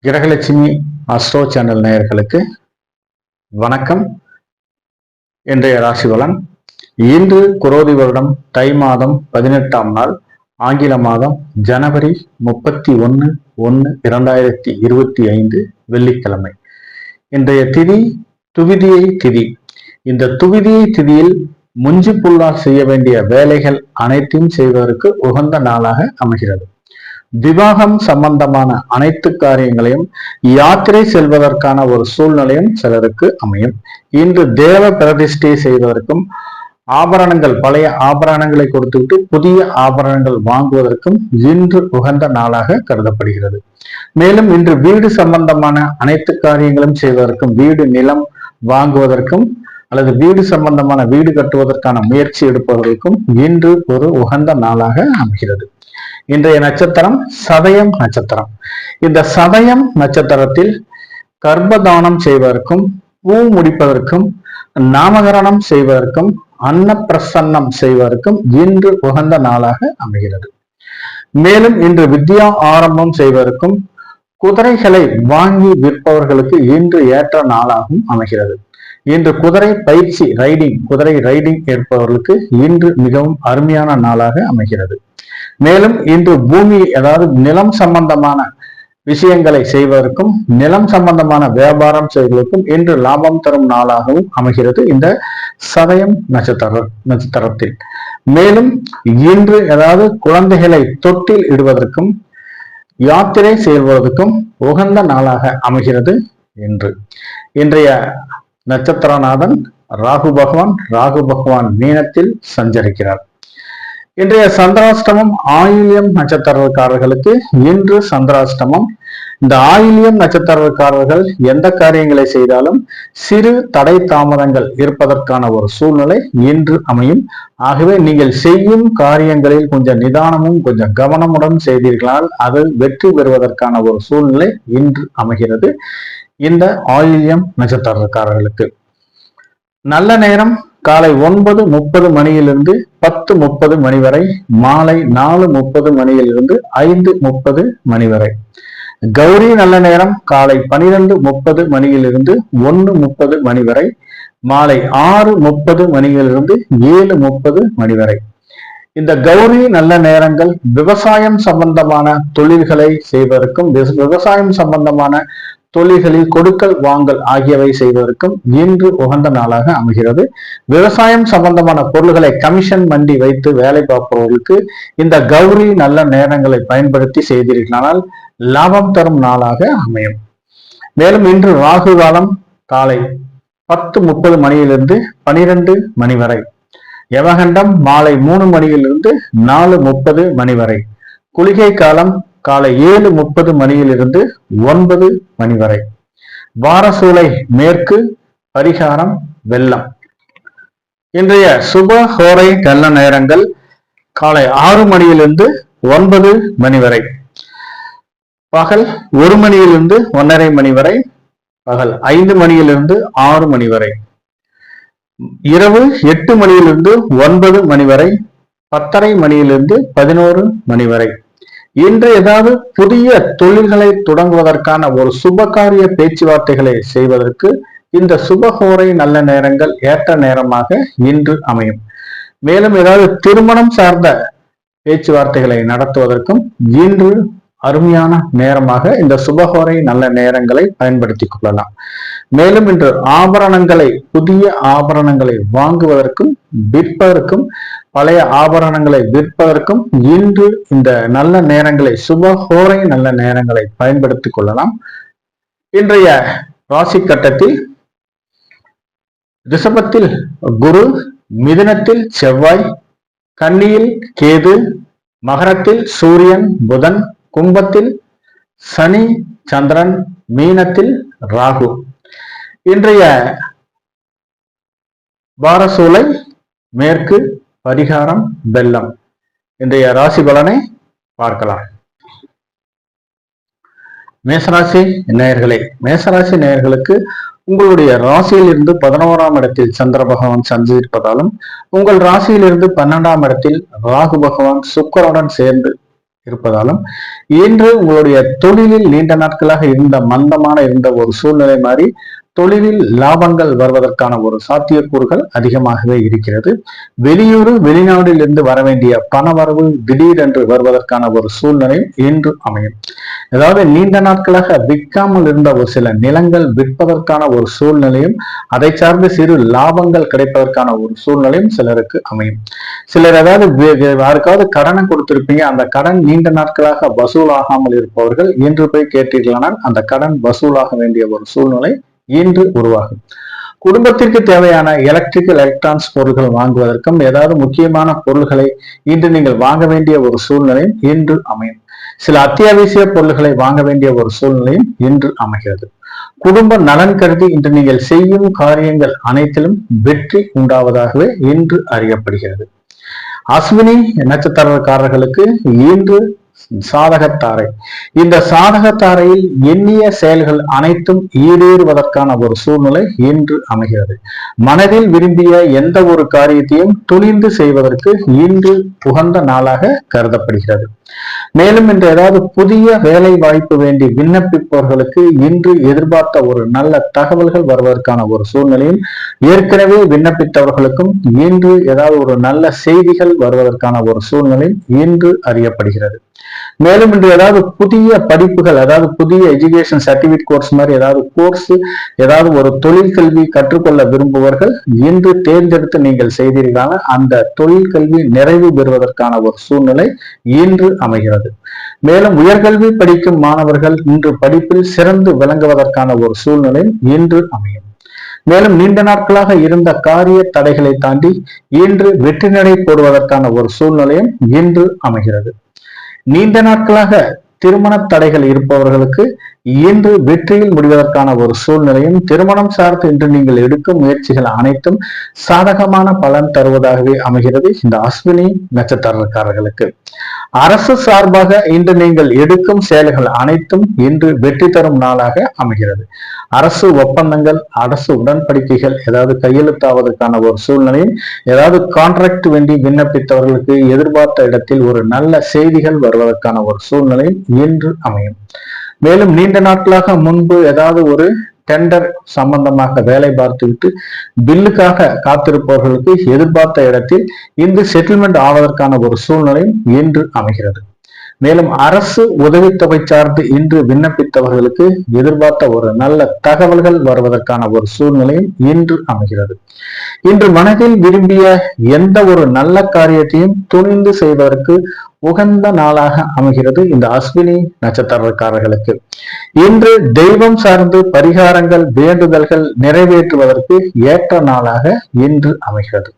Grahalakshmi astro channel நேயர்களுக்கு வணக்கம். இன்றைய ராசி பலன். இன்று குரோதி வருடம் தை மாதம் 18ஆம் நாள், ஆங்கில மாதம் ஜனவரி 31/1/2025 வெள்ளிக்கிழமை. இன்றைய திதி துவிதியை திதி. இந்த துவிதியை திதியில் முஞ்சி புல்லால் செய்ய வேண்டிய வேலைகள் அனைத்தையும் செய்வதற்கு உகந்த நாளாக அமைகிறது. விவாகம் சம்பந்தமான அனைத்து காரியங்களையும், யாத்திரை செல்வதற்கான ஒரு சூழ்நிலையும் சிலருக்கு அமையும். இன்று தேவ பிரதிஷ்டை செய்வதற்கும், ஆபரணங்கள் பழைய ஆபரணங்களை கொடுத்துவிட்டு புதிய ஆபரணங்கள் வாங்குவதற்கும் இன்று உகந்த நாளாக கருதப்படுகிறது. மேலும் இன்று வீடு சம்பந்தமான அனைத்து காரியங்களும் செய்வதற்கும், வீடு நிலம் வாங்குவதற்கும் அல்லது வீடு சம்பந்தமான வீடு கட்டுவதற்கான முயற்சி எடுப்பவர்களுக்கும் இன்று ஒரு உகந்த நாளாக அமைகிறது. இன்றைய நட்சத்திரம் சதயம் நட்சத்திரம். இந்த சதயம் நட்சத்திரத்தில் கர்ப்பதானம் செய்வதற்கும், பூ முடிப்பதற்கும், நாமகரணம் செய்வதற்கும், அன்னப்பிரசன்னம் செய்வதற்கும் இன்று உகந்த நாளாக அமைகிறது. மேலும் இன்று வித்யா ஆரம்பம் செய்வதற்கும், குதிரைகளை வாங்கி விற்பவர்களுக்கு இன்று ஏற்ற நாளாகவும் அமைகிறது. இன்று குதிரை பயிற்சி குதிரை ரைடிங் ஏற்பவர்களுக்கு இன்று மிகவும் அருமையான நாளாக அமைகிறது. மேலும் இன்று பூமி அதாவது நிலம் சம்பந்தமான விஷயங்களை செய்வதற்கும், நிலம் சம்பந்தமான வியாபாரம் செய்வதற்கும் இன்று லாபம் தரும் நாளாகவும் அமைகிறது இந்த சதயம் நட்சத்திரத்தில். மேலும் இன்று அதாவது குழந்தைகளை தொட்டில் இடுவதற்கும், யாத்திரை செய்வதற்கும் உகந்த நாளாக அமைகிறது. இன்றைய நட்சத்திரநாதன் ராகு பகவான் மீனத்தில் சஞ்சரிக்கிறார். இன்றைய சந்திராஷ்டமம் ஆயில்யம் நட்சத்திரக்காரர்களுக்கு இன்று சந்திராஷ்டமம். இந்த ஆயில்யம் நட்சத்திரக்காரர்கள் எந்த காரியங்களை செய்தாலும் சிறு தடை தாமதங்கள் இருப்பதற்கான ஒரு சூழ்நிலை இன்று அமையும். ஆகவே நீங்கள் செய்யும் காரியங்களில் கொஞ்சம் நிதானமும் கொஞ்சம் கவனமுடன் செய்தீர்களால் அது வெற்றி பெறுவதற்கான ஒரு சூழ்நிலை இன்று அமைகிறது. இந்த ஆயில்யம் நட்சத்திரக்காரர்களுக்கு நல்ல நேரம் காலை 9:30 மணியிலிருந்து 10:30 மணி வரை, மாலை 4:30 மணியிலிருந்து 5:30 மணி வரை. கௌரி நல்ல நேரம் காலை 12:30 மணியிலிருந்து 1:30 மணி வரை, மாலை 6:30 மணியிலிருந்து 7:30 மணி வரை. இந்த கௌரி நல்ல நேரங்கள் விவசாயம் சம்பந்தமான தொழில்களை செய்வதற்கும், விவசாயம் சம்பந்தமான தொழில்களில் கொடுக்கல் வாங்கல் ஆகியவை செய்வதற்கும் இன்று உகந்த நாளாக அமைகிறது. விவசாயம் சம்பந்தமான பொருள்களை கமிஷன் மண்டி வைத்து வேலை பார்ப்பவர்களுக்கு இந்த கௌரி நல்ல நேரங்களை பயன்படுத்தி செய்தீர்களானால் லாபம் தரும் நாளாக அமையும். மேலும் இன்று ராகு காலம் காலை 10:30 மணியிலிருந்து 12 மணி வரை, யமகண்டம் மாலை 3 மணியிலிருந்து 4:30 மணி வரை, குளிகை காலம் காலை 7:30 மணியிலிருந்து 9 மணி வரை. வாரசூலை மேற்கு, பரிகாரம் வெள்ளம். இன்றைய சுப ஹோரை நல்ல நேரங்கள் காலை 6 மணியிலிருந்து 9 மணி வரை, பகல் 1 மணியிலிருந்து 1:30 மணி வரை, பகல் 5 மணியிலிருந்து 6 மணி வரை, இரவு 8 மணியிலிருந்து 9 மணி வரை, 10:30 மணியிலிருந்து 11 மணி வரை. இன்று ஏதாவது புதிய தொழில்களை தொடங்குவதற்கான ஒரு சுபகாரிய பேச்சுவார்த்தைகளை செய்வதற்கு இந்த சுபஹோரை நல்ல நேரங்கள் ஏற்ற நேரமாக இன்று அமையும். மேலும் ஏதாவது திருமணம் சார்ந்த பேச்சுவார்த்தைகளை நடத்துவதற்கும் இன்று அருமையான நேரமாக இந்த சுபஹோரை நல்ல நேரங்களை பயன்படுத்திக் கொள்ளலாம். மேலும் இன்று புதிய ஆபரணங்களை வாங்குவதற்கும் விற்பதற்கும், பழைய ஆபரணங்களை விற்பதற்கும் இன்று இந்த நல்ல நேரங்களை சுபஹோரை நல்ல நேரங்களை பயன்படுத்திக் கொள்ளலாம். இன்றைய ராசி கட்டத்தில் ரிஷபத்தில் குரு, மிதுனத்தில் செவ்வாய், கன்னியில் கேது, மகரத்தில் சூரியன் புதன், கும்பத்தில் சனி சந்திரன், மீனத்தில் ராகு. இன்றைய வாரசூலை மேற்கு, பரிகாரம் வெள்ளம். இன்றைய ராசி பலனை பார்க்கலாம். மேசராசி நேயர்களுக்கு உங்களுடைய ராசியிலிருந்து 11ஆம் இடத்தில் சந்திர பகவான் சஞ்சரிப்பதாலும், உங்கள் ராசியிலிருந்து 12ஆம் இடத்தில் ராகு பகவான் சுக்கிரனுடன் சேர்ந்து இருப்பதாலும் இன்று உங்களுடைய தொழிலில் நீண்ட நாட்களாக இருந்த ஒரு சூழ்நிலை மாறி தொழிலில் லாபங்கள் வருவதற்கான ஒரு சாத்தியக்கூறுகள் அதிகமாகவே இருக்கிறது. வெளியூர் வெளிநாட்டில் இருந்து வர வேண்டிய பணவரவு திடீரென்று வருவதற்கான ஒரு சூழ்நிலை இன்று அமையும். அதாவது நீண்ட நாட்களாக விற்காமல் இருந்த ஒரு சில நிலங்கள் விற்பதற்கான ஒரு சூழ்நிலையும் அதை சார்ந்து சிறு லாபங்கள் கிடைப்பதற்கான ஒரு சூழ்நிலையும் சிலருக்கு அமையும். சிலர் ஏதாவது யாருக்காவது கடனை கொடுத்திருப்பீங்க, அந்த கடன் நீண்ட நாட்களாக வசூலாகாமல் இருப்பவர்கள் இன்று போய் கேட்டீர்களானால் அந்த கடன் வசூலாக வேண்டிய ஒரு சூழ்நிலை இன்று உருவாகும். குடும்பத்திற்கு தேவையான எலக்ட்ரானிக்ஸ் பொருட்கள் வாங்குவதற்கும் ஏதாவது முக்கியமான பொருள்களை இன்று நீங்கள் வாங்க வேண்டிய ஒரு சூழ்நிலையும் இன்று அமையும். சில அத்தியாவசிய பொருள்களை வாங்க வேண்டிய ஒரு சூழ்நிலையும் இன்று அமைகிறது. குடும்ப நலன் கருதி இன்று நீங்கள் செய்யும் காரியங்கள் அனைத்திலும் வெற்றி உண்டாவதாகவே இன்று அறியப்படுகிறது. அஸ்வினி நட்சத்திரக்காரர்களுக்கு இன்று சாதகத்தாரை. இந்த சாதகத்தாரையில் எண்ணிய செயல்கள் அனைத்தும் ஈடேறுவதற்கான ஒரு சூழ்நிலை இன்று அமைகிறது. மனதில் விரும்பிய எந்த ஒரு காரியத்தையும் துணிந்து செய்வதற்கு இன்று உகந்த நாளாக கருதப்படுகிறது. மேலும் இன்று ஏதாவது புதிய வேலை வாய்ப்பு வேண்டி விண்ணப்பிப்பவர்களுக்கு இன்று எதிர்பார்த்த ஒரு நல்ல தகவல்கள் வருவதற்கான ஒரு சூழ்நிலையும், ஏற்கனவே விண்ணப்பித்தவர்களுக்கும் இன்று ஏதாவது ஒரு நல்ல செய்திகள் வருவதற்கான ஒரு சூழ்நிலையும் இன்று அறியப்படுகிறது. மேலும் இன்று ஏதாவது புதிய படிப்புகள், அதாவது புதிய எஜுகேஷன் சர்டிபிகேட் கோர்ஸ் மாதிரி ஏதாவது கோர்ஸ், ஏதாவது ஒரு தொழில் கல்வி கற்றுக்கொள்ள விரும்புவர்கள் இன்று தேர்ந்தெடுத்து நீங்கள் செய்தீர்களான அந்த தொழில் கல்வி நிறைவு பெறுவதற்கான ஒரு சூழ்நிலை இன்று அமைகிறது. மேலும் உயர்கல்வி படிக்கும் மாணவர்கள் இன்று படிப்பில் சிறந்து விளங்குவதற்கான ஒரு சூழ்நிலை இன்று அமையும். மேலும் நீண்ட நாட்களாக இருந்த காரிய தடைகளை தாண்டி இன்று வெற்றி நடை போடுவதற்கான ஒரு சூழ்நிலையும் இன்று அமைகிறது. நீண்ட நாட்களாக திருமண தடைகள் இருப்பவர்களுக்கு இன்று வெற்றியில் முடிவதற்கான ஒரு சூழ்நிலையும், திருமணம் சார்ந்து இன்று நீங்கள் எடுக்கும் முயற்சிகள் அனைத்தும் சாதகமான பலன் தருவதாகவே அமைகிறது. இந்த அஸ்வினி நட்சத்திரக்காரர்களுக்கு அரசு சார்பாக இன்று நீங்கள் எடுக்கும் செயல்கள் அனைத்தும் இன்று வெற்றி தரும் நாளாக அமைகிறது. அரசு ஒப்பந்தங்கள், அரசு உடன்படிக்கைகள் ஏதாவது கையெழுத்தாவதற்கான ஒரு சூழ்நிலையும், ஏதாவது கான்ட்ராக்ட் வேண்டி விண்ணப்பித்தவர்களுக்கு எதிர்பார்த்த இடத்தில் ஒரு நல்ல செய்திகள் வருவதற்கான ஒரு சூழ்நிலையும் இன்று அமையும். மேலும் நீண்ட நாட்களாக முன்பு ஏதாவது ஒரு டெண்டர் சம்பந்தமாக வேலை பார்த்துவிட்டு பில்லுக்காக காத்திருப்பவர்களுக்கு எதிர்பார்த்த இடத்தில் இன்று செட்டில்மெண்ட் ஆவதற்கான ஒரு சூழ்நிலையும் இன்று அமைகிறது. மேலும் அரசு உதவித்தொகை சார்ந்து இன்று விண்ணப்பித்தவர்களுக்கு எதிர்பார்த்த ஒரு நல்ல தகவல்கள் வருவதற்கான ஒரு சூழ்நிலையும் இன்று அமைகிறது. இன்று மனதில் விரும்பிய எந்த ஒரு நல்ல காரியத்தையும் துணிந்து செய்வதற்கு உகந்த நாளாக அமைகிறது இந்த அஸ்வினி நட்சத்திரக்காரர்களுக்கு. இன்று தெய்வம் சார்ந்து பரிகாரங்கள், வேண்டுதல்கள் நிறைவேற்றுவதற்கு ஏற்ற நாளாக இன்று அமைகிறது.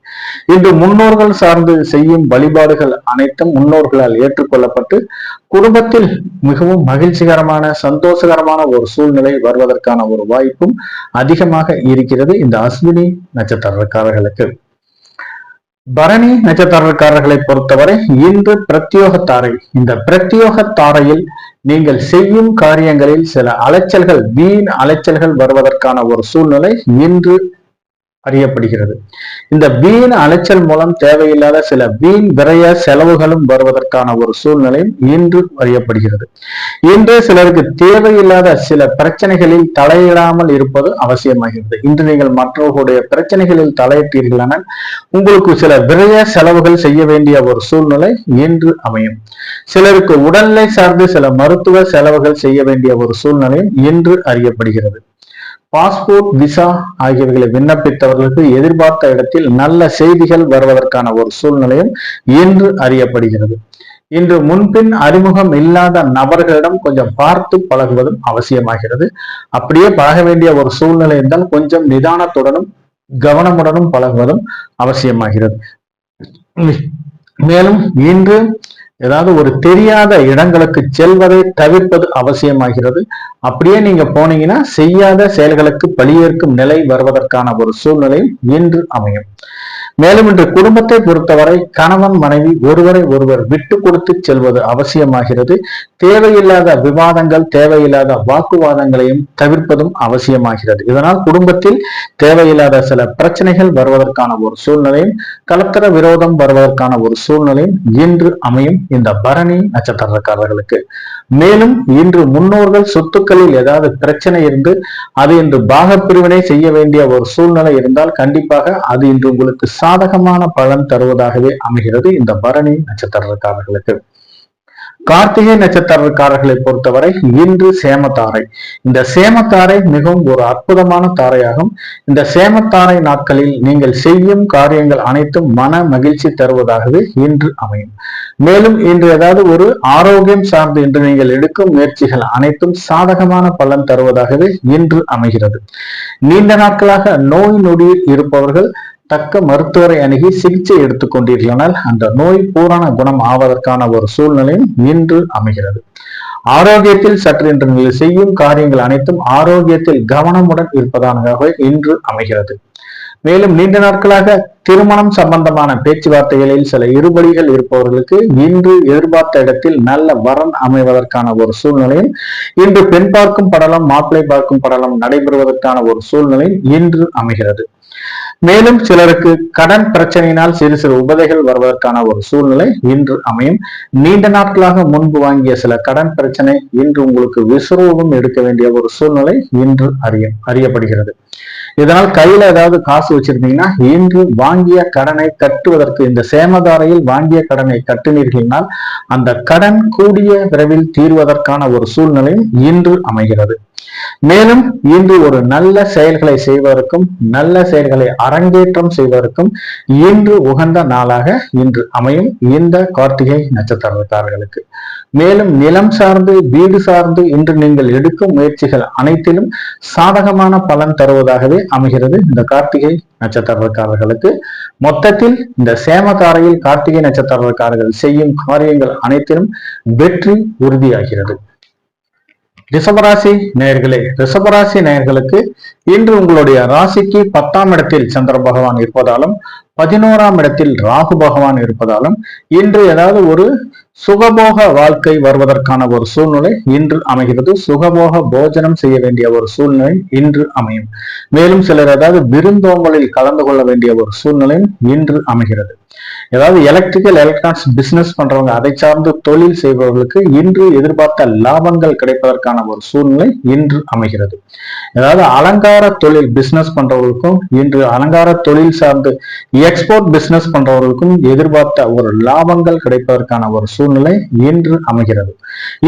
இன்று முன்னோர்கள் சார்ந்து செய்யும் வழிபாடுகள் அனைத்தும் முன்னோர்களால் ஏற்றுக்கொள்ளப்பட்டு குடும்பத்தில் மிகவும் மகிழ்ச்சிகரமான, சந்தோஷகரமான ஒரு சூழ்நிலை வருவதற்கான ஒரு வாய்ப்பும் அதிகமாக இருக்கிறது இந்த அஸ்வினி நட்சத்திரக்காரர்களுக்கு. பரணி நட்சத்திரக்காரர்களை பொறுத்தவரை இன்று பிரத்யோக தாரை. இந்த பிரத்யோக தாரையில் நீங்கள் செய்யும் காரியங்களில் சில அலைச்சல்கள், வீண் அலைச்சல்கள் வருவதற்கான ஒரு சூழ்நிலை இன்று அறியப்படுகிறது. இந்த வீண் அலைச்சல் மூலம் தேவையில்லாத சில வீண் விரய செலவுகளும் வருவதற்கான ஒரு சூழ்நிலையும் இன்று அறியப்படுகிறது. இன்று சிலருக்கு தேவையில்லாத சில பிரச்சனைகளில் தலையிடாமல் இருப்பது அவசியமாகிறது. இன்று நீங்கள் மற்றவர்களுடைய பிரச்சனைகளில் தலையிட்டீர்களானால் உங்களுக்கு சில விரய செலவுகள் செய்ய வேண்டிய ஒரு சூழ்நிலை இன்று அமையும். சிலருக்கு உடல்நிலை சார்ந்து சில மருத்துவ செலவுகள் செய்ய வேண்டிய ஒரு சூழ்நிலையும் இன்று அறியப்படுகிறது. பாஸ்போர்ட், விசா ஆகியவைகளை விண்ணப்பித்தவர்களுக்கு எதிர்பார்த்த இடத்தில் நல்ல செய்திகள் வருவதற்கான ஒரு சூழ்நிலையும் இன்று அறியப்படுகிறது. இன்று முன்பின் அறிமுகம் இல்லாத நபர்களிடம் கொஞ்சம் பார்த்து பழகுவதும் அவசியமாகிறது. அப்படியே பழக வேண்டிய ஒரு சூழ்நிலை இருந்தால் கொஞ்சம் நிதானத்துடனும் கவனமுடனும் பழகுவதும் அவசியமாகிறது. மேலும் இன்று ஏதாவது ஒரு தெரியாத இடங்களுக்கு செல்வதை தவிர்ப்பது அவசியமாகிறது. அப்படியே நீங்க போனீங்கன்னா செய்யாத செயல்களுக்கு பழியேற்கும் நிலை வருவதற்கான ஒரு சூழ்நிலை இன்று அமையும். மேலும் இன்று குடும்பத்தை பொறுத்தவரை கணவன் மனைவி ஒருவரை ஒருவர் விட்டு கொடுத்து செல்வது அவசியமாகிறது. தேவையில்லாத விவாதங்கள், தேவையில்லாத வாக்குவாதங்களையும் தவிர்ப்பதும் அவசியமாகிறது. இதனால் குடும்பத்தில் தேவையில்லாத சில பிரச்சனைகள் வருவதற்கான ஒரு சூழ்நிலையும், கலத்தர விரோதம் வருவதற்கான ஒரு சூழ்நிலையும் இன்று அமையும் இந்த பரணி நட்சத்திரக்காரர்களுக்கு. மேலும் இன்று முன்னோர்கள் சொத்துக்களில் ஏதாவது பிரச்சனை இருந்து அது இன்று பாகப்பிரிவினை செய்ய வேண்டிய ஒரு சூழ்நிலை இருந்தால் கண்டிப்பாக அது இன்று உங்களுக்கு சாதகமான பலன் தருவதாகவே அமைகிறது இந்த பரணி நட்சத்திரக்காரர்களுக்கு. கார்த்திகை நட்சத்திரக்காரர்களை பொறுத்தவரை இன்று சேமத்தாரை. இந்த சேமத்தாரை மிகவும் ஒரு அற்புதமான தாரையாகும். இந்த சேமத்தாரை நாட்களில் நீங்கள் செய்யும் காரியங்கள் அனைத்தும் மன மகிழ்ச்சி தருவதாகவே இன்று அமையும். மேலும் இன்று ஏதாவது ஒரு ஆரோக்கியம் சார்ந்து இன்று நீங்கள் எடுக்கும் முயற்சிகள் அனைத்தும் சாதகமான பலன் தருவதாகவே இன்று அமைகிறது. நீண்ட நாட்களாக நோய் நொடியில் இருப்பவர்கள் தக்க மருத்துவரை அணுகி சிகிச்சை எடுத்துக் கொண்டீர்களானால் அந்த நோய் பூரண குணம் ஆவதற்கான ஒரு சூழ்நிலையும் இன்று அமைகிறது. ஆரோக்கியத்தில் சற்று இன்று நீங்கள் செய்யும் காரியங்கள் அனைத்தும் ஆரோக்கியத்தில் கவனமுடன் இருப்பதானதாக இன்று அமைகிறது. மேலும் நீண்ட நாட்களாக திருமணம் சம்பந்தமான பேச்சுவார்த்தைகளில் சில இருபடிகள் இருப்பவர்களுக்கு இன்று எதிர்பார்த்த இடத்தில் நல்ல வரன் அமைவதற்கான ஒரு சூழ்நிலையும், இன்று பெண் பார்க்கும் படலம், மாப்பிள்ளை பார்க்கும் படலம் நடைபெறுவதற்கான ஒரு சூழ்நிலையும் இன்று அமைகிறது. மேலும் சிலருக்கு கடன் பிரச்சனையினால் சிறு சிறு உபதைகள் வருவதற்கான ஒரு சூழ்நிலை இன்று அமையும். நீண்ட நாட்களாக முன்பு வாங்கிய சில கடன் பிரச்சனை இன்று உங்களுக்கு விசுரூபம் எடுக்க வேண்டிய ஒரு சூழ்நிலை இன்று அறியப்படுகிறது. இதனால் கையில ஏதாவது காசு வச்சிருந்தீங்கன்னா இன்று வாங்கிய கடனை கட்டுவதற்கு இந்த சேமதாரையில் வாங்கிய கடனை கட்டினீர்கள்னால் அந்த கடன் கூடிய விரைவில் தீர்வதற்கான ஒரு சூழ்நிலையும் இன்று அமைகிறது. மேலும் இன்று ஒரு நல்ல செயல்களை செய்வதற்கும் நல்ல செயல்களை அரங்கேற்றம் செய்வதற்கும் இன்று உகந்த நாளாக இன்று அமையும் இந்த கார்த்திகை நட்சத்திரக்காரர்களுக்கு. மேலும் நிலம் சார்ந்து வீடு சார்ந்து இன்று நீங்கள் எடுக்கும் முயற்சிகள் அனைத்திலும் சாதகமான பலன் தருவதாகவே அமைகிறது இந்த கார்த்திகை நட்சத்திரக்காரர்களுக்கு. மொத்தத்தில் இந்த சேமதாரையில் கார்த்திகை நட்சத்திரக்காரர்கள் செய்யும் காரியங்கள் அனைத்திலும் வெற்றி உறுதியாகிறது. ரிஷபராசி நேயர்களே, ரிஷபராசி நேயர்களுக்கு இன்று உங்களுடைய ராசிக்கு 10ஆம் இடத்தில் சந்திர பகவான் இருப்பதாலும் 11ஆம் இடத்தில் ராகு பகவான் இருப்பதாலும் இன்று ஏதாவது ஒரு சுகபோக வாழ்க்கை வருவதற்கான ஒரு சூழ்நிலை இன்று அமைகிறது. சுகபோக போஜனம் செய்ய வேண்டிய ஒரு சூழ்நிலை இன்று அமையும். மேலும் சிலர் ஏதாவது விருந்தோம்பலில் கலந்து கொள்ள வேண்டிய ஒரு சூழ்நிலையும் இன்று அமைகிறது. ஏதாவது எலக்ட்ரிக்கல் எலக்ட்ரானிக்ஸ் பிசினஸ் பண்றவங்க, அதை சார்ந்து தொழில் செய்பவர்களுக்கு இன்று எதிர்பார்த்த லாபங்கள் கிடைப்பதற்கான ஒரு சூழ்நிலை இன்று அமைகிறது. ஏதாவது அலங்கார தொழில் பிசினஸ் பண்றவர்களுக்கும் இன்று அலங்கார தொழில் சார்ந்து எக்ஸ்போர்ட் பிசினஸ் பண்றவர்களுக்கும் எதிர்பார்த்த ஒரு லாபங்கள் கிடைப்பதற்கான ஒரு சூழ்நிலை இன்று அமைகிறது.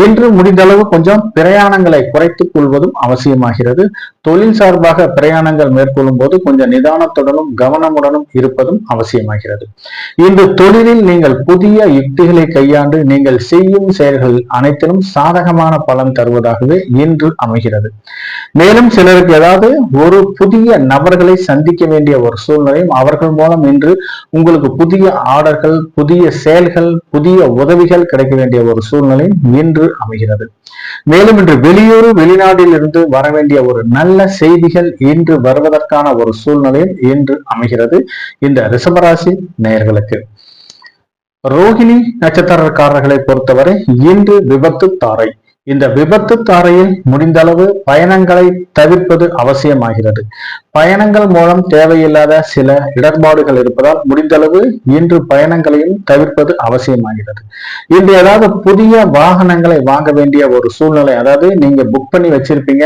இன்று முடிந்தளவு கொஞ்சம் பிரயாணங்களை குறைத்துக் கொள்வதும் அவசியமாகிறது. தொழில் சார்பாக பிரயாணங்கள் மேற்கொள்ளும் போது கொஞ்சம் நிதானத்துடனும் கவனமுடனும் இருப்பதும் அவசியமாகிறது. இன்று தொழிலில் நீங்கள் புதிய யுக்திகளை கையாண்டு நீங்கள் செய்யும் செயல்கள் அனைத்திலும் சாதகமான பலன் தருவதாகவே இன்று அமைகிறது. மேலும் சிலருக்கு ஏதாவது ஒரு புதிய நபர்களை சந்திக்க வேண்டிய ஒரு சூழ்நிலையும், அவர்கள் மூலம் இன்று உங்களுக்கு புதிய ஆர்டர்கள், புதிய செயல்கள், புதிய உதவிகள் கிடைக்க வேண்டிய ஒரு சூழ்நிலையும் இன்று அமைகிறது. மேலும் இன்று வெளியூர் வெளிநாட்டில் இருந்து வர வேண்டிய ஒரு நல்ல செய்திகள் இன்று வருவதற்கான ஒரு சூழ்நிலையும் இன்று அமைகிறது இந்த ரிஷபராசி நேயர்களுக்கு. ரோகிணி நட்சத்திரக்காரர்களை பொறுத்தவரை இன்று விபத்து தாரை. இந்த விபத்து தாரையில் முடிந்த அளவு பயணங்களை தவிர்ப்பது அவசியமாகிறது. பயணங்கள் மூலம் தேவையில்லாத சில இடர்பாடுகள் இருப்பதால் முடிந்தளவு இன்று பயணங்களையும் தவிர்ப்பது அவசியமாகிறது. இன்று ஏதாவது புதிய வாகனங்களை வாங்க வேண்டிய ஒரு சூழ்நிலை, அதாவது நீங்க புக் பண்ணி வச்சிருப்பீங்க,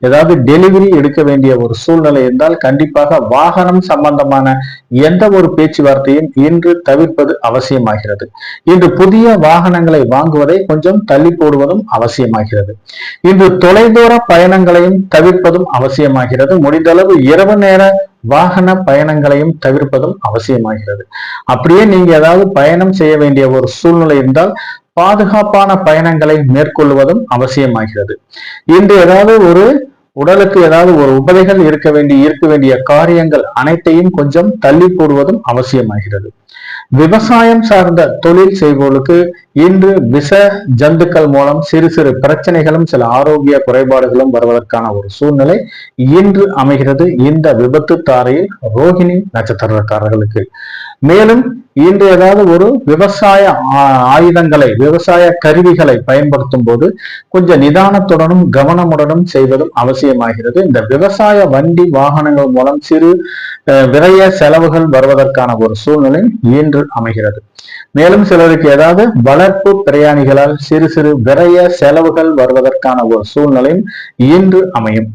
ஏதாவது டெலிவரி எடுக்க வேண்டிய ஒரு சூழ்நிலை இருந்தால் கண்டிப்பாக வாகனம் சம்பந்தமான எந்த ஒரு பேச்சுவார்த்தையும் இன்று தவிர்ப்பது அவசியமாகிறது. இன்று புதிய வாகனங்களை வாங்குவதை கொஞ்சம் தள்ளி போடுவதும் அவசியமாகிறது. இன்று தொலைதூர பயணங்களையும் தவிர்ப்பதும் அவசியமாகிறது. முடிந்தளவு இரவு நேர வாகன பயணங்களையும் தவிர்ப்பதும் அவசியமாகிறது. அப்படியே நீங்க ஏதாவது பயணம் செய்ய வேண்டிய ஒரு சூழ்நிலை இருந்தால் பாதுகாப்பான பயணங்களை மேற்கொள்வதும் அவசியமாகிறது. இன்று ஏதாவது ஒரு உடலுக்கு ஏதாவது ஒரு உபதைகள் இருக்க வேண்டிய காரியங்கள் அனைத்தையும் கொஞ்சம் தள்ளி போடுவதும் அவசியமாகிறது. விவசாயம் சார்ந்த தொழில் செய்பவர்களுக்கு இன்று விஷ ஜந்துக்கள் மூலம் சிறு சிறு பிரச்சனைகளும் சில ஆரோக்கிய குறைபாடுகளும் வருவதற்கான ஒரு சூழ்நிலை இன்று அமைகிறது இந்த விபத்து தாரையில் ரோகிணி நட்சத்திரக்காரர்களுக்கு. மேலும் இன்று ஏதாவது ஒரு விவசாய ஆயுதங்களை விவசாய கருவிகளை பயன்படுத்தும் போது கொஞ்சம் நிதானத்துடனும் கவனமுடனும் செய்வதும் அவசியமாகிறது. இந்த விவசாய வண்டி வாகனங்கள் மூலம் சிறு விரைய செலவுகள் வருவதற்கான ஒரு சூழ்நிலை இன்று அமைகிறது. மேலும் சிலருக்கு ஏதாவது வளர்ப்பு பிரயாணிகளால் சிறு சிறு விரைய செலவுகள் வருவதற்கான ஒரு சூழ்நிலையும் இன்று அமையும்.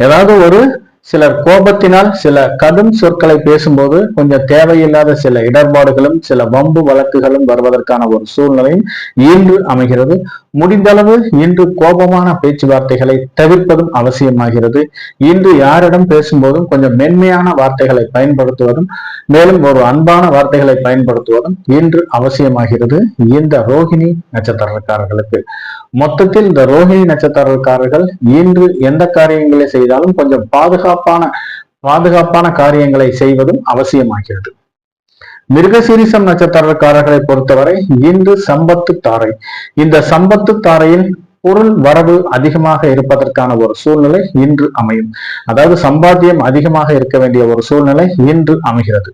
ஏதாவது ஒரு சிலர் கோபத்தினால் சில கடும் சொற்களை பேசும்போது கொஞ்சம் தேவையில்லாத சில இடர்பாடுகளும் சில வம்பு வழக்குகளும் வருவதற்கான ஒரு சூழ்நிலையும் இன்று அமைகிறது. முடிந்தளவு இன்று கோபமான பேச்சுவார்த்தைகளை தவிர்ப்பதும் அவசியமாகிறது. இன்று யாரிடம் பேசும்போதும் கொஞ்சம் மென்மையான வார்த்தைகளை பயன்படுத்துவதும் மேலும் ஒரு அன்பான வார்த்தைகளை பயன்படுத்துவதும் இன்று அவசியமாகிறது இந்த ரோகிணி நட்சத்திரக்காரர்களுக்கு. மொத்தத்தில் இந்த ரோகிணி நட்சத்திரக்காரர்கள் இன்று எந்த காரியங்களை செய்தாலும் கொஞ்சம் பாதுகாப்பான காரியங்களை செய்வதும் அவசியமாகிறது. மிருகசீரிசம் நட்சத்திரக்காரர்களை பொறுத்தவரை இன்று சம்பத்து தாரை. இந்த சம்பத்து தாரையில் பொருள் வரவு அதிகமாக இருப்பதற்கான ஒரு சூழ்நிலை இன்று அமையும். அதாவது சம்பாத்தியம் அதிகமாக இருக்க வேண்டிய ஒரு சூழ்நிலை இன்று அமைகிறது.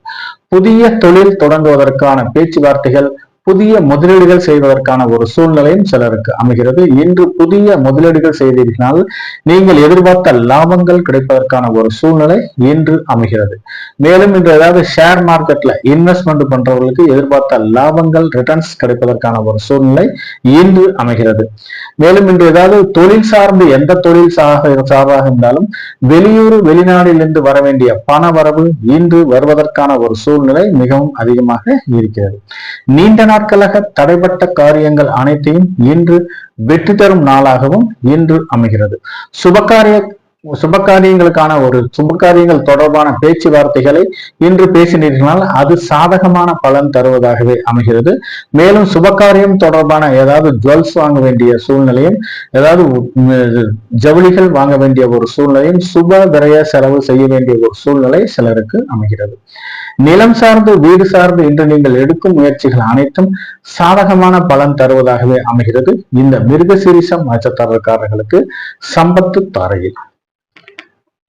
புதிய தொழில் தொடங்குவதற்கான பேச்சுவார்த்தைகள் புதிய முதலீடுகள் செய்வதற்கான ஒரு சூழ்நிலையும் சிலருக்கு அமைகிறது. இன்று புதிய முதலீடுகள் செய்தீர்களால் நீங்கள் எதிர்பார்த்த லாபங்கள் கிடைப்பதற்கான ஒரு சூழ்நிலை இன்று அமைகிறது. மேலும் இன்று ஏதாவது ஷேர் மார்க்கெட்ல இன்வெஸ்ட்மெண்ட் பண்றவர்களுக்கு எதிர்பார்த்த லாபங்கள் ரிட்டர்ன்ஸ் கிடைப்பதற்கான ஒரு சூழ்நிலை இன்று அமைகிறது. மேலும் இன்று ஏதாவது தொழில் சார்ந்து எந்த தொழில் சார்பாக இருந்தாலும் வெளியூர் வெளிநாட்டிலிருந்து வர வேண்டிய பண வரவு இன்று வருவதற்கான ஒரு சூழ்நிலை மிகவும் அதிகமாக இருக்கிறது. நீண்ட நாட்களாக தடைப்பட்ட காரியங்கள் அனைத்தையும் இன்று வெற்றி தரும் நாளாகவும் இன்று அமைகிறது. சுபகாரியங்களுக்கான ஒரு சுபகாரியங்கள் தொடர்பான பேச்சுவார்த்தைகளை இன்று பேசினீர்களால் அது சாதகமான பலன் தருவதாகவே அமைகிறது. மேலும் சுபகாரியம் தொடர்பான ஏதாவது ஜுவல்ஸ் வாங்க வேண்டிய சூழ்நிலையும் ஏதாவது ஜவுளிகள் வாங்க வேண்டிய ஒரு சூழ்நிலையும் சுப விரய செலவு செய்ய வேண்டிய ஒரு சூழ்நிலை சிலருக்கு அமைகிறது. நிலம் சார்ந்து வீடு சார்ந்து இன்று நீங்கள் எடுக்கும் முயற்சிகள் அனைத்தும் சாதகமான பலன் தருவதாகவே அமைகிறது இந்த மிருகசீரிசம் நட்சத்திரக்காரர்களுக்கு சம்பத்து தாரையில்.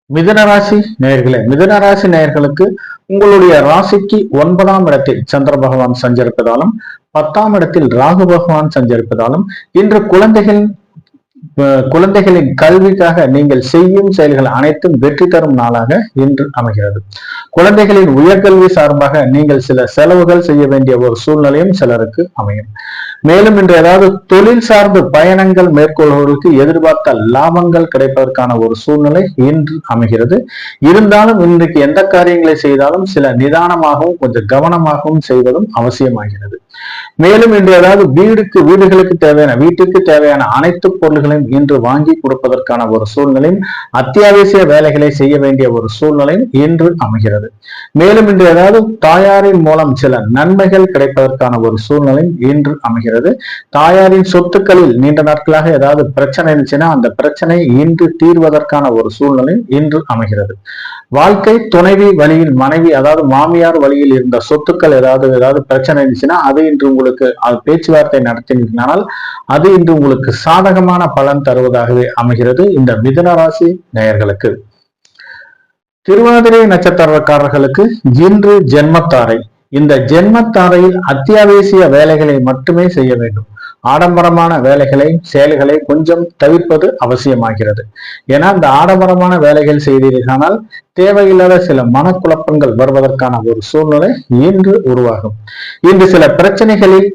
மிதுனராசி நேயர்களே, மிதுனராசி நேயர்களுக்கு உங்களுடைய ராசிக்கு 9ஆம் இடத்தில் சந்திர பகவான் சஞ்சரிப்பதாலும் 10ஆம் இடத்தில் ராகு பகவான் சஞ்சரிப்பதாலும் இன்று குழந்தைகளின் கல்விக்காக நீங்கள் செய்யும் செயல்கள் அனைத்தும் வெற்றி தரும் நாளாக இன்று அமைகிறது. குழந்தைகளின் உயர்கல்வி சார்பாக நீங்கள் சில செலவுகள் செய்ய வேண்டிய ஒரு சூழ்நிலையும் சிலருக்கு அமையும். மேலும் இன்று ஏதாவது தொழில் சார்ந்து பயணங்கள் மேற்கொள்வதற்கு எதிர்பார்த்த லாபங்கள் கிடைப்பதற்கான ஒரு சூழ்நிலை இன்று அமைகிறது. இருந்தாலும் இன்றைக்கு எந்த காரியங்களை செய்தாலும் சில நிதானமாகவும் கொஞ்சம் கவனமாகவும் செய்வதும் அவசியமாகிறது. மேலும் இன்று ஏதாவது வீடுகளுக்கு வீட்டுக்கு தேவையான அனைத்து பொருள்களையும் இன்று வாங்கி கொடுப்பதற்கான ஒரு சூழ்நிலையும் அத்தியாவசிய வேலைகளை செய்ய வேண்டிய ஒரு சூழ்நிலையும் இன்று அமைகிறது. மேலும் இன்று ஏதாவது தாயாரின் மூலம் சில நன்மைகள் கிடைப்பதற்கான ஒரு சூழ்நிலையும் இன்று அமைகிறது. தாயாரின் சொத்துக்களில் நீண்ட நாட்களாக ஏதாவது பிரச்சனை இருந்துச்சுன்னா அந்த பிரச்சனை இன்று தீர்வதற்கான ஒரு சூழ்நிலையும் இன்று அமைகிறது. வாழ்க்கை துணைவி வழியில் மனைவி அதாவது மாமியார் வழியில் இருந்த சொத்துக்கள் ஏதாவது பிரச்சனை இருந்துச்சுன்னா அது இன்று உங்களுக்கு பேச்சுவார்த்தை நடத்தினால் அது இன்று உங்களுக்கு சாதகமான பலன் தருவதாகவே அமைகிறது இந்த மிதுன ராசி நேயர்களுக்கு. திருவாதிரை நட்சத்திரக்காரர்களுக்கு இன்று ஜென்மத்தாரை. இந்த ஜென்மத்தாரையில் அத்தியாவசிய வேலைகளை மட்டுமே செய்ய வேண்டும். ஆடம்பரமான செயல்களை கொஞ்சம் தவிர்ப்பது அவசியமாகிறது. ஏன்னா இந்த ஆடம்பரமான வேலைகள் செய்தீர்களானால் தேவையில்லாத சில மனக்குழப்பங்கள் வருவதற்கான ஒரு சூழ்நிலை இன்று உருவாகும். இன்று சில பிரச்சனைகளில்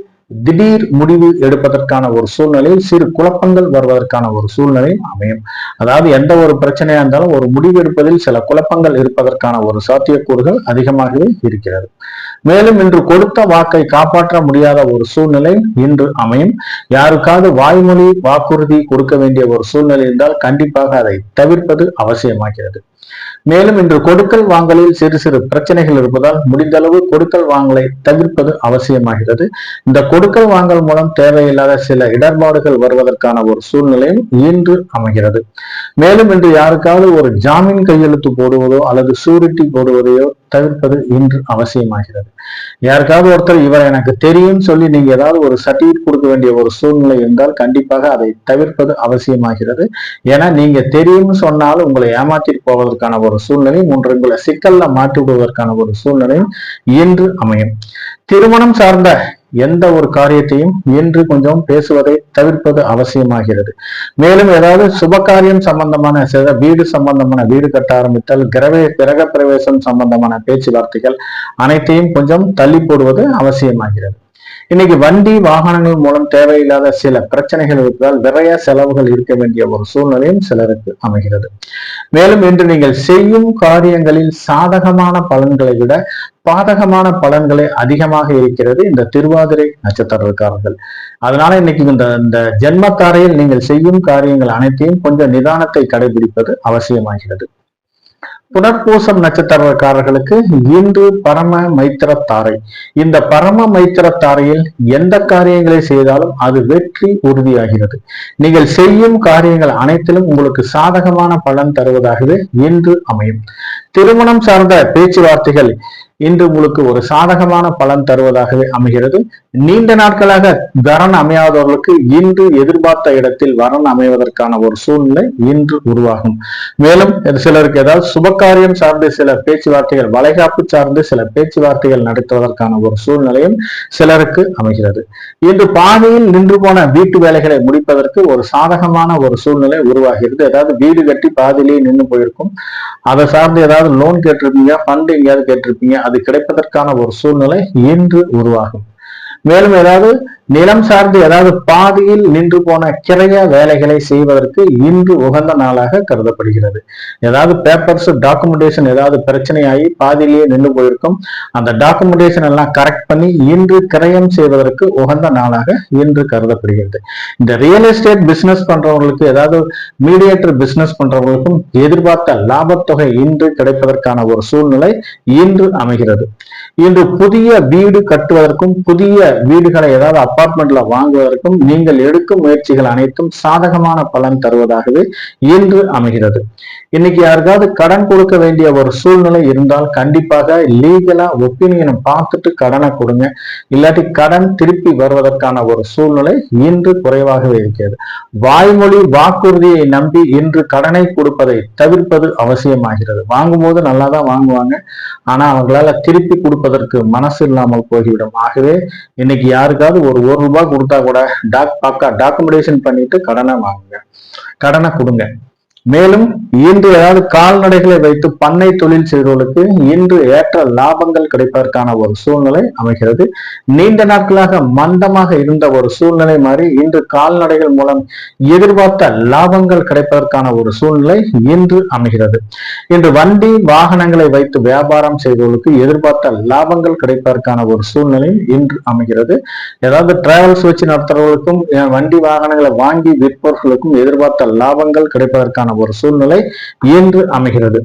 திடீர் முடிவு எடுப்பதற்கான ஒரு சூழ்நிலையில் சிறு குழப்பங்கள் வருவதற்கான ஒரு சூழ்நிலை அமையும். அதாவது எந்த ஒரு பிரச்சனையா இருந்தாலும் ஒரு முடிவு எடுப்பதில் சில குழப்பங்கள் இருப்பதற்கான ஒரு சாத்தியக்கூறுகள் அதிகமாகவே இருக்கிறது. மேலும் இன்று கொடுத்த வாக்கை காப்பாற்ற முடியாத ஒரு சூழ்நிலை இன்று அமையும். யாருக்காவது வாய்மொழி வாக்குறுதி கொடுக்க வேண்டிய ஒரு சூழ்நிலை இருந்தால் கண்டிப்பாக அதை தவிர்ப்பது அவசியமாகிறது. மேலும் இன்று கொடுக்கல் வாங்கலில் சிறு சிறு பிரச்சனைகள் இருப்பதால் முடிந்தளவு கொடுக்கல் வாங்கலை தவிர்ப்பது அவசியமாகிறது. இந்த கொடுக்கல் வாங்கல் மூலம் தேவையில்லாத சில இடர்பாடுகள் வருவதற்கான ஒரு சூழ்நிலையும் இன்று அமைகிறது. மேலும் இன்று யாருக்காவது ஒரு ஜாமீன் கையெழுத்து போடுவதோ அல்லது சூரிட்டி போடுவதையோ தவிர்ப்பது இன்று அவசியமாகிறது. யாருக்காவது ஒருத்தர் இவர் எனக்கு தெரியும் சொல்லி நீங்க ஏதாவது ஒரு சர்டிபிகேட் கொடுக்க வேண்டிய ஒரு சூழ்நிலை இருந்தால் கண்டிப்பாக அதை தவிர்ப்பது அவசியமாகிறது. ஏன்னா நீங்க தெரியும்னு சொன்னாலும் உங்களை ஏமாற்றிட்டு போவதற்கான ஒரு சூழ்நிலையும் உங்களை சிக்கல்ல மாற்றி விடுவதற்கான ஒரு சூழ்நிலையும் இன்று அமையும். திருமணம் சார்ந்த எந்த ஒரு காரியத்தையும் இன்று கொஞ்சம் பேசுவதை தவிர்ப்பது அவசியமாகிறது. மேலும் ஏதாவது சுபகாரியம் சம்பந்தமான வீடு சம்பந்தமான வீடு கட்ட ஆரம்பித்தல், கிரக பிரவேசம் சம்பந்தமான பேச்சுவார்த்தைகள் அனைத்தையும் கொஞ்சம் தள்ளி போடுவது அவசியமாகிறது. இன்னைக்கு வண்டி வாகனங்கள் மூலம் தேவையில்லாத சில பிரச்சனைகள் இருப்பதால் விரைய செலவுகள் இருக்க வேண்டிய ஒரு சூழ்நிலையும் சிலருக்கு அமைகிறது. மேலும் இன்று நீங்கள் செய்யும் காரியங்களில் சாதகமான பலன்களை விட பாதகமான பலன்களே அதிகமாக இருக்கிறது இந்த திருவாதிரை நட்சத்திரக்காரர்கள். அதனால இன்னைக்கு இந்த ஜென்மத்தாரையில் நீங்கள் செய்யும் காரியங்கள் அனைத்தையும் கொஞ்சம் நிதானத்தை கடைபிடிப்பது அவசியமாகிறது. புனர்பூசம் நட்சத்திரக்காரர்களுக்கு இன்று பரம மைத்திர தாரை. இந்த பரம மைத்திர தாரையில் எந்த காரியங்களை செய்தாலும் அது வெற்றி உறுதியாகிறது. நீங்கள் செய்யும் காரியங்கள் அனைத்திலும் உங்களுக்கு சாதகமான பலன் தருவதாகவே இன்று அமையும். திருமணம் சார்ந்த பேச்சுவார்த்தைகள் இன்று உங்களுக்கு ஒரு சாதகமான பலன் தருவதாகவே அமைகிறது. நீண்ட நாட்களாக வரன் அமையாதவர்களுக்கு இன்று எதிர்பார்த்த இடத்தில் வரன் அமைவதற்கான ஒரு சூழ்நிலை இன்று உருவாகும். மேலும் சிலருக்கு ஏதாவது சுபகாரியம் சார்ந்து சில பேச்சுவார்த்தைகள், வளைகாப்பு சார்ந்து சில பேச்சுவார்த்தைகள் நடத்துவதற்கான ஒரு சூழ்நிலையும் சிலருக்கு அமைகிறது. இன்று பாதையில் நின்று போன வீட்டு வேலைகளை முடிப்பதற்கு ஒரு சாதகமான ஒரு சூழ்நிலை உருவாகிறது. ஏதாவது வீடு கட்டி பாதியிலேயே நின்று போயிருக்கும், அதை சார்ந்து ஏதாவது லோன் கேட்டிருப்பீங்க, ஃபண்ட் எங்கேயாவது கேட்டிருப்பீங்க, அது கிடைப்பதற்கான ஒரு சூழ்நிலை இன்று உருவாகும். மேலும் ஏதாவது நிலம் சார்ந்து ஏதாவது பாதியில் நின்று போன கிரைய வேலைகளை செய்வதற்கு இன்று உகந்த நாளாக கருதப்படுகிறது. ஏதாவது பேப்பர்ஸ் டாக்குமெண்டேஷன் ஏதாவது பிரச்சனையாகி பாதியிலேயே நின்று போயிருக்கும், அந்த டாக்குமெண்டேஷன் எல்லாம் கரெக்ட் பண்ணி இன்று கிரயம் செய்வதற்கு உகந்த நாளாக இன்று கருதப்படுகிறது. இந்த ரியல் எஸ்டேட் பிசினஸ் பண்றவங்களுக்கு, ஏதாவது மீடியேட்டர் பிசினஸ் பண்றவங்களுக்கும் எதிர்பார்த்த லாபத்தொகை இன்று கிடைப்பதற்கான ஒரு சூழ்நிலை இன்று அமைகிறது. இன்று புதிய வீடு கட்டுவதற்கும் புதிய வீடுகளை ஏதாவது அபார்ட்மெண்ட்ல வாங்குவதற்கும் நீங்கள் எடுக்கும் முயற்சிகள் அனைத்தும் சாதகமான பலன் தருவதாகவே இன்று அமைகிறது. இன்னைக்கு யாருக்காவது கடன் கொடுக்க வேண்டிய ஒரு சூழ்நிலை இருந்தால் கண்டிப்பாக லீகலா ஒப்பீனியனை பார்த்துட்டு கடனை கொடுங்க. இல்லாட்டி கடன் திருப்பி வருவதற்கான ஒரு சூழ்நிலை இன்று குறைவாகவே இருக்கிறது. வாய்மொழி வாக்குறுதியை நம்பி இன்று கடனை கொடுப்பதை தவிர்ப்பது அவசியமாகிறது. வாங்கும்போது நல்லா தான் வாங்குவாங்க, ஆனா அவங்களால திருப்பி கொடுப்பதற்கு மனசு இல்லாமல் போய்விடும். ஆகவே இன்னைக்கு யாருக்காவது ஒரு ரூபாய் கொடுத்தா கூட பக்கா டாக்குமெண்டேஷன் பண்ணிட்டு கடனை வாங்குங்க, கடனை கொடுங்க. மேலும் இன்று ஏதாவது கால்நடைகளை வைத்து பண்ணை தொழில் செய்வர்களுக்கு இன்று ஏற்ற லாபங்கள் கிடைப்பதற்கான ஒரு சூழ்நிலை அமைகிறது. நீண்ட நாட்களாக மந்தமாக இருந்த ஒரு சூழ்நிலை மாறி இன்று கால்நடைகள் மூலம் எதிர்பார்த்த லாபங்கள் கிடைப்பதற்கான ஒரு சூழ்நிலை இன்று அமைகிறது. இன்று வண்டி வாகனங்களை வைத்து வியாபாரம் செய்வர்களுக்கு எதிர்பார்த்த லாபங்கள் கிடைப்பதற்கான ஒரு சூழ்நிலையும் இன்று அமைகிறது. ஏதாவது டிராவல்ஸ் வச்சு நடத்துறவர்களுக்கும் வண்டி வாகனங்களை வாங்கி விற்பவர்களுக்கும் எதிர்பார்த்த லாபங்கள் கிடைப்பதற்கான ஒரு சூழ்நிலை இன்று அமைகிறது.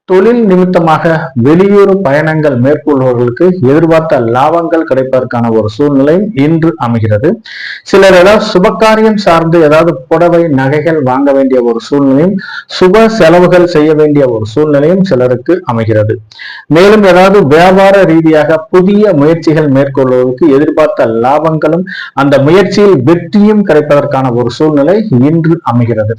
தொழில் நிமித்தமாக வெளியூர் பயணங்கள் மேற்கொள்பவர்களுக்கு எதிர்பார்த்த லாபங்கள் கிடைப்பதற்கான ஒரு சூழ்நிலையும் இன்று அமைகிறது. சிலர் ஏதாவது சுபகாரியம் சார்ந்து ஏதாவது புடவை நகைகள் வாங்க வேண்டிய ஒரு சூழ்நிலையும் சுப செலவுகள் செய்ய வேண்டிய ஒரு சூழ்நிலையும் சிலருக்கு அமைகிறது. மேலும் ஏதாவது வியாபார ரீதியாக புதிய முயற்சிகள் மேற்கொள்வதற்கு எதிர்பார்த்த லாபங்களும் அந்த முயற்சியில் வெற்றியும் கிடைப்பதற்கான ஒரு சூழ்நிலை இன்று அமைகிறது.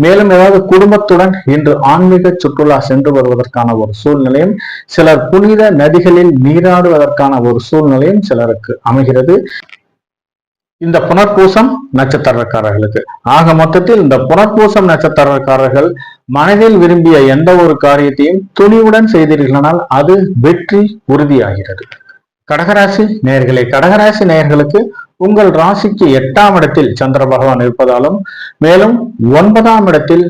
மேலும் ஏதாவது குடும்பத்துடன் இன்று ஆன்மீக சுற்றுலா சென்று வருவதற்கான ஒரு சூழ்நிலையும், சிலர் புனித நதிகளில் நீராடுவதற்கான ஒரு சூழ்நிலையும் சிலருக்கு அமைகிறது இந்த புனர்பூசம் நட்சத்திரக்காரர்களுக்கு. ஆக மொத்தத்தில் இந்த புனர்பூசம் நட்சத்திரக்காரர்கள் மனதில் விரும்பிய எந்த ஒரு காரியத்தையும் துணிவுடன் செய்தீர்களானால் அது வெற்றி உறுதியாகிறது. கடகராசி நேயர்களே, கடகராசி நேயர்களுக்கு உங்கள் ராசிக்கு 8ஆம் இடத்தில் சந்திர பகவான் இருப்பதாலும் மேலும் 9ஆம் இடத்தில்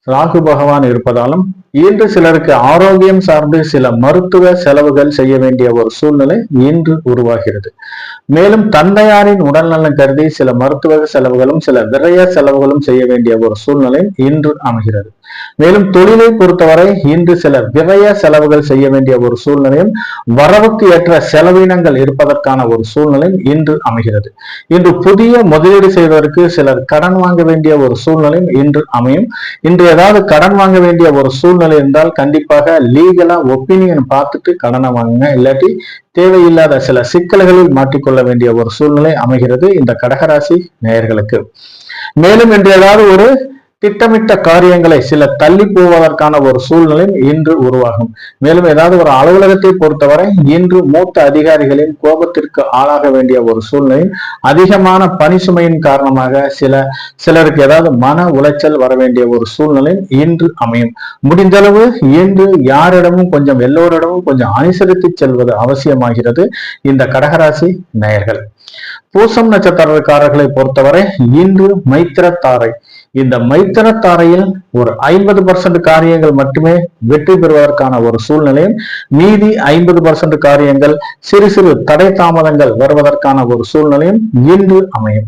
ராகு பகவான் இருப்பதாலும் இன்று சிலருக்கு ஆரோக்கியம் சார்ந்து சில மருத்துவ செலவுகள் செய்ய வேண்டிய ஒரு சூழ்நிலை இன்று உருவாகிறது. மேலும் தந்தையாரின் உடல்நலன் கருதி சில மருத்துவ செலவுகளும் சில விரய செலவுகளும் செய்ய வேண்டிய ஒரு சூழ்நிலை இன்று அமைகிறது. மேலும் தொழிலை பொறுத்தவரை இன்று சில விரய செலவுகள் செய்ய வேண்டிய ஒரு சூழ்நிலையும் வரவுக்கு ஏற்ற செலவினங்கள் இருப்பதற்கான ஒரு சூழ்நிலையும் இன்று அமைகிறது. இன்று புதிய முதலீடு செய்வதற்கு சிலர் கடன் வாங்க வேண்டிய ஒரு சூழ்நிலையும் இன்று அமையும். இன்று ஏதாவது கடன் வாங்க வேண்டிய ஒரு சூழ்நிலை சூழ்நிலை இருந்தால் கண்டிப்பாக லீகலா ஒப்பீனியன் பார்த்துட்டு கடனை வாங்குங்க. இல்லாட்டி தேவையில்லாத சில சிக்கல்களில் மாட்டிக்கொள்ள வேண்டிய ஒரு சூழ்நிலை அமைகிறது இந்த கடகராசி நேயர்களுக்கு. மேலும் இன்று ஏதாவது ஒரு திட்டமிட்ட காரியங்களை சில தள்ளி போவதற்கான ஒரு சூழ்நிலை இன்று உருவாகும். மேலும் ஏதாவது ஒரு அலுவலகத்தை பொறுத்தவரை இன்று மூத்த அதிகாரிகளின் கோபத்திற்கு ஆளாக வேண்டிய ஒரு சூழ்நிலையும், அதிகமான பணி சுமையின் காரணமாக சிலருக்கு ஏதாவது மன உளைச்சல் வர வேண்டிய ஒரு சூழ்நிலையும் இன்று அமையும். முடிந்தளவு இன்று யாரிடமும் எல்லோரிடமும் கொஞ்சம் அனுசரித்து செல்வது அவசியமாகிறது இந்த கடகராசி நேயர்கள். பூசம் நட்சத்திரக்காரர்களை பொறுத்தவரை இன்று மைத்திரத்தாரை. இந்த மைத்திரத்தாரையில் ஒரு 50% காரியங்கள் மட்டுமே வெற்றி பெறுவதற்கான ஒரு சூழ்நிலையும், மீதி 50% காரியங்கள் சிறு சிறு தடை தாமதங்கள் வருவதற்கான ஒரு சூழ்நிலையும் இன்று அமையும்.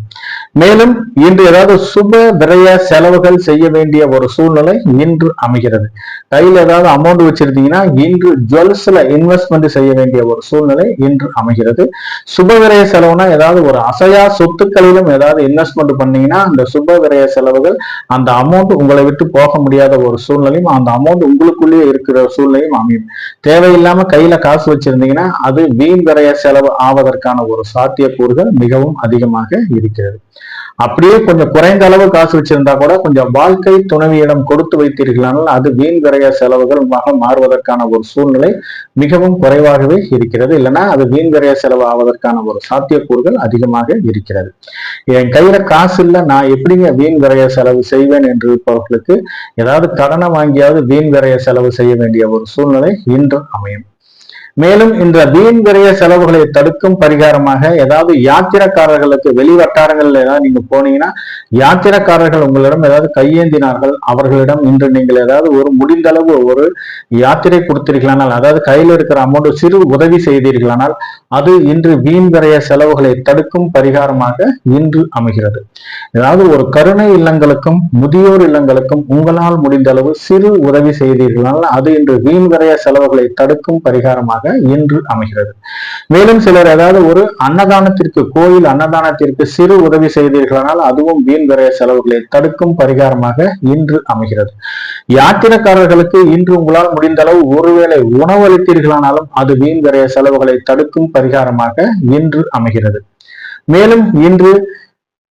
மேலும் இன்று ஏதாவது சுப விரய செலவுகள் செய்ய வேண்டிய ஒரு சூழ்நிலை இன்று அமைகிறது. கையில் ஏதாவது அமௌண்ட் வச்சிருந்தீங்கன்னா இன்று ஜுவல்ஸ்ல இன்வெஸ்ட்மெண்ட் செய்ய வேண்டிய ஒரு சூழ்நிலை இன்று அமைகிறது. சுப விரய செலவுனா ஏதாவது ஒரு அசையா சொத்துக்களிலும் ஏதாவது இன்வெஸ்ட்மெண்ட் பண்ணீங்கன்னா அந்த சுப விரய செலவுகள், அந்த அமௌண்ட் உங்களை விட்டு போக முடியாத ஒரு சூழ்நிலையும், அந்த அமௌண்ட் உங்களுக்குள்ளேயே இருக்கிற சூழ்நிலையும் அமையும். தேவையில்லாம கையில காசு வச்சிருந்தீங்கன்னா அது வீண் விரய செலவு ஆவதற்கான ஒரு சாத்தியக்கூறுகள் மிகவும் அதிகமாக இருக்கிறது. அப்படியே கொஞ்சம் குறைந்த அளவு காசு வச்சிருந்தா கூட கொஞ்சம் வாழ்க்கை துணைவியிடம் கொடுத்து வைத்தீர்களானால் அது வீண் விரய செலவுகள் மாறுவதற்கான ஒரு சூழ்நிலை மிகவும் குறைவாகவே இருக்கிறது. இல்லைன்னா அது வீண் விரய செலவு ஆவதற்கான ஒரு சாத்தியக்கூறுகள் அதிகமாக இருக்கிறது. என் கையில காசு இல்லை, நான் எப்படிங்க வீண் விரய செலவு செய்வேன் என்று இருப்பவர்களுக்கு ஏதாவது கடனை வாங்கியாவது வீண் விரய செலவு செய்ய வேண்டிய ஒரு சூழ்நிலை இன்று அமையும். மேலும் இந்த வீண் விரய செலவுகளை தடுக்கும் பரிகாரமாக ஏதாவது யாத்திரக்காரர்களுக்கு வெளி வட்டாரங்கள்ல ஏதாவது நீங்க போனீங்கன்னா யாத்திரக்காரர்கள் உங்களிடம் ஏதாவது கையேந்தினார்கள், அவர்களிடம் இன்று நீங்கள் ஏதாவது ஒரு முடிந்தளவு ஒரு யாத்திரை கொடுத்தீர்களானால், அதாவது கையில் இருக்கிற அமௌண்ட் சிறு உதவி செய்தீர்களானால் அது இன்று வீண் விரய செலவுகளை தடுக்கும் பரிகாரமாக இன்று அமைகிறது. ஏதாவது ஒரு கருணை இல்லங்களுக்கும் முதியோர் இல்லங்களுக்கும் உங்களால் முடிந்த அளவு சிறு உதவி செய்தீர்களானால் அது இன்று வீண் விரய செலவுகளை தடுக்கும் பரிகாரமாக இன்று அமைகிறது. மேலும் சிலர் ஏதாவது ஒரு அன்னதானத்திற்கு, கோயில் அன்னதானத்திற்கு சிறு உதவி செய்தீர்களானால் அதுவும் வீண் விரய செலவுகளை தடுக்கும் பரிகாரமாக இன்று அமைகிறது. யாத்திரக்காரர்களுக்கு இன்று உங்களால் முடிந்த அளவு ஒருவேளை உணவு அளித்தீர்களானாலும் அது வீண் விரய செலவுகளை தடுக்கும் பரிகாரமாக இன்று அமைகிறது. மேலும் இன்று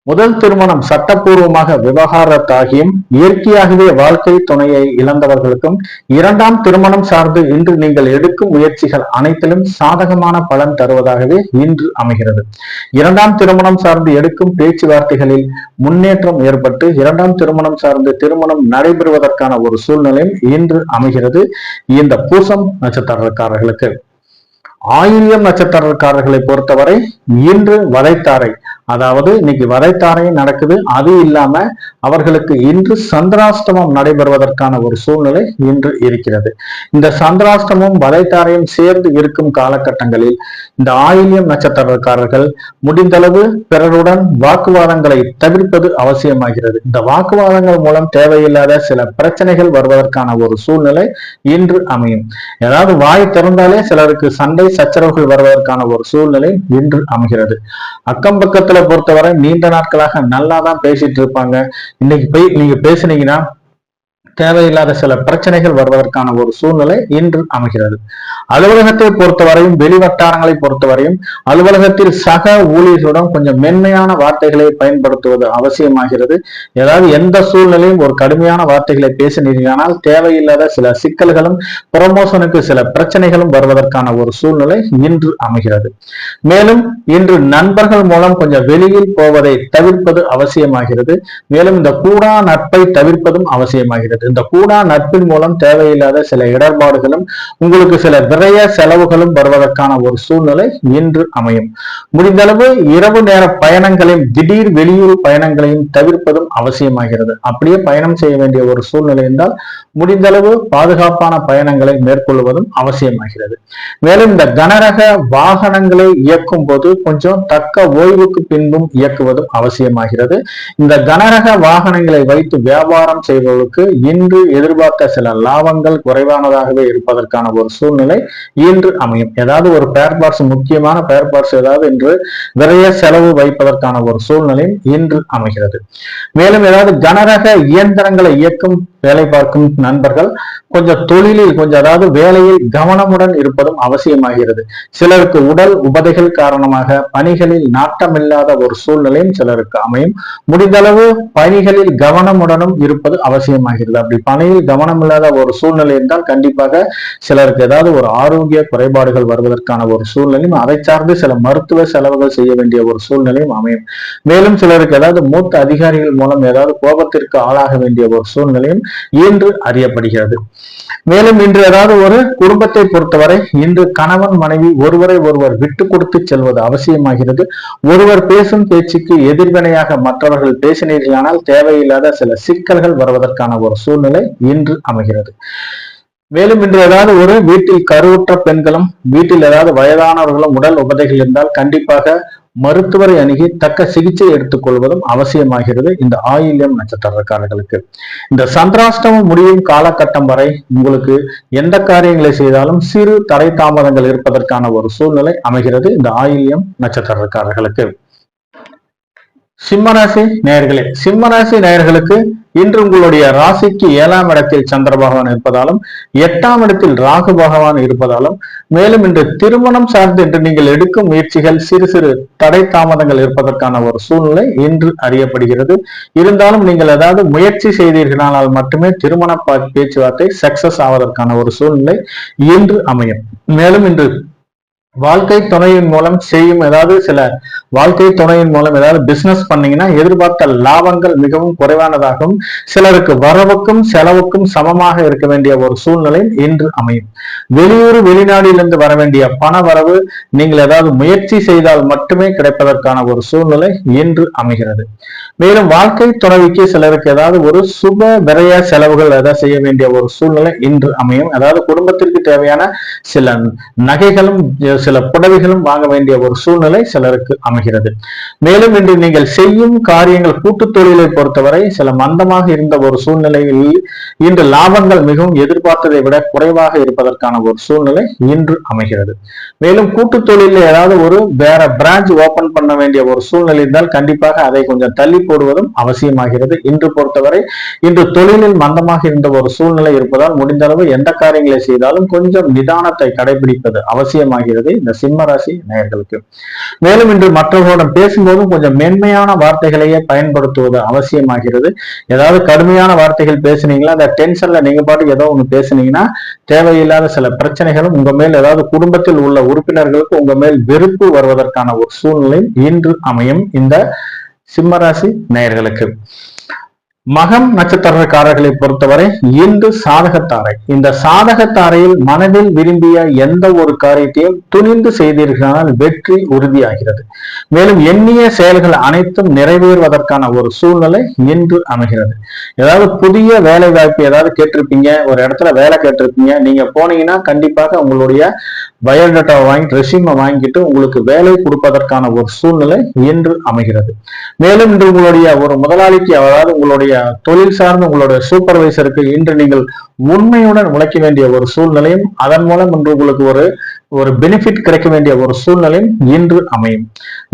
முதல் திருமணம் சட்டப்பூர்வமாக விவகாரத்தாகியும் இயற்கையாகவே வாழ்க்கை துணையை இழந்தவர்களுக்கும் இரண்டாம் திருமணம் சார்ந்து இன்று நீங்கள் எடுக்கும் முயற்சிகள் அனைத்திலும் சாதகமான பலன் தருவதாகவே இன்று அமைகிறது. இரண்டாம் திருமணம் சார்ந்து எடுக்கும் பேச்சுவார்த்தைகளில் முன்னேற்றம் ஏற்பட்டு இரண்டாம் திருமணம் சார்ந்து திருமணம் நடைபெறுவதற்கான ஒரு சூழ்நிலையும் இன்று அமைகிறது இந்த பூசம் நட்சத்திரக்காரர்களுக்கு. ஆயில்யம் நட்சத்திரக்காரர்களை பொறுத்தவரை இன்று வதைத்தாரை, அதாவது இன்னைக்கு வதைத்தாரையும் நடக்குது. அது இல்லாம அவர்களுக்கு இன்று சந்திராஷ்டமம் நடைபெறுவதற்கான ஒரு சூழ்நிலை இன்று இருக்கிறது. இந்த சந்திராஷ்டமும் வதைத்தாரையும் சேர்ந்து இருக்கும் காலகட்டங்களில் இந்த ஆயில்யம் நட்சத்திரக்காரர்கள் முடிந்தளவு பிறருடன் வாக்குவாதங்களை தவிர்ப்பது அவசியமாகிறது. இந்த வாக்குவாதங்கள் மூலம் தேவையில்லாத சில பிரச்சனைகள் வருவதற்கான ஒரு சூழ்நிலை இன்று அமையும். ஏதாவது வாய் திறந்தாலே சிலருக்கு சண்டை சச்சரவுகள் வருவதற்கான ஒரு சூழ்நிலை இன்று அமைகிறது. அக்கம் பக்கத்துல பொறுத்தவரை நீண்ட நாட்களாக நல்லாதான் பேசிட்டு இருப்பாங்க. இன்னைக்கு போய் நீங்க பேசுனீங்கன்னா தேவையில்லாத சில பிரச்சனைகள் வருவதற்கான ஒரு சூழ்நிலை இன்று அமைகிறது. அலுவலகத்தை பொறுத்தவரையும் வெளிவட்டாரங்களை பொறுத்தவரையும் அலுவலகத்தில் சக ஊழியர்களுடன் கொஞ்சம் மென்மையான வார்த்தைகளை பயன்படுத்துவது அவசியமாகிறது. ஏதாவது எந்த சூழ்நிலையும் ஒரு கடுமையான வார்த்தைகளை பேசினீர்களானால் தேவையில்லாத சில சிக்கல்களும் ப்ரமோஷனுக்கு சில பிரச்சனைகளும் வருவதற்கான ஒரு சூழ்நிலை இன்று அமைகிறது. மேலும் இன்று நண்பர்கள் மூலம் கொஞ்சம் வெளியில் போவதை தவிர்ப்பது அவசியமாகிறது. மேலும் இந்த கூடா நட்பை தவிர்ப்பதும் அவசியமாகிறது. இந்த கூடா நட்பின் மூலம் தேவையில்லாத சில இடர்பாடுகளும் உங்களுக்கு சில விரய செலவுகளும் வருவதற்கான ஒரு சூழ்நிலை இன்று அமையும். முடிந்தளவு இரவு நேர பயணங்களையும் திடீர் வெளியூர் பயணங்களையும் தவிர்ப்பதும் அவசியமாகிறது. அப்படியே பயணம் செய்ய வேண்டிய ஒரு சூழ்நிலை இருந்தால் முடிந்தளவு பாதுகாப்பான பயணங்களை மேற்கொள்வதும் அவசியமாகிறது. மேலும் இந்த கனரக வாகனங்களை இயக்கும் போது கொஞ்சம் தக்க ஓய்வுக்கு பின்பும் இயக்குவதும் அவசியமாகிறது. இந்த கனரக வாகனங்களை வைத்து வியாபாரம் செய்பவர்களுக்கு இன்று எதிர்பார்த்த சில லாபங்கள் குறைவானதாகவே இருப்பதற்கான ஒரு சூழ்நிலை இன்று அமையும். ஏதாவது ஒரு பேர் பார்ட்ஸ், முக்கியமான பேர் பார்ட்ஸ் ஏதாவது இன்று விரைய செலவு வைப்பதற்கான ஒரு சூழ்நிலை இன்று அமைகிறது. மேலும் ஏதாவது கனரக இயந்திரங்களை இயக்கும் வேலை பார்க்கும் நண்பர்கள் கொஞ்சம் தொழிலில் கொஞ்சம் அதாவது வேலையில் கவனமுடன் இருப்பதும் அவசியமாகிறது. சிலருக்கு உடல் உபதைகள் காரணமாக பணிகளில் நாட்டமில்லாத ஒரு சூழ்நிலையும் சிலருக்கு அமையும். முடிந்தளவு பணிகளில் கவனமுடனும் இருப்பது அவசியமாகிறது. அப்படி பணியில் கவனம் இல்லாத ஒரு சூழ்நிலை இருந்தால் கண்டிப்பாக சிலருக்கு ஏதாவது ஒரு ஆரோக்கிய குறைபாடுகள் வருவதற்கான ஒரு சூழ்நிலையும், அதை சார்ந்து சில மருத்துவ செலவுகள் செய்ய வேண்டிய ஒரு சூழ்நிலையும் அமையும். மேலும் சிலருக்கு ஏதாவது மூத்த அதிகாரிகள் மூலம் ஏதாவது கோபத்திற்கு ஆளாக வேண்டிய ஒரு சூழ்நிலையும் இன்று அறியப்படுகிறது. மேலும் இன்று ஏதாவது ஒரு குடும்பத்தை பொறுத்தவரை இன்று கணவன் மனைவி ஒருவரை ஒருவர் விட்டு கொடுத்து செல்வது அவசியமாகிறது. ஒருவர் பேசும் பேச்சுக்கு எதிர்வினையாக மற்றவர்கள் பேசினீர்களானால் தேவையில்லாத சில சிக்கல்கள் வருவதற்கான ஒரு சூழ்நிலை இன்று அமைகிறது. மேலும் இன்று ஏதாவது ஒரு வீட்டில் கருவுற்ற பெண்களும் வீட்டில் ஏதாவது வயதானவர்களும் உடல் உபதைகள் இருந்தால் கண்டிப்பாக மருத்துவரை அணுகி தக்க சிகிச்சை எடுத்துக் கொள்வதும் அவசியமாகிறது. இந்த ஆயில்யம் நட்சத்திரக்காரர்களுக்கு இந்த சந்திராஷ்டமம் முடியும் காலகட்டம் வரை உங்களுக்கு எந்த காரியங்களை செய்தாலும் சிறு தடை தாமதங்கள் இருப்பதற்கான ஒரு சூழ்நிலை அமைகிறது. இந்த ஆயில்யம் நட்சத்திரக்காரர்களுக்கு. சிம்மராசி நேயர்களே, சிம்மராசி நேயர்களுக்கு இன்று உங்களுடைய ராசிக்கு 7ஆம் இடத்தில் சந்திர பகவான் இருப்பதாலும் 8ஆம் இடத்தில் ராகு பகவான் இருப்பதாலும் மேலும் இன்று திருமணம் சார்ந்து இன்று நீங்கள் எடுக்கும் முயற்சிகள் சிறு சிறு தடை தாமதங்கள் இருப்பதற்கான ஒரு சூழ்நிலை இன்று அறியப்படுகிறது. இருந்தாலும் நீங்கள் ஏதாவது முயற்சி செய்தீர்களானால் மட்டுமே திருமண பேச்சுவார்த்தை சக்சஸ் ஆவதற்கான ஒரு சூழ்நிலை இன்று அமையும். மேலும் இன்று வாழ்க்கை துணையின் மூலம் செய்யும் ஏதாவது சில வாழ்க்கை துணையின் மூலம் ஏதாவது பிசினஸ் பண்ணீங்கன்னா எதிர்பார்த்த லாபங்கள் மிகவும் குறைவானதாகவும் சிலருக்கு வரவுக்கும் செலவுக்கும் சமமாக இருக்க வேண்டிய ஒரு சூழ்நிலை இன்று அமையும். வெளியூர் வெளிநாட்டிலிருந்து வர வேண்டிய பண வரவு நீங்கள் ஏதாவது முயற்சி செய்தால் மட்டுமே கிடைப்பதற்கான ஒரு சூழ்நிலை இன்று அமைகிறது. மேலும் வாழ்க்கை துணைவிக்கு சிலருக்கு ஏதாவது ஒரு சுப விரய செலவுகள் ஏதாவது செய்ய வேண்டிய ஒரு சூழ்நிலை இன்று அமையும். அதாவது குடும்பத்திற்கு தேவையான சில நகைகளும் சில புடவைகளும் வாங்க வேண்டிய ஒரு சூழ்நிலை சிலருக்கு அமைகிறது. மேலும் இன்று நீங்கள் செய்யும் காரியங்கள் கூட்டு தொழிலை பொறுத்தவரை சில மந்தமாக இருந்த ஒரு சூழ்நிலையில் இன்று லாபங்கள் மிகவும் எதிர்பார்த்ததை விட குறைவாக இருப்பதற்கான ஒரு சூழ்நிலை இன்று அமைகிறது. மேலும் கூட்டு தொழிலில் ஏதாவது ஒரு வேற பிரான்ச் ஓபன் பண்ண வேண்டிய ஒரு சூழ்நிலை இருந்தால் கண்டிப்பாக அதை கொஞ்சம் தள்ளி போடுவதும் அவசியமாகிறது. இன்று பொறுத்தவரை இன்று தொழிலில் மந்தமாக இருந்த ஒரு சூழ்நிலை இருப்பதால் முடிந்த அளவு எந்த காரியங்களை செய்தாலும் கொஞ்சம் நிதானத்தை கடைபிடிப்பது அவசியமாகிறது இந்த சிம்ம ராசி நேயர்களுக்கு. மேலும் இன்று மற்றவர்களுடன் பேசும்போதும் கொஞ்சம் மென்மையான வார்த்தைகளையே பயன்படுத்துவது அவசியமாகிறது. ஏதாவது கடுமையான வார்த்தைகள் பேசுனீங்களா அந்த டென்ஷன்ல நீங்க பாட்டுக்கு ஏதோ ஒண்ணு பேசுனீங்கன்னா தேவையில்லாத சில பிரச்சனைகளும் உங்க மேல் ஏதாவது குடும்பத்தில் உள்ள உறுப்பினர்களுக்கு உங்க மேல் வெறுப்பு வருவதற்கான ஒரு சூழ்நிலை இன்று அமையும் இந்த சிம்மராசி நேயர்களுக்கு. மகம் நட்சத்திரக்காரர்களை பொறுத்தவரை இன்று சாதகத்தாரை. இந்த சாதகத்தாரையில் மனதில் விரும்பிய எந்த ஒரு காரியத்தையும் துணிந்து செய்தீர்களால் வெற்றி உறுதியாகிறது. மேலும் எண்ணிய செயல்கள் அனைத்தும் நிறைவேறுவதற்கான ஒரு சூழ்நிலை இன்று அமைகிறது. ஏதாவது புதிய வேலை வாய்ப்பு ஏதாவது கேட்டிருப்பீங்க, ஒரு இடத்துல வேலை கேட்டிருப்பீங்க, நீங்க போனீங்கன்னா கண்டிப்பாக உங்களுடைய பயோடேட்டாவை வாங்கி ரெஸ்யூமை வாங்கிட்டு உங்களுக்கு வேலை கொடுப்பதற்கான ஒரு சூழ்நிலை இன்று அமைகிறது. மேலும் இன்று உங்களுடைய ஒரு முதலாளிக்கு அதாவது உங்களுடைய தொழில் சார்ந்த உங்களுடைய சூப்பர்வைசருக்கு இன்று நீங்கள் உண்மையுடன் உழைக்க வேண்டிய ஒரு சூழ்நிலையும் அதன் மூலம் இன்று உங்களுக்கு ஒரு பெனிஃபிட் கிடைக்க வேண்டிய ஒரு சூழ்நிலையும் இன்று அமையும்.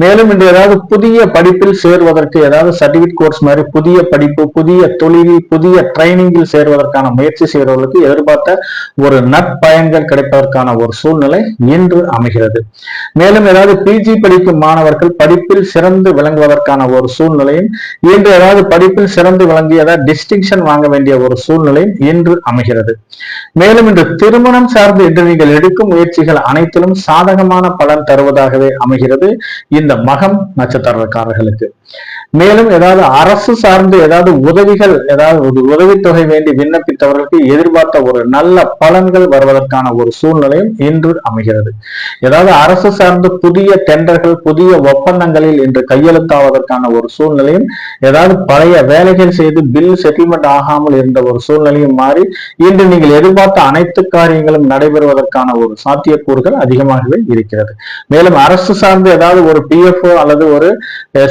மேலும் இன்று ஏதாவது புதிய படிப்பில் சேர்வதற்கு ஏதாவது சர்டிபிகேட் கோர்ஸ் மாதிரி புதிய படிப்பு, புதிய தொழில், புதிய ட்ரைனிங்கில் சேர்வதற்கான முயற்சி செய்வதற்கு எதிர்பார்த்த ஒரு நற்பயன்கள் கிடைப்பதற்கான ஒரு சூழ்நிலை இன்று அமைகிறது. மேலும் ஏதாவது பிஜி படிக்கும் மாணவர்கள் படிப்பில் சிறந்து விளங்குவதற்கான ஒரு சூழ்நிலையும் இன்று ஏதாவது படிப்பில் சிறந்து விளங்கி ஏதாவது டிஸ்டிங்ஷன் வாங்க வேண்டிய ஒரு சூழ்நிலையும் இன்று அமைகிறது. மேலும் இன்று திருமணம் சார்ந்து இன்று நீங்கள் எடுக்கும் முயற்சிகள் அனைத்திலும் சாதகமான பலன் தருவதாகவே அமைகிறது இந்த மகம் நட்சத்திரக்காரர்களுக்கு. மேலும் ஏதாவது அரசு சார்ந்து ஏதாவது உதவிகள் ஏதாவது உதவித்தொகை வேண்டி விண்ணப்பித்தவர்களுக்கு எதிர்பார்த்த ஒரு நல்ல பலன்கள் வருவதற்கான ஒரு சூழ்நிலையும் இன்று அமைகிறது. ஏதாவது அரசு சார்ந்து புதிய டெண்டர்கள், புதிய ஒப்பந்தங்களில் இன்று கையெழுத்தாவதற்கான ஒரு சூழ்நிலையும், ஏதாவது பழைய வேலைகள் செய்து பில் செட்டில்மெண்ட் ஆகாமல் இருந்த ஒரு சூழ்நிலையும் மாறி இன்று நீங்கள் எதிர்பார்த்த அனைத்து காரியங்களும் நடைபெறுவதற்கான ஒரு சாத்தியக்கூறுகள் அதிகமாகவே இருக்கிறது. மேலும் அரசு சார்ந்து ஏதாவது ஒரு பிஎஃப் அல்லது ஒரு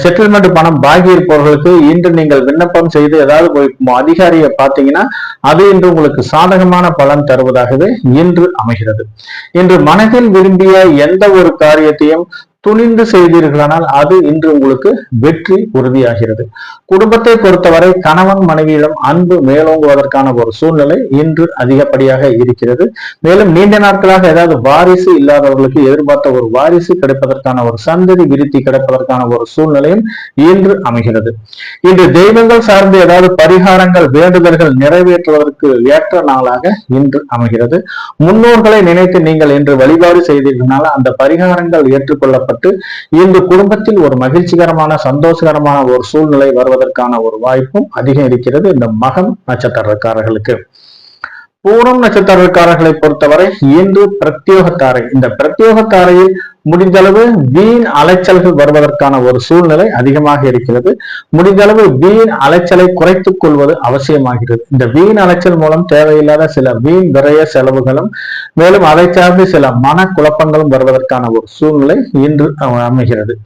செட்டில்மெண்ட் பணம் பாக்கி இருப்பவர்களுக்கு இன்று நீங்கள் விண்ணப்பம் செய்து ஏதாவது அதிகாரியை பார்த்தீங்கன்னா அது இன்று உங்களுக்கு சாதகமான பலன் தருவதாகவே இன்று அமைகிறது. இன்று மனதில் விரும்பிய எந்த ஒரு காரியத்தையும் துணிந்து செய்தீர்களானால் அது இன்று உங்களுக்கு வெற்றி உறுதியாகிறது. குடும்பத்தை பொறுத்தவரை கணவன் மனைவியிடம் அன்பு மேலோங்குவதற்கான ஒரு சூழ்நிலை இன்று அதிகப்படியாக இருக்கிறது. மேலும் நீண்ட நாட்களாக ஏதாவது வாரிசு இல்லாதவர்களுக்கு எதிர்பார்த்த ஒரு வாரிசு கிடைப்பதற்கான ஒரு சந்ததி விருத்தி கிடைப்பதற்கான ஒரு சூழ்நிலையும் இன்று அமைகிறது. இன்று தெய்வங்கள் சார்ந்து ஏதாவது பரிகாரங்கள் வேண்டுதல்கள் நிறைவேற்றுவதற்கு ஏற்ற நாளாக இன்று அமைகிறது. முன்னோர்களை நினைத்து நீங்கள் இன்று வழிபாடு செய்தீர்களால் அந்த பரிகாரங்கள் ஏற்றுக்கொள்ளப்பட்டு இந்த குடும்பத்தில் ஒரு மகிழ்ச்சிகரமான சந்தோஷகரமான ஒரு சூழ்நிலை வருவதற்கான ஒரு வாய்ப்பும் அதிகம் இருக்கிறது இந்த மகம் நட்சத்திரக்காரர்களுக்கு. பூரம் நட்சத்திரக்காரர்களை பொறுத்தவரை இன்று பிரத்யோகத்தாரை. இந்த பிரத்யோகத்தாரையில் முடிந்தளவு வீண் அலைச்சல்கள் வருவதற்கான ஒரு சூழ்நிலை அதிகமாக இருக்கிறது. முடிந்தளவு வீண் அலைச்சலை குறைத்துக் கொள்வது அவசியமாகிறது. இந்த வீண் அலைச்சல் மூலம் தேவையில்லாத சில வீண் விரய செலவுகளும் மேலும் அதை சார்ந்து சில மன குழப்பங்களும் வருவதற்கான ஒரு சூழ்நிலை இன்று அமைகிறது.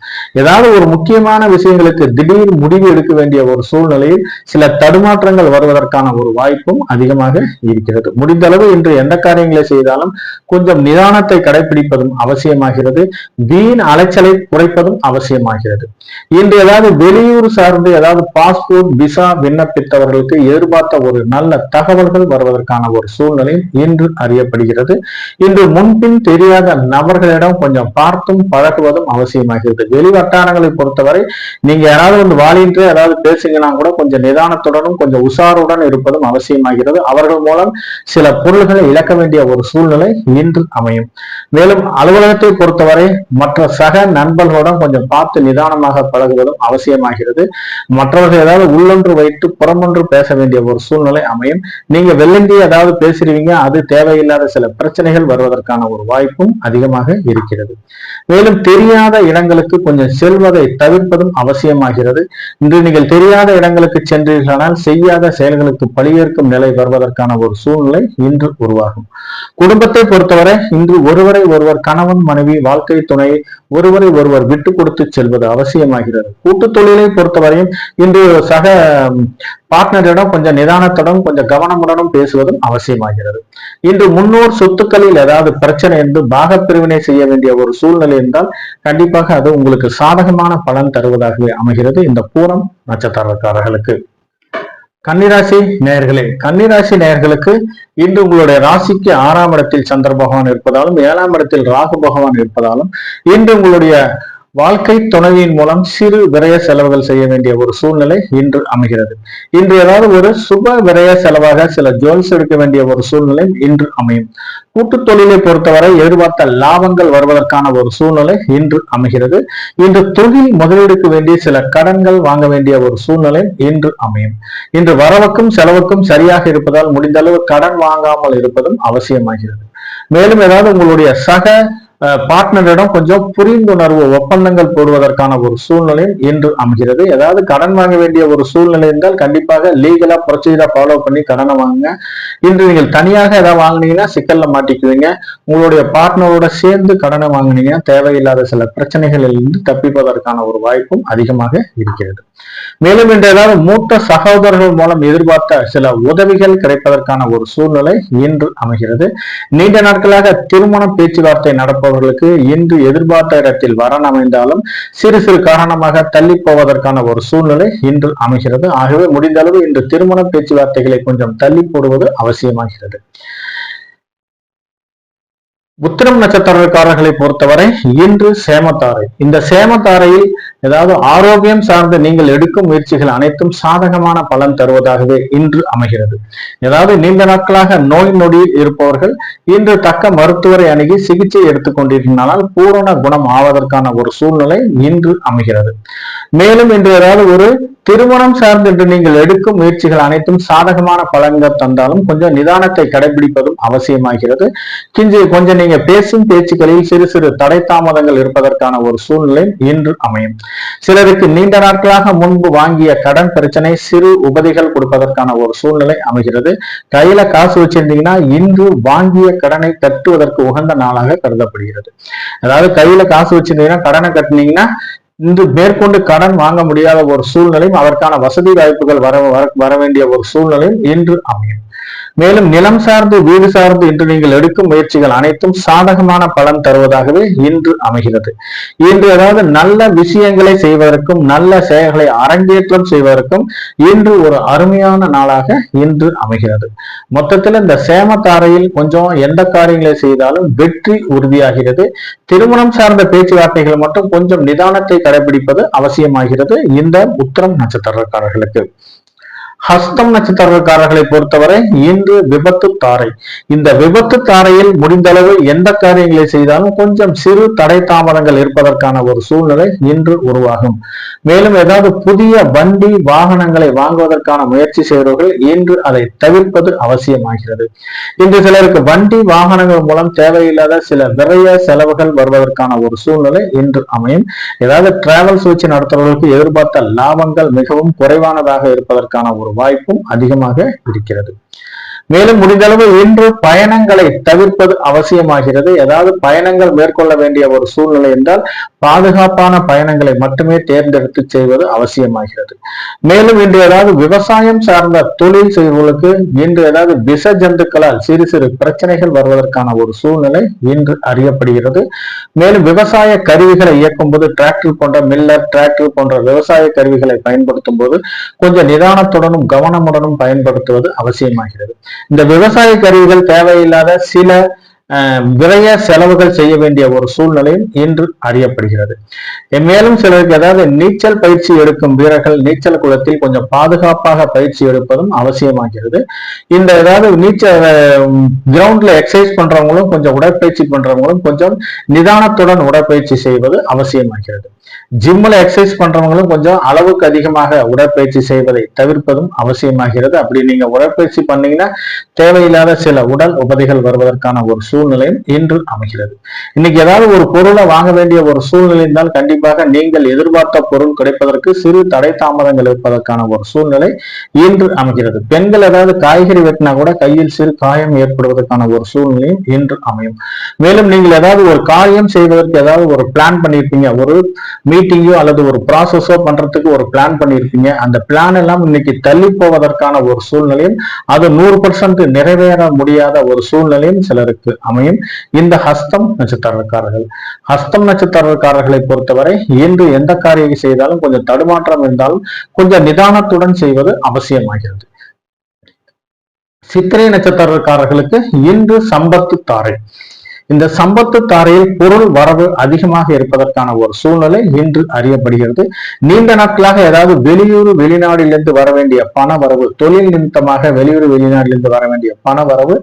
ஏதாவது ஒரு முக்கியமான விஷயங்களுக்கு திடீர் முடிவு எடுக்க வேண்டிய ஒரு சூழ்நிலையில் சில தடுமாற்றங்கள் வருவதற்கான ஒரு வாய்ப்பும் அதிகமாக இருக்கிறது. முடிந்தளவு இன்று எந்த காரியங்களை செய்தாலும் கொஞ்சம் நிதானத்தை கடைபிடிப்பதும் அவசியமாகிறது. வீண் அலைச்சலை குறைப்பதும் அவசியமாகிறது. இன்று ஏதாவது வெளியூர் சார்ந்து ஏதாவது பாஸ்போர்ட் விசா விண்ணப்பித்தவர்களுக்கு எதிர்பார்த்த ஒரு நல்ல தகவல்கள் வருவதற்கான ஒரு சூழ்நிலை இன்று அறியப்படுகிறது. இன்று முன்பின் தெரியாத நபர்களிடம் கொஞ்சம் பார்த்தும் பழகுவதும் அவசியமாகிறது. வெளி வட்டாரங்களை பொறுத்தவரை நீங்க யாராவது வந்து வாலின்றே ஏதாவது பேசுங்கன்னா கூட கொஞ்சம் நிதானத்துடனும் கொஞ்சம் உஷாருடன் இருப்பதும் அவசியமாகிறது. அவர்கள் மூலம் சில பொருள்களை இழக்க வேண்டிய ஒரு சூழ்நிலை இன்று அமையும். மேலும் அலுவலகத்தை பொறுத்தவரை மற்ற சக நண்பர்களுடன் கொஞ்சம் பார்த்து நிதானமாக பழகுவதும் அவசியமாகிறது. மற்றவர்கள் ஏதாவது உள்ளொன்று வைத்து புறமொன்று பேச வேண்டிய ஒரு சூழ்நிலை அமையும். நீங்க வெள்ளந்தி ஏதாவது பேசுறீங்க, அது தேவையில்லாத சில பிரச்சனைகள் வருவதற்கான ஒரு வாய்ப்பும் அதிகமாக இருக்கிறது. மேலும் தெரியாத இடங்களுக்கு கொஞ்சம் செல்வதை தவிர்ப்பதும் அவசியமாகிறது. இன்று நீங்கள் தெரியாத இடங்களுக்கு சென்றீர்களானால் செய்யாத செயல்களுக்கு பழியேற்கும் நிலை வருவதற்கான ஒரு சூழ்நிலை இன்று உருவாகும். குடும்பத்தை பொறுத்தவரை இன்று ஒருவரை ஒருவர் கணவன் மனைவி வாழ்க்கை துணை ஒருவரை ஒருவர் விட்டு கொடுத்து செல்வது அவசியமாகிறது. கூட்டு தொழிலை பொறுத்தவரையும் இன்று சக பார்ட்னரிடம் கொஞ்சம் நிதானத்துடன் கொஞ்சம் கவனமுடனும் பேசுவதும் அவசியமாகிறது. இன்று முன்னோர் சொத்துக்களில் ஏதாவது பிரச்சனை என்று பாகப்பிரிவினை செய்ய வேண்டிய ஒரு சூழ்நிலை இருந்தால் கண்டிப்பாக அது உங்களுக்கு சாதகமான பலன் தருவதாகவே அமைகிறது இந்த பூரம் நட்சத்திரக்காரர்களுக்கு. கன்னிராசி நேயர்களே, கன்னிராசி நேயர்களுக்கு இன்று உங்களுடைய ராசிக்கு 6ஆம் இடத்தில் சந்திர பகவான் இருப்பதாலும் 7ஆம் இடத்தில் ராகு பகவான் இருப்பதாலும் இன்று உங்களுடைய வாழ்க்கை துணைவியின் மூலம் சிறு விரய செலவுகள் செய்ய வேண்டிய ஒரு சூழ்நிலை இன்று அமைகிறது. இன்று ஏதாவது ஒரு சுப விரய செலவாக சில ஜுவல்ஸ் எடுக்க வேண்டிய ஒரு சூழ்நிலை இன்று அமையும். கூட்டு தொழிலை பொறுத்தவரை எதிர்பார்த்த லாபங்கள் வருவதற்கான ஒரு சூழ்நிலை இன்று அமைகிறது. இன்று தொழில் முதலீடுக்கு வேண்டிய சில கடன்கள் வாங்க வேண்டிய ஒரு சூழ்நிலை இன்று அமையும். இன்று வரவுக்கும் செலவுக்கும் சரியாக இருப்பதால் முடிந்த அளவு கடன் வாங்காமல் இருப்பதும் அவசியமாகிறது. மேலும் ஏதாவது உங்களுடைய சக பார்ட்னரிடம் கொஞ்சம் புரிந்துணர்வு ஒப்பந்தங்கள் போடுவதற்கான ஒரு சூழ்நிலையும் இன்று அமைகிறது. ஏதாவது கடன் வாங்க வேண்டிய ஒரு சூழ்நிலை இருந்தால் கண்டிப்பாக லீகலா ப்ரொசீஜரா ஃபாலோ பண்ணி கடனை வாங்குங்க. இன்று நீங்கள் தனியாக ஏதாவது வாங்கினீங்கன்னா சிக்கல்ல மாட்டிக்குவீங்க. உங்களுடைய பார்ட்னரோட சேர்ந்து கடனை வாங்கினீங்கன்னா தேவையில்லாத சில பிரச்சனைகளில் இருந்து தப்பிப்பதற்கான ஒரு வாய்ப்பும் அதிகமாக இருக்கிறது. மேலும் இன்று ஏதாவது மூத்த சகோதரர்கள் மூலம் எதிர்பார்த்த சில உதவிகள் கிடைப்பதற்கான ஒரு சூழ்நிலை இன்று அமைகிறது. நீண்ட நாட்களாக திருமண பேச்சுவார்த்தை நடப்பவர்களுக்கு இன்று எதிர்பார்த்த இடத்தில் வரன் அமைந்தாலும் சிறு சிறு காரணமாக தள்ளி போவதற்கான ஒரு சூழ்நிலை இன்று அமைகிறது. ஆகவே முடிந்த அளவு இன்று திருமண பேச்சுவார்த்தைகளை கொஞ்சம் தள்ளி போடுவது அவசியமாகிறது. உத்திரம் நட்சத்திரக்காரர்களை பொறுத்தவரை இன்று சேமத்தாரை. இந்த சேமத்தாரையில் ஏதாவது ஆரோக்கியம் சார்ந்து நீங்கள் எடுக்கும் முயற்சிகள் அனைத்தும் சாதகமான பலன் தருவதாகவே இன்று அமைகிறது. ஏதாவது நீண்ட நாட்களாக நோய் நொடியில் இருப்பவர்கள் இன்று தக்க மருத்துவரை அணுகி சிகிச்சை எடுத்துக்கொண்டிருந்தால் பூரண குணம் ஆவதற்கான ஒரு சூழ்நிலை இன்று அமைகிறது. மேலும் இன்று ஏதாவது ஒரு திருமணம் சார்ந்து இன்று நீங்கள் எடுக்கும் முயற்சிகள் அனைத்தும் சாதகமான பலன்கள் தந்தாலும் கொஞ்சம் நிதானத்தை கடைபிடிப்பதும் அவசியமாகிறது. கொஞ்சம் நீங்க பேசும் பேச்சுக்களில் சிறு சிறு தடை தாமதங்கள் இருப்பதற்கான ஒரு சூழ்நிலை இன்று அமையும். சிலருக்கு நீண்ட நாட்களாக முன்பு வாங்கிய கடன் பிரச்சனை சிறு உபதிகள் கொடுப்பதற்கான ஒரு சூழ்நிலை அமைகிறது. கையில காசு வச்சிருந்தீங்கன்னா இன்று வாங்கிய கடனை கட்டுவதற்கு உகந்த நாளாக கருதப்படுகிறது. அதாவது கையில காசு வச்சிருந்தீங்கன்னா கடனை கட்டினீங்கன்னா இன்று மேற்கொண்டு கடன் வாங்க முடியாத ஒரு சூழ்நிலையும் அதற்கான வசதி வாய்ப்புகள் வர வேண்டிய ஒரு சூழ்நிலையும் இன்று அமையும். மேலும் நிலம் சார்ந்து வீடு சார்ந்து இன்று நீங்கள் எடுக்கும் முயற்சிகள் அனைத்தும் சாதகமான பலன் தருவதாகவே இன்று அமைகிறது. இன்று ஏதாவது நல்ல விஷயங்களை செய்வதற்கும் நல்ல செயல்களை அரங்கேற்றம் செய்வதற்கும் இன்று ஒரு அருமையான நாளாக இன்று அமைகிறது. மொத்தத்தில் இந்த சேமத்தாரையில் கொஞ்சம் எந்த காரியங்களை செய்தாலும் வெற்றி உறுதியாகிறது. திருமணம் சார்ந்த பேச்சுவார்த்தைகள் மட்டும் கொஞ்சம் நிதானத்தை கடைபிடிப்பது அவசியமாகிறது இந்த உத்திரம் நட்சத்திரக்காரர்களுக்கு. ஹஸ்தம் நட்சத்திரக்காரர்களை பொறுத்தவரை இன்று விபத்து தாரை. இந்த விபத்து தாரையில் முடிந்தளவு எந்த காரியங்களை செய்தாலும் கொஞ்சம் சிறு தடை தாமதங்கள் இருப்பதற்கான ஒரு சூழ்நிலை இன்று உருவாகும். மேலும் ஏதாவது புதிய வண்டி வாகனங்களை வாங்குவதற்கான முயற்சி செய்பவர்கள் இன்று அதை தவிர்ப்பது அவசியமாகிறது. இன்று சிலருக்கு வண்டி வாகனங்கள் மூலம் தேவையில்லாத சில விரைய செலவுகள் வருவதற்கான ஒரு சூழ்நிலை இன்று அமையும். ஏதாவது டிராவல்ஸ் வச்சு நடத்துறவர்களுக்கு எதிர்பார்த்த லாபங்கள் மிகவும் குறைவானதாக இருப்பதற்கான ஒரு வாய்ப்பும் அதிகமாக இருக்கிறது. மேலும் முடிந்தளவு இன்று பயணங்களை தவிர்ப்பது அவசியமாகிறது. ஏதாவது பயணங்கள் மேற்கொள்ள வேண்டிய ஒரு சூழ்நிலை என்றால் பாதுகாப்பான பயணங்களை மட்டுமே தேர்ந்தெடுத்து செய்வது அவசியமாகிறது. மேலும் இன்று ஏதாவது விவசாயம் சார்ந்த தொழில் செய்வர்களுக்கு இன்று ஏதாவது விஷ ஜந்துக்களால் சிறு சிறு பிரச்சனைகள் வருவதற்கான ஒரு சூழ்நிலை இன்று அறியப்படுகிறது. மேலும் விவசாய கருவிகளை இயக்கும் போது டிராக்டர் போன்ற மில்லர், டிராக்டர் போன்ற விவசாய கருவிகளை பயன்படுத்தும் போது கொஞ்சம் நிதானத்துடனும் கவனமுடனும் பயன்படுத்துவது அவசியமாகிறது. இந்த விவசாய கருவிகள் தேவையில்லாத சில விரைய செலவுகள் செய்ய வேண்டிய ஒரு சூழ்நிலையும் இன்று அறியப்படுகிறது. மேலும் சிலருக்கு ஏதாவது நீச்சல் பயிற்சி எடுக்கும் வீரர்கள் நீச்சல் குளத்தில் கொஞ்சம் பாதுகாப்பாக பயிற்சி எடுப்பதும் அவசியமாகிறது. இந்த ஏதாவது நீச்சல் கிரவுண்ட்ல எக்ஸசைஸ் பண்றவங்களும் கொஞ்சம் உடற்பயிற்சி பண்றவங்களும் கொஞ்சம் நிதானத்துடன் உடற்பயிற்சி செய்வது அவசியமாகிறது. ஜிம்ல எக்ஸசைஸ் பண்றவங்களும் கொஞ்சம் அளவுக்கு அதிகமாக உடற்பயிற்சி செய்வதை தவிர்ப்பதும் அவசியமாகிறது. அப்படி நீங்க உடற்பயிற்சி பண்ணீங்கன்னா தேவையில்லாத சில உடல் உபதைகள் வருவதற்கான ஒரு சூழ்நிலையும் இன்று அமைகிறது. இன்னைக்கு ஏதாவது ஒரு பொருளை வாங்க வேண்டிய ஒரு சூழ்நிலை இருந்தால் கண்டிப்பாக நீங்கள் எதிர்பார்த்த பொருள் கிடைப்பதற்கு சிறு தடை தாமதங்கள் இருப்பதற்கான ஒரு சூழ்நிலை இன்று அமைகிறது. பெண்கள் ஏதாவது காய்கறி வெட்டினா கூட கையில் சிறு காயம் ஏற்படுவதற்கான ஒரு சூழ்நிலையும் இன்று அமையும். மேலும் நீங்கள் ஏதாவது ஒரு காரியம் செய்வதற்கு ஏதாவது ஒரு பிளான் பண்ணியிருப்பீங்க, ஒரு மீட்டிங்கோ அல்லது ஒரு ப்ராசஸோ பண்றதுக்கு ஒரு பிளான் பண்ணியிருப்பீங்க. அந்த பிளான் எல்லாம் இன்னைக்கு தள்ளி போவதற்கான ஒரு சூழ்நிலையும் அது 100% நிறைவேற முடியாத ஒரு சூழ்நிலையும் சிலருக்கு அமையும். இந்த ஹஸ்தம் நட்சத்திரக்காரர்கள். ஹஸ்தம் நட்சத்திரக்காரர்களை பொறுத்தவரை இன்று எந்த காரியம் செய்தாலும் கொஞ்சம் தடுமாற்றம் இருந்தாலும் கொஞ்சம் நிதானத்துடன் செய்வது அவசியமாகிறது. சித்திரை நட்சத்திரக்காரர்களுக்கு இன்று சம்பத்து தாரை. இந்த சம்பத்து தாரையில் பொருள் வரவு அதிகமாக இருப்பதற்கான ஒரு சூழ்நிலை இன்று அறியப்படுகிறது. நீண்ட நாட்களாக ஏதாவது வெளியூர் வெளிநாட்டிலிருந்து வர வேண்டிய பண வரவு, தொழில் நிமித்தமாக வெளியூர் வெளிநாட்டிலிருந்து வர வேண்டிய பண வரவு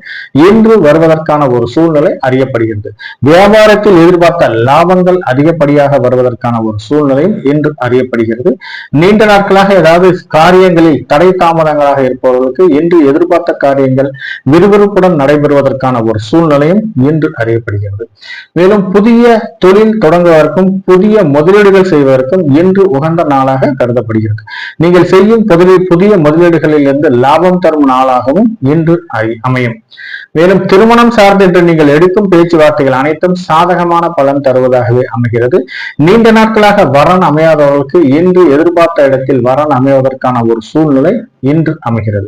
இன்று வருவதற்கான ஒரு சூழ்நிலை அறியப்படுகிறது. வியாபாரத்தில் எதிர்பார்த்த லாபங்கள் அதிகப்படியாக வருவதற்கான ஒரு சூழ்நிலையும் இன்று அறியப்படுகிறது. நீண்ட நாட்களாக ஏதாவது காரியங்களில் தடை தாமதங்களாக இருப்பவர்களுக்கு இன்று எதிர்பார்த்த காரியங்கள் விறுவிறுப்புடன் நடைபெறுவதற்கான ஒரு சூழ்நிலையும் இன்று அறியப்படுகிறது. மேலும் புதிய தொழில் தொடங்குவதற்கும் புதிய முதலீடுகள் செய்வதற்கும் இன்று உகந்த நாளாக கருதப்படுகிறது. நீங்கள் செய்யும் புதிய முதலீடுகளில் இருந்து லாபம் தரும் நாளாகவும் இன்று அமையும். மேலும் திருமணம் சார்ந்து என்று நீங்கள் எடுக்கும் பேச்சுவார்த்தைகள் அனைத்தும் சாதகமான பலன் தருவதாகவே அமைகிறது. நீண்ட நாட்களாக வரன் அமையாதவர்களுக்கு இன்று எதிர்பார்த்த இடத்தில் வரன் அமைவதற்கான ஒரு சூழ்நிலை இன்று அமைகிறது.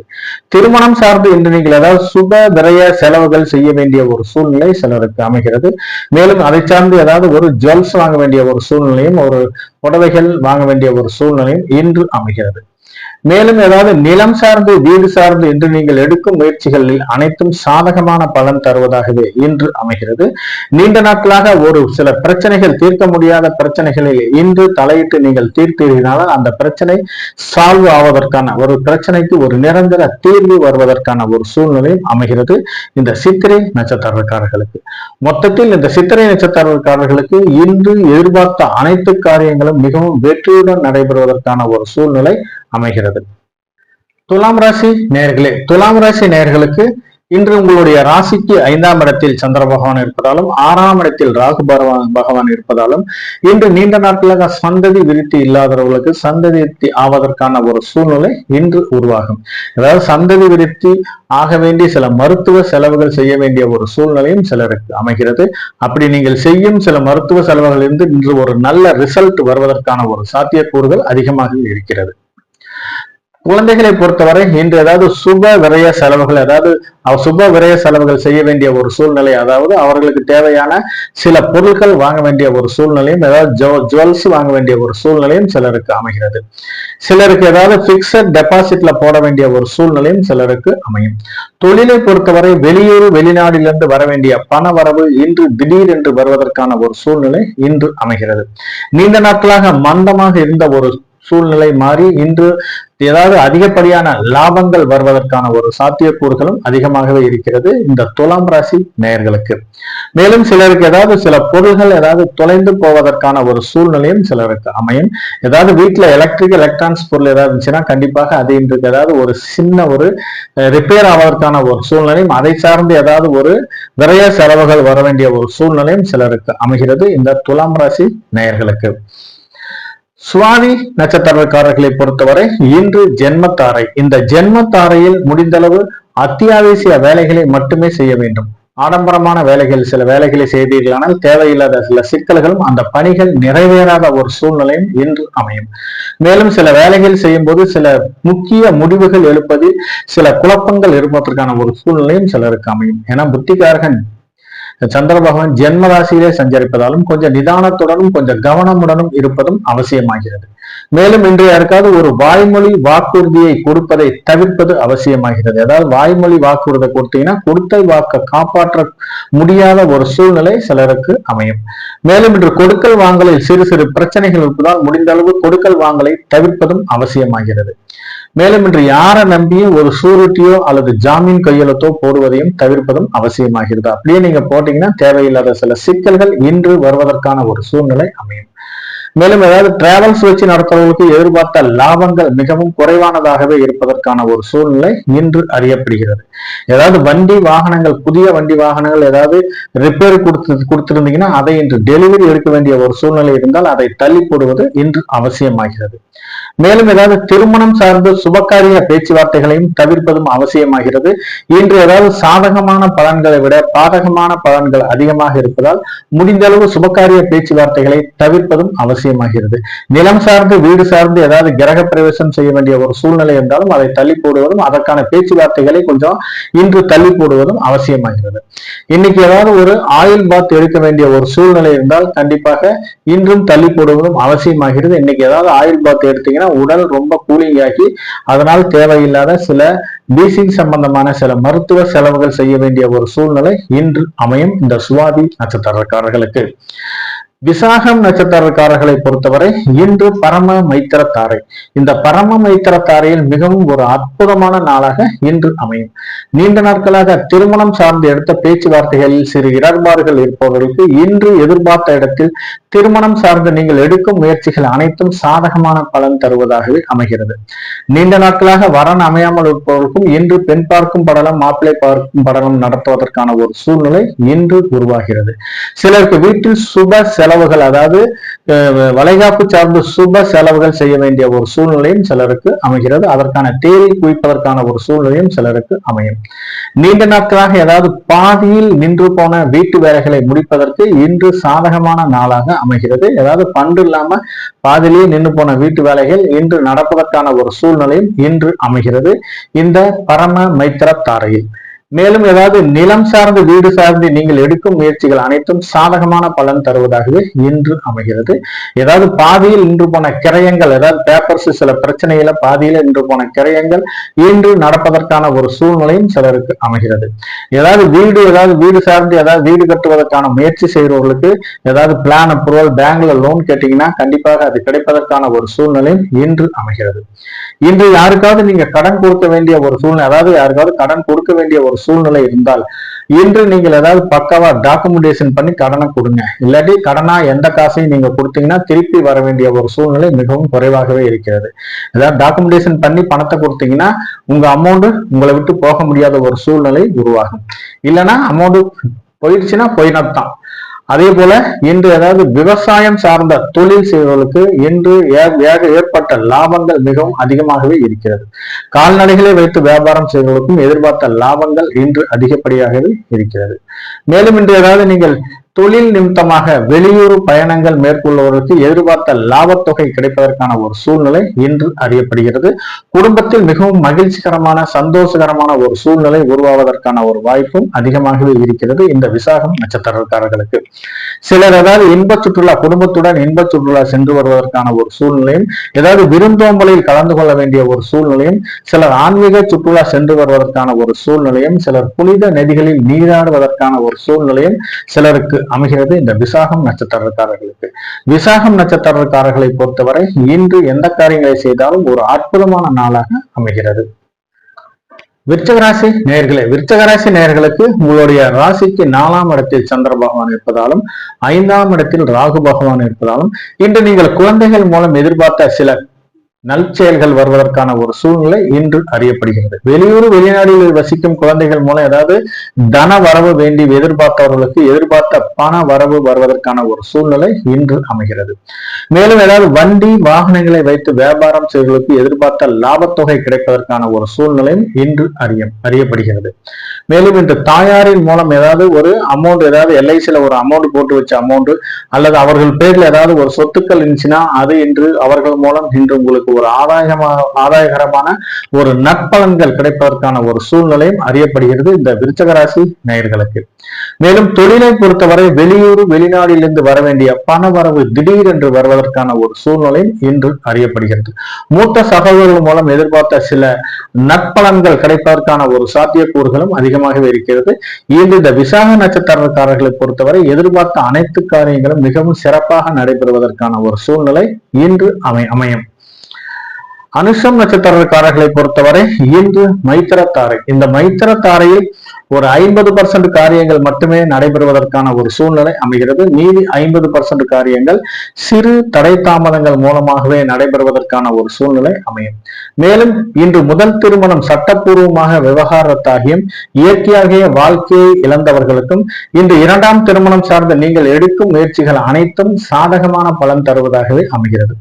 திருமணம் சார்ந்து இன்று நீங்கள் ஏதாவது சுப விரய செலவுகள் செய்ய வேண்டிய ஒரு சூழ்நிலை சிலருக்கு அமைகிறது. மேலும் அதை சார்ந்து ஏதாவது ஒரு ஜுவல்ஸ் வாங்க வேண்டிய ஒரு சூழ்நிலையும் ஒரு புடவைகள் வாங்க வேண்டிய ஒரு சூழ்நிலையும் இன்று அமைகிறது. மேலும் ஏதாவது நிலம் சார்ந்து வீடு சார்ந்து இன்று நீங்கள் எடுக்கும் முயற்சிகளில் அனைத்தும் சாதகமான பலன் தருவதாகவே இன்று அமைகிறது. நீண்ட நாட்களாக ஒரு சில பிரச்சனைகள், தீர்க்க முடியாத பிரச்சனைகளில் இன்று தலையிட்டு நீங்கள் தீர்த்தீர்களால் அந்த பிரச்சனை சால்வ் ஆவதற்கான ஒரு பிரச்சனைக்கு ஒரு நிரந்தர தீர்வு வருவதற்கான ஒரு சூழ்நிலையும் அமைகிறது இந்த சித்திரை நட்சத்திரக்காரர்களுக்கு. மொத்தத்தில் இந்த சித்திரை நட்சத்திரக்காரர்களுக்கு இன்று எதிர்பார்த்த அனைத்து காரியங்களும் மிகவும் வெற்றியுடன் நடைபெறுவதற்கான ஒரு சூழ்நிலை அமைகிறது. துலாம் ராசி நேயர்களே, துலாம் ராசி நேயர்களுக்கு இன்று உங்களுடைய ராசிக்கு 5ஆம் இடத்தில் சந்திர பகவான் இருப்பதாலும் 6ஆம் இடத்தில் ராகு பகவான் இருப்பதாலும் இன்று நீண்ட நாட்களாக சந்ததி விருத்தி இல்லாதவர்களுக்கு சந்ததி விருத்தி ஆவதற்கான ஒரு சூழ்நிலை இன்று உருவாகும். அதாவது சந்ததி விருத்தி ஆக வேண்டிய சில மருத்துவ செலவுகள் செய்ய வேண்டிய ஒரு சூழ்நிலையும் சிலருக்கு அமைகிறது. அப்படி நீங்கள் செய்யும் சில மருத்துவ செலவுகள் இருந்து இன்று ஒரு நல்ல ரிசல்ட் வருவதற்கான ஒரு சாத்தியக்கூறுகள் அதிகமாக இருக்கிறது. குழந்தைகளை பொறுத்தவரை இன்று ஏதாவது சுப விரய செலவுகள், அதாவது சுப விரய செலவுகள் செய்ய வேண்டிய ஒரு சூழ்நிலை, அதாவது அவர்களுக்கு தேவையான சில பொருட்கள் வாங்க வேண்டிய ஒரு சூழ்நிலையும், ஏதாவது ஜுவல்ஸ் வாங்க வேண்டிய ஒரு சூழ்நிலையும் சிலருக்கு அமைகிறது. சிலருக்கு ஏதாவது பிக்சட் டெபாசிட்ல போட வேண்டிய ஒரு சூழ்நிலையும் சிலருக்கு அமையும். தொழிலை பொறுத்தவரை வெளியூர் வெளிநாட்டிலிருந்து வர வேண்டிய பண வரவு இன்று திடீர் என்று வருவதற்கான ஒரு சூழ்நிலை இன்று அமைகிறது. நீண்ட நாட்களாக மந்தமாக இருந்த ஒரு சூழ்நிலை மாறி இன்று ஏதாவது அதிகப்படியான லாபங்கள் வருவதற்கான ஒரு சாத்தியக்கூறுகளும் அதிகமாகவே இருக்கிறது இந்த துலாம் ராசி நேயர்களுக்கு. மேலும் சிலருக்கு ஏதாவது சில பொருள்கள் ஏதாவது தொலைந்து போவதற்கான ஒரு சூழ்நிலையும் சிலருக்கு அமையும். ஏதாவது வீட்டுல எலக்ட்ரானிக்ஸ் பொருள் ஏதாவது இருந்துச்சுன்னா கண்டிப்பாக அது இன்றைக்கு ஏதாவது ஒரு சின்ன ஒரு ரிப்பேர் ஆவதற்கான ஒரு சூழ்நிலையும், அதை சார்ந்து ஏதாவது ஒரு விரய செலவுகள் வர வேண்டிய ஒரு சூழ்நிலையும் சிலருக்கு அமைகிறது இந்த துலாம் ராசி நேயர்களுக்கு. சுவாதி நட்சத்திரக்காரர்களை பொறுத்தவரை இன்று ஜென்மத்தாரை. இந்த ஜென்மத்தாரையில் முடிந்தளவு அத்தியாவசிய வேலைகளை மட்டுமே செய்ய வேண்டும். ஆடம்பரமான வேலைகள், சில வேலைகளை செய்தீர்களானால் தேவையில்லாத சில சிக்கல்களும் அந்த பணிகள் நிறைவேறாத ஒரு சூழ்நிலையும் இன்று அமையும். மேலும் சில வேலைகள் செய்யும் போது சில முக்கிய முடிவுகள் எடுப்பதில் சில குழப்பங்கள் இருப்பதற்கான ஒரு சூழ்நிலையும் சிலருக்கு அமையும். ஏன்னா புத்திகாரகன் சந்திர பகவான் ஜென்ம ராசியிலே சஞ்சரிப்பதாலும் கொஞ்சம் நிதானத்துடனும் கொஞ்சம் கவனமுடனும் இருப்பதும் அவசியமாகிறது. மேலும் இன்று யாருக்காவது ஒரு வாய்மொழி வாக்குறுதியை கொடுப்பதை தவிர்ப்பது அவசியமாகிறது. அதாவது வாய்மொழி வாக்குறுதி கொடுத்தீங்கன்னா கொடுத்த வாக்க காப்பாற்ற முடியாத ஒரு சூழ்நிலை சிலருக்கு அமையும். மேலும் இன்று கொடுக்கல் வாங்கலில் சிறு சிறு பிரச்சனைகள் இருப்பதால் முடிந்த அளவு கொடுக்கல் வாங்கலை தவிர்ப்பதும் அவசியமாகிறது. மேலும் இன்று யாரை நம்பியும் ஒரு சூரிட்டியோ அல்லது ஜாமீன் கையெழுத்தோ போடுவதையும் தவிர்ப்பதும் அவசியமாகிறது. அப்படியே நீங்க போட்டீங்கன்னா தேவையில்லாத சில சிக்கல்கள் இன்று வருவதற்கான ஒரு சூழ்நிலை அமையும். மேலும் ஏதாவது டிராவல்ஸ் வச்சு நடத்துறவர்களுக்கு எதிர்பார்த்த லாபங்கள் மிகவும் குறைவானதாகவே இருப்பதற்கான ஒரு சூழ்நிலை இன்று அறியப்படுகிறது. ஏதாவது வண்டி வாகனங்கள், புதிய வண்டி வாகனங்கள் ஏதாவது ரிப்பேர் கொடுத்திருந்தீங்கன்னா அதை இன்று டெலிவரி எடுக்க வேண்டிய ஒரு சூழ்நிலை இருந்தால் அதை தள்ளி போடுவது இன்று அவசியமாகிறது. மேலும் ஏதாவது திருமணம் சார்ந்த சுபகாரிய பேச்சுவார்த்தைகளையும் தவிர்ப்பதும் அவசியமாகிறது. இன்று ஏதாவது சாதகமான பலன்களை விட பாதகமான பலன்கள் அதிகமாக இருப்பதால் முடிந்த அளவு சுபகாரிய பேச்சுவார்த்தைகளை தவிர்ப்பதும் அவசியமாகிறது. நிலம் சார்ந்து வீடு சார்ந்து ஏதாவது கிரக பிரவேசம் செய்ய வேண்டிய ஒரு சூழ்நிலை இருந்தாலும் அதை தள்ளி போடுவதும் அதற்கான பேச்சுவார்த்தைகளை கொஞ்சம் இன்று தள்ளி போடுவதும் அவசியமாகிறது. இன்னைக்கு ஏதாவது ஒரு ஆயில் பாத் எடுக்க வேண்டிய ஒரு சூழ்நிலை இருந்தால் கண்டிப்பாக இன்றும் தள்ளி போடுவதும் அவசியமாகிறது. இன்னைக்கு ஏதாவது ஆயில் பாத் எடுத்தீங்கன்னா உடல் ரொம்ப கூலிங் ஆகி அதனால் தேவையில்லாத சில பீசிங் சம்பந்தமான சில மருத்துவ செலவுகள் செய்ய வேண்டிய ஒரு சூழ்நிலை இன்று அமையும் இந்த சுவாதி நட்சத்திரக்காரர்களுக்கு. விசாகம் நட்சத்திரக்காரர்களை பொறுத்தவரை இன்று பரம மைத்திர தாரை. இந்த பரம மைத்திர தாரையில் மிகவும் ஒரு அற்புதமான நாளாக இன்று அமையும். நீண்ட நாட்களாக திருமணம் சார்ந்து எடுத்த பேச்சுவார்த்தைகளில் சிறு இடர்பாடுகள் இருப்பவர்களுக்கு இன்று எதிர்பார்த்த இடத்தில் திருமணம் சார்ந்து நீங்கள் எடுக்கும் முயற்சிகள் அனைத்தும் சாதகமான பலன் தருவதாகவே அமைகிறது. நீண்ட நாட்களாக வரன் அமையாமல் இருப்பவர்களுக்கும் இன்று பெண் பார்க்கும் படலம், மாப்பிள்ளை பார்க்கும் படலம் நடத்துவதற்கான ஒரு சூழ்நிலை இன்று உருவாகிறது. சிலருக்கு வீட்டில் சுப செலவுகள், அதாவது வளைகாப்பு சார்ந்து சுப செலவுகள் செய்ய வேண்டிய ஒரு சூழ்நிலையும் சிலருக்கு அமைகிறது. அதற்கான தேதி குவிப்பதற்கான ஒரு சூழ்நிலையும் சிலருக்கு அமையும். நீண்ட நாட்களாக ஏதாவது பாதியில் நின்று போன வீட்டு வேலைகளை முடிப்பதற்கு இன்று சாதகமான நாளாக அமைகிறது. ஏதாவது பண்டு இல்லாம பாதிலேயே நின்று போன வீட்டு வேலைகள் இன்று நடப்பதற்கான ஒரு சூழ்நிலையும் இன்று அமைகிறது இந்த பரம மைத்திர தாரையில். மேலும் ஏதாவது நிலம் சார்ந்து வீடு சார்ந்து நீங்கள் எடுக்கும் முயற்சிகள் அனைத்தும் சாதகமான பலன் தருவதாகவே இன்று அமைகிறது. ஏதாவது பாதியில் நின்று போன கிரயங்கள், ஏதாவது பேப்பர்ஸ் சில பிரச்சனைகளை பாதியில நின்று போன கிரயங்கள் இன்று நடப்பதற்கான ஒரு சூழ்நிலையும் சிலருக்கு அமைகிறது. ஏதாவது வீடு சார்ந்து ஏதாவது வீடு கட்டுவதற்கான முயற்சி செய்கிறவர்களுக்கு ஏதாவது பிளான் அப்ரூவல், பேங்க்ல லோன் கேட்டீங்கன்னா கண்டிப்பாக அது கிடைப்பதற்கான ஒரு சூழ்நிலையும் இன்று அமைகிறது. இன்று யாருக்காவது நீங்க கடன் கொடுக்க வேண்டிய ஒரு சூழ்நிலை, அதாவது யாருக்காவது கடன் கொடுக்க வேண்டிய ஒரு சூழ்நிலை இருந்தால் இன்று நீங்கள் ஏதாவது பக்காவா டாக்குமெண்டேஷன் பண்ணி கடனை கொடுங்க. இல்லாட்டி கடனா எந்த காசையும் நீங்க கொடுத்தீங்கன்னா திருப்பி வர வேண்டிய ஒரு சூழ்நிலை மிகவும் குறைவாகவே இருக்கிறது. ஏதாவது டாக்குமெண்டேஷன் பண்ணி பணத்தை கொடுத்தீங்கன்னா உங்க அமௌண்ட் உங்களை விட்டு போக முடியாத ஒரு சூழ்நிலை உருவாகும். இல்லைன்னா அமௌண்ட் போயிடுச்சுன்னா போயினத்தான். அதே போல இன்று ஏதாவது விவசாயம் சார்ந்த தொழில் செய்வர்களுக்கு இன்று ஏற்பட்ட லாபங்கள் மிகவும் அதிகமாகவே இருக்கிறது. கால்நடைகளை வைத்து வியாபாரம் செய்வதற்கும் எதிர்பார்த்த லாபங்கள் இன்று அதிகப்படியாகவே இருக்கிறது. மேலும் இன்று ஏதாவது நீங்கள் தொழில் நிமித்தமாக வெளியூர் பயணங்கள் மேற்கொள்பவர்களுக்கு எதிர்பார்த்த லாபத்தொகை கிடைப்பதற்கான ஒரு சூழ்நிலை இன்று அறியப்படுகிறது. குடும்பத்தில் மிகவும் மகிழ்ச்சிகரமான சந்தோஷகரமான ஒரு சூழ்நிலை உருவாவதற்கான ஒரு வாய்ப்பும் அதிகமாகவே இருக்கிறது இந்த விசாகம் நட்சத்திரக்காரர்களுக்கு. சிலர் ஏதாவது இன்ப சுற்றுலா, குடும்பத்துடன் இன்ப சுற்றுலா சென்று வருவதற்கான ஒரு சூழ்நிலையும், ஏதாவது விருந்தோம்பலில் கலந்து கொள்ள வேண்டிய ஒரு சூழ்நிலையும், சிலர் ஆன்மீக சுற்றுலா சென்று வருவதற்கான ஒரு சூழ்நிலையும், சிலர் புனித நதிகளில் நீராடுவதற்கான ஒரு சூழ்நிலையும் சிலருக்கு அமைகிறது இந்த விசாகம் நட்சத்திரக்காரர்களுக்கு. விசாகம் நட்சத்திரக்காரர்களை பொறுத்தவரை இன்று எந்த காரியங்களை செய்தாலும் ஒரு அற்புதமான நாளாக அமைகிறது. விருச்சகராசி நேயர்களே, விருச்சகராசி நேயர்களுக்கு உங்களுடைய ராசிக்கு 4ஆம் இடத்தில் சந்திர பகவான் இருப்பதாலும் 5ஆம் இடத்தில் ராகு பகவான் இருப்பதாலும் இன்று நீங்கள் குழந்தைகள் மூலம் எதிர்பார்த்த சில நற்செயல்கள் வருவதற்கான ஒரு சூழ்நிலை இன்று அறியப்படுகிறது. வெளியூர் வெளிநாடுகளில் வசிக்கும் குழந்தைகள் மூலம் ஏதாவது தன வரவு வேண்டி எதிர்பார்த்தவர்களுக்கு எதிர்பார்த்த பண வரவு வருவதற்கான ஒரு சூழ்நிலை இன்று அமைகிறது. மேலும் ஏதாவது வண்டி வாகனங்களை வைத்து வியாபாரம் செய்வதற்கு எதிர்பார்த்த லாபத்தொகை கிடைப்பதற்கான ஒரு சூழ்நிலையும் இன்று அறியப்படுகிறது. மேலும் இன்று தாயாரின் மூலம் ஏதாவது ஒரு அமௌண்ட், ஏதாவது எல்ஐசில ஒரு அமௌண்ட் போட்டு வச்ச அமௌண்ட் அல்லது அவர்கள் பேர்ல ஏதாவது ஒரு சொத்துக்கள் இருந்துச்சுன்னா அது இன்று அவர்கள் மூலம் இன்று உங்களுக்கு ஒரு ஆதாயகரமான ஒரு நற்பலன்கள் கிடைப்பதற்கான ஒரு சூழ்நிலையும் அறியப்படுகிறது இந்த விருச்சகராசி நேயர்களுக்கு. மேலும் தொழிலை பொறுத்தவரை வெளியூர் வெளிநாட்டிலிருந்து வர வேண்டிய பண வரவு திடீரென்று வருவதற்கான ஒரு சூழ்நிலையும் இன்று அறியப்படுகிறது. மூத்த சகோதரர்கள் மூலம் எதிர்பார்த்த சில நற்பலன்கள் கிடைப்பதற்கான ஒரு சாத்தியக்கூறுகளும் அதிகமாகவே இருக்கிறது. இந்த விசாக நட்சத்திரக்காரர்களை பொறுத்தவரை எதிர்பார்த்த அனைத்து காரியங்களும் மிகவும் சிறப்பாக நடைபெறுவதற்கான ஒரு சூழ்நிலை இன்று அமையும். அனுஷம் நட்சத்திரக்காரர்களை பொறுத்தவரை இன்று மைத்திரத்தாரை, இந்த மைத்திரத்தாரையில் ஒரு 50% காரியங்கள் மட்டுமே நடைபெறுவதற்கான ஒரு சூழ்நிலை அமைகிறது. மீதி 50% காரியங்கள் சிறு தடை தாமதங்கள் மூலமாகவே நடைபெறுவதற்கான ஒரு சூழ்நிலை அமையும். மேலும் இன்று முதல் திருமணம் சட்டப்பூர்வமாக விவகாரத்தாகியும் இயற்கையாகிய வாழ்க்கையை இழந்தவர்களுக்கும் இன்று 2ஆம் திருமணம் சார்ந்த நீங்கள் எடுக்கும் முயற்சிகள் அனைத்தும் சாதகமான பலன் தருவதாகவே அமைகிறது.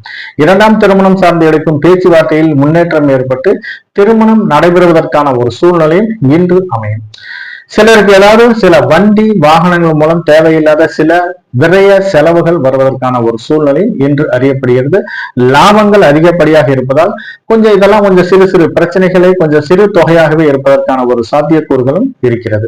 2ஆம் திருமணம் சார்ந்து எடுக்கும் பேச்சுவார்த்தையில் முன்னேற்றம் ஏற்பட்டு திருமணம் நடைபெறுவதற்கான ஒரு சூழ்நிலையும் இன்று அமையும். சிலருக்கு ஏதாவது சில வண்டி வாகனங்கள் மூலம் தேவையில்லாத சில விரய செலவுகள் வருவதற்கான ஒரு சூழ்நிலை இன்று அறியப்படுகிறது. லாபங்கள் அதிகப்படியாக இருப்பதால் இதெல்லாம் கொஞ்சம் சிறு சிறு பிரச்சனைகளை கொஞ்சம் சிறு தொகையாகவே இருப்பதற்கான ஒரு சாத்தியக்கூறுகளும் இருக்கிறது.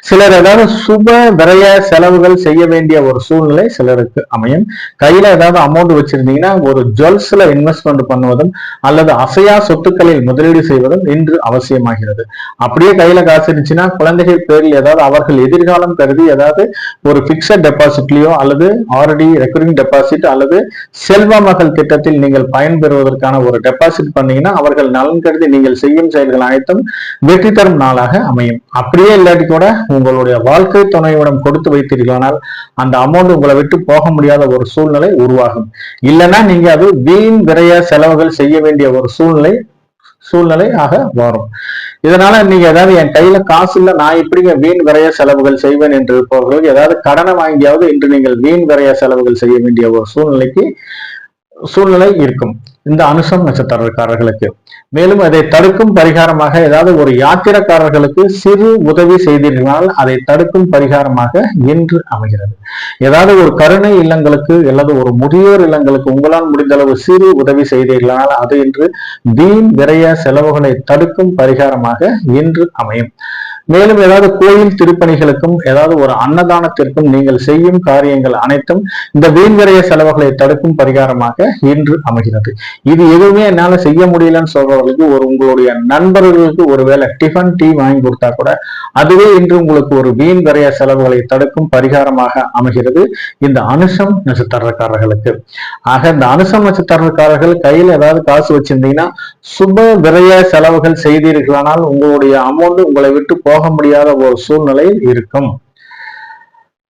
சிலர் ஏதாவது சுப விரய செலவுகள் செய்ய வேண்டிய ஒரு சூழ்நிலை சிலருக்கு அமையும். கையில ஏதாவது அமௌண்ட் வச்சிருந்தீங்கன்னா ஒரு ஜுவல்ஸ்ல இன்வெஸ்ட்மெண்ட் பண்ணுவதும் அல்லது அசையா சொத்துக்களில் முதலீடு செய்வதும் இன்று அவசியமாகிறது. அப்படியே கையில காசு இருந்துச்சுன்னா குழந்தைகள் பேரில் ஏதாவது அவர்கள் எதிர்காலம் கருதி ஏதாவது ஒரு பிக்சட் டெபாசிட்லயோ அல்லது ஆல்ரெடி ரெக்கரிங் டெபாசிட் அல்லது செல்வ மகள் திட்டத்தில் நீங்கள் பயன்பெறுவதற்கான ஒரு டெபாசிட் பண்ணீங்கன்னா அவர்கள் நலன் கருதி நீங்கள் செய்யும் செயல்கள் அனைத்தும் வெற்றி தரும் நாளாக அமையும். அப்படியே இல்லாட்டி கூட உங்களுடைய வாழ்க்கை துணையுடன் கொடுத்து வைத்தீர்களானால் அந்த அமௌண்ட் உங்களை விட்டு போக முடியாத ஒரு சூழ்நிலை உருவாகும். இல்லைன்னா நீங்க அது வீண் விரய செலவுகள் செய்ய வேண்டிய ஒரு சூழ்நிலை ஆக வரும். இதனால நீங்க ஏதாவது என் கையில காசு இல்ல, நான் எப்படிங்க வீண் விரய செலவுகள் செய்வேன் என்று இருப்பவர்களுக்கு ஏதாவது கடனை வாங்கியாவது இன்று நீங்கள் வீண் விரய செலவுகள் செய்ய வேண்டிய ஒரு சூழ்நிலை இருக்கும் இந்த அனுஷம் நட்சத்திரக்காரர்களுக்கு. மேலும் அதை தடுக்கும் பரிகாரமாக ஏதாவது ஒரு யாத்திரக்காரர்களுக்கு சிறு உதவி செய்தீர்களால் அதை தடுக்கும் பரிகாரமாக இன்று அமைகிறது. ஏதாவது ஒரு கருணை இல்லங்களுக்கு அல்லது ஒரு முதியோர் இல்லங்களுக்கு உங்களால் முடிந்த அளவு சிறு உதவி செய்தீர்களால் அது இன்று வீண் விரய செலவுகளை தடுக்கும் பரிகாரமாக இன்று அமையும். மேலும் ஏதாவது கோயில் திருப்பணிகளுக்கும் ஏதாவது ஒரு அன்னதானத்திற்கும் நீங்கள் செய்யும் காரியங்கள் அனைத்தும் இந்த வீண் விரய செலவுகளை தடுக்கும் பரிகாரமாக இன்று அமைகிறது. இது எதுவுமே என்னால செய்ய முடியலன்னு சொல்றவர்களுக்கு உங்களுடைய நண்பர்களுக்கு ஒருவேளை டிஃபன் டீ வாங்கி கொடுத்தா கூட அதுவே இன்று உங்களுக்கு ஒரு வீண் விரய செலவுகளை தடுக்கும் பரிகாரமாக அமைகிறது இந்த அனுஷம் நட்சத்திரக்காரர்களுக்கு. ஆக இந்த அனுஷம் நட்சத்திரக்காரர்கள் கையில் ஏதாவது காசு வச்சிருந்தீங்கன்னா சுப விரய செலவுகள் செய்தீர்களானால் உங்களுடைய அமௌண்ட் உங்களை விட்டு போக முடியாத ஒரு சூழ்நிலையில் இருக்கும்.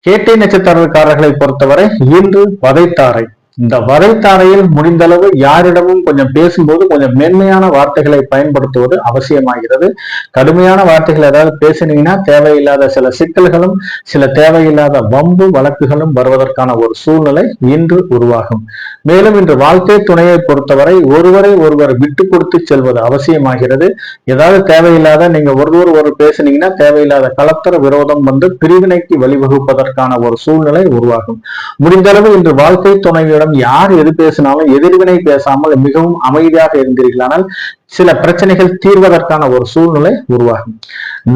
கேட்டை நட்சத்திரக்காரர்களை பொறுத்தவரை இன்று வதைத்தாரை, இந்த வரைத்தாரையில் முடிந்தளவு யாரிடமும் கொஞ்சம் பேசும்போது கொஞ்சம் மென்மையான வார்த்தைகளை பயன்படுத்துவது அவசியமாகிறது. கடுமையான வார்த்தைகள் ஏதாவது பேசினீங்கன்னா தேவையில்லாத சில சிக்கல்களும் சில தேவையில்லாத வம்பு வழக்குகளும் வருவதற்கான ஒரு சூழ்நிலை இன்று உருவாகும். மேலும் இன்று வாழ்க்கை துணையை பொறுத்தவரை ஒருவரை ஒருவர் விட்டு கொடுத்து செல்வது அவசியமாகிறது. ஏதாவது தேவையில்லாத நீங்க ஒரு பேசுனீங்கன்னா தேவையில்லாத கலத்தர விரோதம் வந்து பிரிவினைக்கு வழிவகுப்பதற்கான ஒரு சூழ்நிலை உருவாகும். முடிந்தளவு இன்று வாழ்க்கை துணையிடம் யார் எது பேசினாலும் எதிர்வினை பேசாமல் மிகவும் அமைதியாக இருந்தீர்களானால் சில பிரச்சனைகள் தீர்வதற்கான ஒரு சூழ்நிலை உருவாகும்.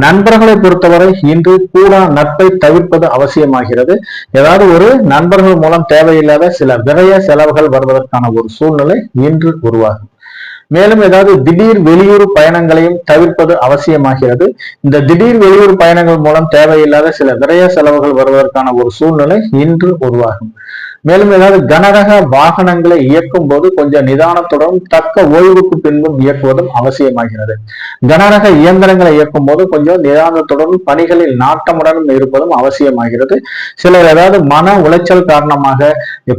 நண்பர்களை பொறுத்தவரை இன்று கூடா நட்பை தவிர்ப்பது அவசியமாகிறது. ஏதாவது ஒரு நண்பர்கள் மூலம் தேவையில்லாத சில விரய செலவுகள் வருவதற்கான ஒரு சூழ்நிலை இன்று உருவாகும். மேலும் ஏதாவது திடீர் வெளியூர் பயணங்களையும் தவிர்ப்பது அவசியமாகிறது. இந்த திடீர் வெளியூர் பயணங்கள் மூலம் தேவையில்லாத சில விரய செலவுகள் வருவதற்கான ஒரு சூழ்நிலை இன்று உருவாகும். மேலும் ஏதாவது கனரக வாகனங்களை இயக்கும் போது கொஞ்சம் நிதானத்துடன் தக்க ஓய்வுக்கு பின்பும் இயக்குவதும் அவசியமாகிறது. கனரக இயந்திரங்களை இயக்கும் போது கொஞ்சம் நிதானத்துடன் பணிகளில் நாட்டமுடனும் இருப்பதும் அவசியமாகிறது. சிலர் ஏதாவது மன உளைச்சல் காரணமாக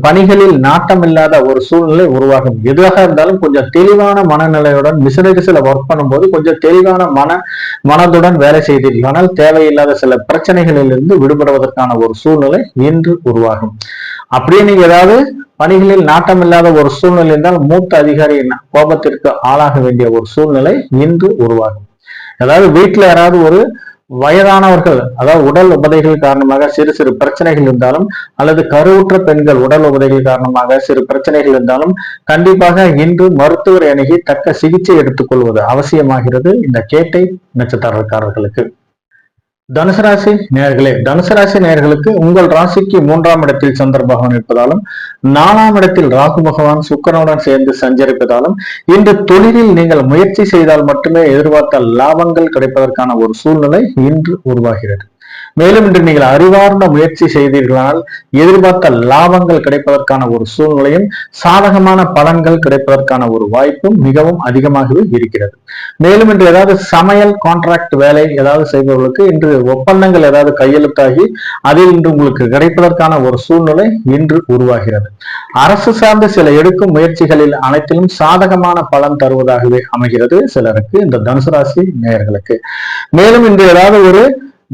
பணிகளில் நாட்டம் இல்லாத ஒரு சூழ்நிலை உருவாகும். எதுவாக இருந்தாலும் கொஞ்சம் தெளிவான மனநிலையுடன் சில ஒர்க் பண்ணும்போது கொஞ்சம் தெளிவான மனதுடன் வேலை செய்தீர்களானால் தேவையில்லாத சில பிரச்சனைகளிலிருந்து விடுபடுவதற்கான ஒரு சூழ்நிலை இன்று உருவாகும். அப்படியே நீங்க ஏதாவது பணிகளில் நாட்டம் இல்லாத ஒரு சூழ்நிலை இருந்தால் மூத்த அதிகாரியின் கோபத்திற்கு ஆளாக வேண்டிய ஒரு சூழ்நிலை இன்று உருவாகும். அதாவது வீட்டுல யாராவது ஒரு வயதானவர்கள் அதாவது உடல் உபதைகள் காரணமாக சிறு சிறு பிரச்சனைகள் இருந்தாலும் அல்லது கருவுற்ற பெண்கள் உடல் உபதைகள் காரணமாக சிறு பிரச்சனைகள் இருந்தாலும் கண்டிப்பாக இன்று மருத்துவர் அணுகி தக்க சிகிச்சை எடுத்துக்கொள்வது அவசியமாகிறது இந்த கேட்டை நட்சத்திரக்காரர்களுக்கு. தனுசு ராசி நேயர்களே, தனுசு ராசி நேயர்களுக்கு உங்கள் ராசிக்கு 3ஆம் இடத்தில் சந்திர பகவான் இருப்பதாலும் 4ஆம் இடத்தில் ராகு பகவான் சுக்கிரனுடன் சேர்ந்து சஞ்சரிப்பதாலும் இன்று தொழிலில் நீங்கள் முயற்சி செய்தால் மட்டுமே எதிர்பார்த்த லாபங்கள் கிடைப்பதற்கான ஒரு சூழ்நிலை இன்று உருவாகிறது. மேலும் இன்று நீங்கள் அறிவார்ந்த முயற்சி செய்தீர்களால் எதிர்பார்த்த லாபங்கள் கிடைப்பதற்கான ஒரு சூழ்நிலையும் சாதகமான பலன்கள் கிடைப்பதற்கான ஒரு வாய்ப்பும் மிகவும் அதிகமாகவே இருக்கிறது. மேலும் இன்று ஏதாவது சமையல் கான்ட்ராக்ட் வேலை ஏதாவது செய்பவர்களுக்கு இன்று ஒப்பந்தங்கள் ஏதாவது கையெழுத்தாகி அதில் இன்று உங்களுக்கு கிடைப்பதற்கான ஒரு சூழ்நிலை இன்று உருவாகிறது. அரசு சார்ந்த சில எடுக்கும் முயற்சிகளில் அனைத்திலும் சாதகமான பலன் தருவதாகவே அமைகிறது சிலருக்கு, இந்த தனுசு ராசி நேயர்களுக்கு. மேலும் இன்று ஏதாவது ஒரு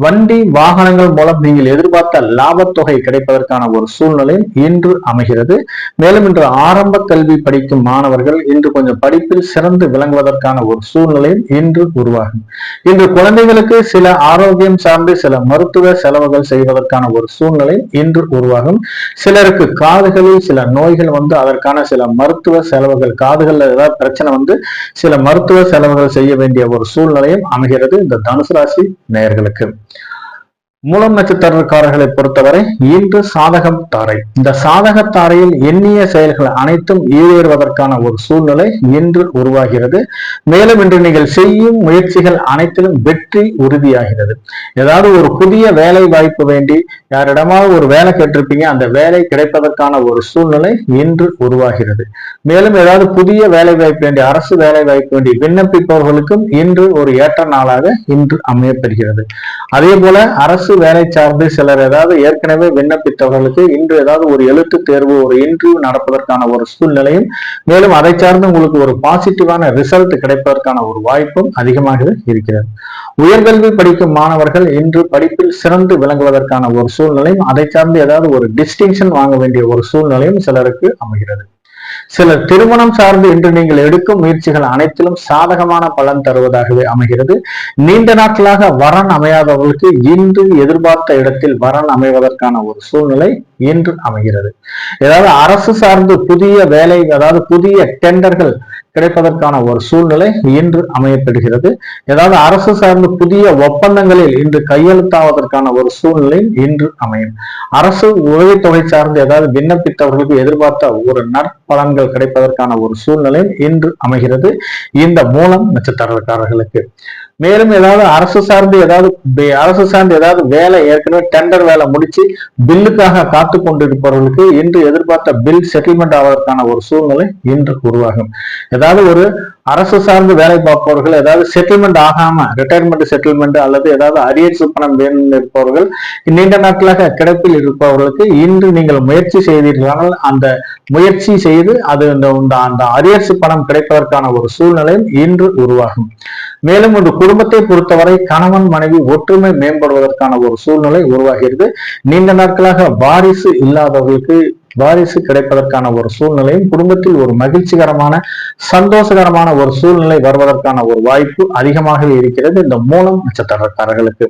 வண்டி வாகனங்கள் மூலம் நீங்கள் எதிர்பார்த்த லாபத்தொகை கிடைப்பதற்கான ஒரு சூழ்நிலையும் இன்று அமைகிறது. மேலும் இன்று ஆரம்ப கல்வி படிக்கும் மாணவர்கள் இன்று கொஞ்சம் படிப்பில் சிறந்து விளங்குவதற்கான ஒரு சூழ்நிலையும் இன்று உருவாகும். இன்று குழந்தைகளுக்கு சில ஆரோக்கியம் சார்ந்து சில மருத்துவ செலவுகள் செய்வதற்கான ஒரு சூழ்நிலை இன்று உருவாகும். சிலருக்கு காதுகளில் சில நோய்கள் வந்து அதற்கான சில மருத்துவ செலவுகள், காதுகள்ல ஏதாவது பிரச்சனை வந்து சில மருத்துவ செலவுகள் செய்ய வேண்டிய ஒரு சூழ்நிலையும் அமைகிறது இந்த தனுசு ராசி நேயர்களுக்கு. மூலம் நட்சத்திரக்காரர்களை பொறுத்தவரை இன்று சாதகம் தாரை. இந்த சாதக தாரையில் எண்ணிய செயல்கள் அனைத்தும் ஈடேறுவதற்கான ஒரு சூழ்நிலை இன்று உருவாகிறது. மேலும் இன்று நீங்கள் செய்யும் முயற்சிகள் அனைத்திலும் வெற்றி உறுதியாகிறது. ஏதாவது ஒரு புதிய வேலை வாய்ப்பு வேண்டி யாரிடமாவது ஒரு வேலை கேட்டிருப்பீங்க, அந்த வேலை கிடைப்பதற்கான ஒரு சூழ்நிலை இன்று உருவாகிறது. மேலும் ஏதாவது புதிய வேலை வாய்ப்பு வேண்டி அரசு வேலை வாய்ப்பு வேண்டி விண்ணப்பிப்பவர்களுக்கும் இன்று ஒரு ஏற்ற நாளாக இன்று அமையப்பெறுகிறது. அதே போல அரசு வேலை சார்ந்து சிலர் ஏதாவது ஏற்கனவே விண்ணப்பித்தவர்களுக்கு இன்று ஏதாவது ஒரு எழுத்து தேர்வு ஒரு இன்டர்வியூ நடப்பதற்கான ஒரு சூழ்நிலையும் மேலும் அதை சார்ந்து உங்களுக்கு ஒரு பாசிட்டிவான ரிசல்ட் கிடைப்பதற்கான ஒரு வாய்ப்பும் அதிகமாக இருக்கிறது. உயர்கல்வி படிக்கும் மாணவர்கள் இன்று படிப்பில் சிறந்து விளங்குவதற்கான ஒரு சூழ்நிலையும் அதை சார்ந்து ஏதாவது ஒரு டிஸ்டிங்ஷன் வாங்க வேண்டிய ஒரு சூழ்நிலையும் சிலருக்கு அமைகிறது. சிலர் திருமணம் சார்ந்து இன்று நீங்கள் எடுக்கும் முயற்சிகள் அனைத்திலும் சாதகமான பலன் தருவதாகவே அமைகிறது. நீண்ட நாட்களாக வரன் அமையாதவர்களுக்கு இன்று எதிர்பார்த்த இடத்தில் வரன் அமைவதற்கான ஒரு சூழ்நிலை இன்று அமைகிறது. ஏதாவது அரசு சார்ந்து புதிய வேலை அதாவது புதிய டெண்டர்கள் கிடைப்பதற்கான ஒரு சூழ்நிலை இன்று அமையப்படுகிறது. ஏதாவது அரசு சார்ந்து புதிய ஒப்பந்தங்களில் இன்று கையெழுத்தாவதற்கான ஒரு சூழ்நிலை இன்று அமையும். அரசு உதவித்தொகை சார்ந்து ஏதாவது விண்ணப்பித்தவர்களுக்கு எதிர்பார்த்த ஒரு நற்பலன்கள் கிடைப்பதற்கான ஒரு சூழ்நிலை இன்று அமைகிறது இந்த மூலம் நட்சத்திரக்காரர்களுக்கு. மேலும் ஏதாவது அரசு சார்ந்து ஏதாவது வேலை ஏற்கனவே டெண்டர் வேலை முடிச்சு பில்லுக்காக காத்து கொண்டிருப்பவர்களுக்கு இன்று எதிர்பார்த்த பில் செட்டில்மெண்ட் ஆவதற்கான ஒரு சூழ்நிலை இன்று உருவாகும். ஏதாவது ஒரு அரசு சார்ந்து வேலை பார்ப்பவர்கள், ஏதாவது செட்டில்மெண்ட் ஆகாம ரிட்டையர்மெண்ட் செட்டில்மெண்ட் அல்லது ஏதாவது அரியர்ஸ் பணம் வேணும் இருப்பவர்கள், நீண்ட நாட்களாக கிடப்பில் இருப்பவர்களுக்கு இன்று நீங்கள் முயற்சி செய்தீர்களானால் அந்த முயற்சி செய்து அது அந்த அரியர்ஸ் பணம் கிடைப்பதற்கான ஒரு சூழ்நிலையும் இன்று உருவாகும். மேலும் ஒரு குடும்பத்தை பொறுத்தவரை கணவன் மனைவி ஒற்றுமை மேம்படுவதற்கான ஒரு சூழ்நிலை உருவாகிறது. நீண்ட நாட்களாக வாரிசு இல்லாதவர்களுக்கு வாரிசு கிடைப்பதற்கான ஒரு சூழ்நிலையும், குடும்பத்தில் ஒரு மகிழ்ச்சிகரமான சந்தோஷகரமான ஒரு சூழ்நிலை வருவதற்கான ஒரு வாய்ப்பு அதிகமாகவே இருக்கிறது இந்த மூலம் நட்சத்திரக்காரர்களுக்கு.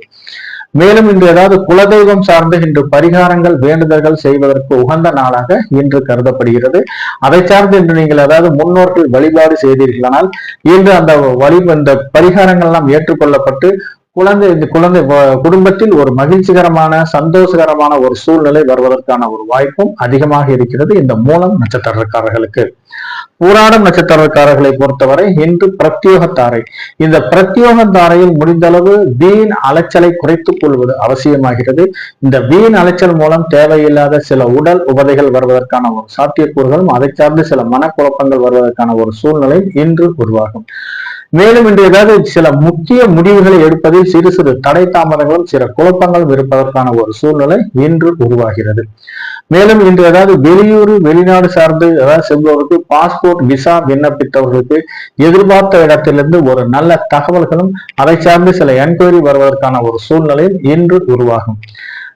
மேலும் இன்று ஏதாவது குலதெய்வம் சார்ந்து இன்று பரிகாரங்கள் வேண்டுதல்கள் செய்வதற்கு உகந்த நாளாக இன்று கருதப்படுகிறது. அதை சார்ந்து இன்று நீங்கள் ஏதாவது முன்னோர்கள் வழிபாடு செய்தீர்களானால் இன்று அந்த பரிகாரங்கள் எல்லாம் ஏற்றுக்கொள்ளப்பட்டு குழந்தை குடும்பத்தில் ஒரு மகிழ்ச்சிகரமான சந்தோஷகரமான ஒரு சூழ்நிலை வருவதற்கான ஒரு வாய்ப்பும் அதிகமாக இருக்கிறது இந்த மூலம் நட்சத்திரக்காரர்களுக்கு. பூராடம் நட்சத்திரக்காரர்களை பொறுத்தவரை இன்று பிரத்யோகத்தாரை. இந்த பிரத்யோகத்தாரையில் முடிந்தளவு வீண் அலைச்சலை குறைத்துக் கொள்வது அவசியமாகிறது. இந்த வீண் அலைச்சல் மூலம் தேவையில்லாத சில உடல் உபதைகள் வருவதற்கான ஒரு சாத்தியக்கூறுகளும் அதை சார்ந்து சில மனக்குழப்பங்கள் வருவதற்கான ஒரு சூழ்நிலை இன்று உருவாகும். மேலும் இன்று ஏதாவது சில முக்கிய முடிவுகளை எடுப்பதில் சிறு சிறு தடை தாமதங்களும் சில குழப்பங்களும் இருப்பதற்கான ஒரு சூழ்நிலை இன்று உருவாகிறது. மேலும் இன்று ஏதாவது வெளியூர் வெளிநாடு சார்ந்து ஏதாவது செல்பவர்களுக்கு பாஸ்போர்ட் விசா விண்ணப்பித்தவர்களுக்கு எதிர்பார்த்த இடத்திலிருந்து ஒரு நல்ல தகவல்களும் அதை சார்ந்து சில என்கொயரி வருவதற்கான ஒரு சூழ்நிலையும் இன்று உருவாகும்.